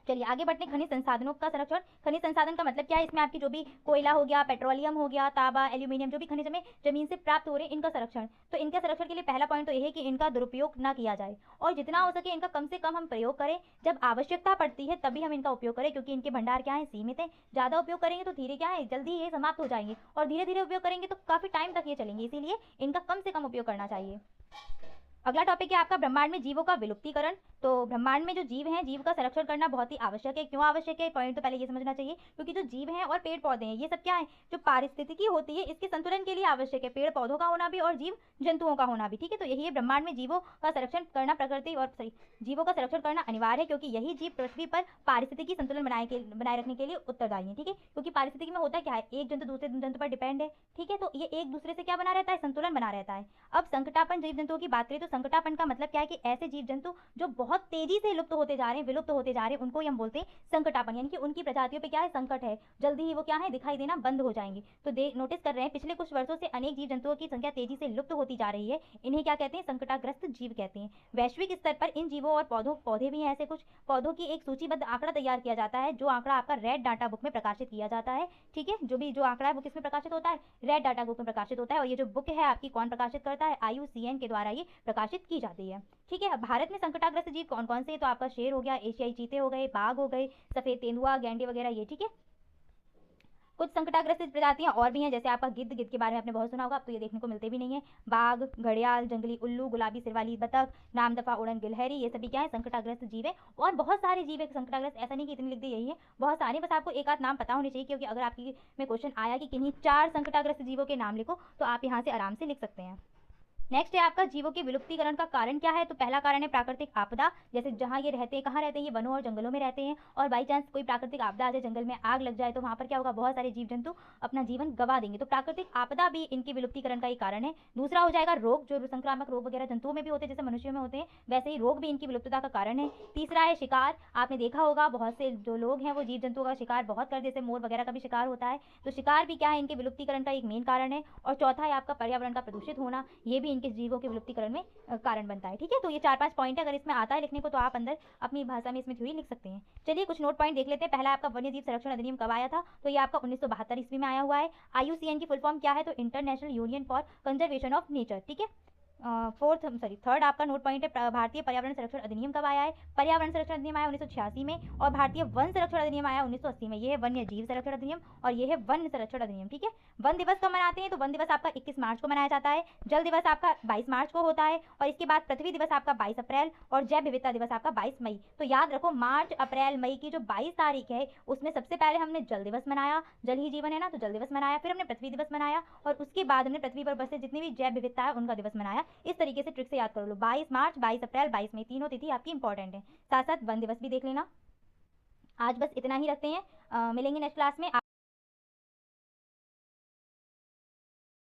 चलिए आगे बढ़ते हैं। खनिज संसाधनों का संरक्षण। खनिज संसाधन का मतलब क्या है, इसमें आपकी जो भी कोयला हो गया, पेट्रोलियम हो गया, तांबा, एल्यूमिनियम, जो भी खनिज हमें जमीन से प्राप्त हो रहे हैं, इनका संरक्षण। तो इनके संरक्षण के लिए पहला पॉइंट तो यह है कि इनका दुरुपयोग ना किया जाए और जितना हो सके इनका कम से कम हम प्रयोग करें। जब आवश्यकता पड़ती है तभी हम इनका उपयोग करें, क्योंकि इनके भंडार क्या है, सीमित है। ज्यादा उपयोग करेंगे तो धीरे क्या है, जल्दी ये समाप्त हो जाएंगे, और धीरे धीरे उपयोग करेंगे तो काफी टाइम तक ये चलेंगे, इसीलिए इनका कम से कम उपयोग करना चाहिए। अगला टॉपिक है आपका ब्रह्मांड में जीवों का विलुप्तीकरण। तो ब्रह्मांड में जो जीव हैं, जीव का संरक्षण करना बहुत ही आवश्यक है। क्यों आवश्यक है, पॉइंट तो पहले ये समझना चाहिए, क्योंकि जो जीव हैं और पेड़ पौधे हैं, ये सब क्या है, जो पारिस्थितिकी होती है, इसके संतुलन के लिए आवश्यक है, पेड़ पौधों का होना भी और जीव जंतुओं का होना भी, ठीक है। तो यही है, ब्रह्मांड में जीवों का संरक्षण करना प्रकृति और जीवों का संरक्षण करना अनिवार्य है, क्योंकि यही जीव पृथ्वी पर पारिस्थितिकी संतुलन बनाए रखने के लिए उत्तरदायी है, ठीक है। क्योंकि पारिस्थितिकी में होता क्या है, एक जंतु दूसरे जंतु पर डिपेंड है, ठीक है। तो ये एक दूसरे से क्या बना रहता है, संतुलन बना रहता है। अब संकटापन्न जीव जंतुओं की बात करें तो संकटापन का मतलब क्या है कि ऐसे जीव जंतु जो बहुत तेजी से लुप्त होते जा रहे हैं, विलुप्त होते जा रहे हैं, उनको ही हम बोलते हैं संकटापन, यानी कि उनकी प्रजातियों पे क्या है, संकट है, जल्दी ही वो क्या है, दिखाई देना बंद हो जाएंगे। तो नोटिस कर रहे हैं पिछले कुछ वर्षों से अनेक जीव जंतुओं की संख्या तेजी से लुप्त होती जा रही है। इन्हें क्या कहते हैं, संकटाग्रस्त जीव कहते हैं। वैश्विक स्तर पर इन जीवों और पौधे भी हैं, ऐसे कुछ पौधों की एक सूचीबद्ध आंकड़ा तैयार किया जाता है, जो आंकड़ा आपका रेड डाटा बुक में प्रकाशित किया जाता है। ठीक है, जो आंकड़ा है वो किसमें प्रकाशित होता है, रेड डाटा बुक में प्रकाशित होता है। और ये जो बुक है आपकी कौन प्रकाशित करता है, IUCN के द्वारा ये प्रकाशित की जाती है। ठीक है, भारत में संकटाग्रस्त जीव कौन कौन से, तो आपका शेर हो गया, एशियाई चीते हो गए, बाघ हो गए, सफेद तेंदुआ, गैंडे वगैरह ये। ठीक है, कुछ संकटाग्रस्त प्रजातियां और भी हैं, जैसे आपका गिद्ध के बारे में आपने बहुत सुना होगा, अब तो ये देखने को मिलते भी नहीं है। बाघ, घड़ियाल, जंगली उल्लू, गुलाबी सिर वाली बतख, नामदफा उड़न गिलहरी, ये सभी क्या है, संकटाग्रस्त जीव है। और बहुत सारे जीव है संकटाग्रस्त, ऐसा नहीं कि इतने लिख दे, यही है, बहुत सारे, बस आपको एक आध नाम पता होने चाहिए, क्योंकि अगर आपकी में क्वेश्चन आया कि किन्हीं 4 संकटाग्रस्त जीवों के नाम लिखो, तो आप यहाँ से आराम से लिख सकते हैं। नेक्स्ट है आपका जीवों के विलुप्तीकरण का कारण क्या है, तो पहला कारण है प्राकृतिक आपदा, जैसे जहाँ ये रहते हैं, कहाँ रहते हैं, ये वनों और जंगलों में रहते हैं, और बाई चांस कोई प्राकृतिक आपदा आ जाए, जंगल में आग लग जाए, तो वहाँ पर क्या होगा, बहुत सारे जीव जंतु अपना जीवन गवा देंगे, तो प्राकृतिक आपदा भी इनके विलुप्तीकरण का एक कारण है। दूसरा हो जाएगा रोग, जो संक्रामक रोग वगैरह जंतुओं में भी होते हैं, जैसे मनुष्यों में होते हैं, वैसे ही रोग भी इनकी विलुप्तता का कारण है। तीसरा है शिकार, आपने देखा होगा बहुत से जो लोग हैं वो जीव जंतुओं का शिकार बहुत कर, जैसे मोर वगैरह का भी शिकार होता है, तो शिकार भी क्या है, इनके विलुप्तीकरण का एक मेन कारण है। और चौथा है आपका पर्यावरण का प्रदूषित होना, ये भी इनके जीवों के विलुप्तीकरण में कारण बनता है। ठीक है, तो ये 4-5 पॉइंट है, अगर इसमें आता है लिखने को तो आप अंदर अपनी भाषा में इसमें थ्योरी लिख सकते हैं। चलिए कुछ नोट पॉइंट देख लेते हैं। पहला आपका वन्य जीव संरक्षण अधिनियम कब आया था, तो ये आपका 1972 ईस्वी में आया हुआ है। IUCN की फुल फॉर्म क्या है, तो international union for conservation of nature. ठीक है, थर्ड आपका नोट पॉइंट है भारतीय पर्यावरण संरक्षण अधिनियम कब आया है, पर्यावरण संरक्षण अधिनियम आया 1986 में, और भारतीय वन संरक्षण अधिनियम आया 1980 में। ये है वन्य जीव संरक्षण अधिनियम और ये है वन संरक्षण अधिनियम। ठीक है, वन दिवस कब मनाते हैं, तो वन दिवस आपका 21 मार्च को मनाया जाता है, जल दिवस आपका 22 मार्च को होता है, और इसके बाद पृथ्वी दिवस आपका 22 अप्रैल, और जैव विविधता दिवस आपका 22 मई। तो याद रखो, मार्च, अप्रैल, मई की जो 22 तारीख है, उसमें सबसे पहले हमने जल दिवस मनाया, जल ही जीवन है ना, तो जल दिवस मनाया, फिर हमने पृथ्वी दिवस मनाया, और उसके बाद हमने पृथ्वी पर बसे जितनी भी जैव विविधता है उनका दिवस मनाया। इस तरीके से ट्रिक से याद कर लो, 22 मार्च, 22 अप्रैल, 22 मई, तीनों तिथि आपकी इंपॉर्टेंट है। साथ साथ वन दिवस भी देख लेना। आज बस इतना ही रखते हैं, मिलेंगे नेक्स्ट क्लास में।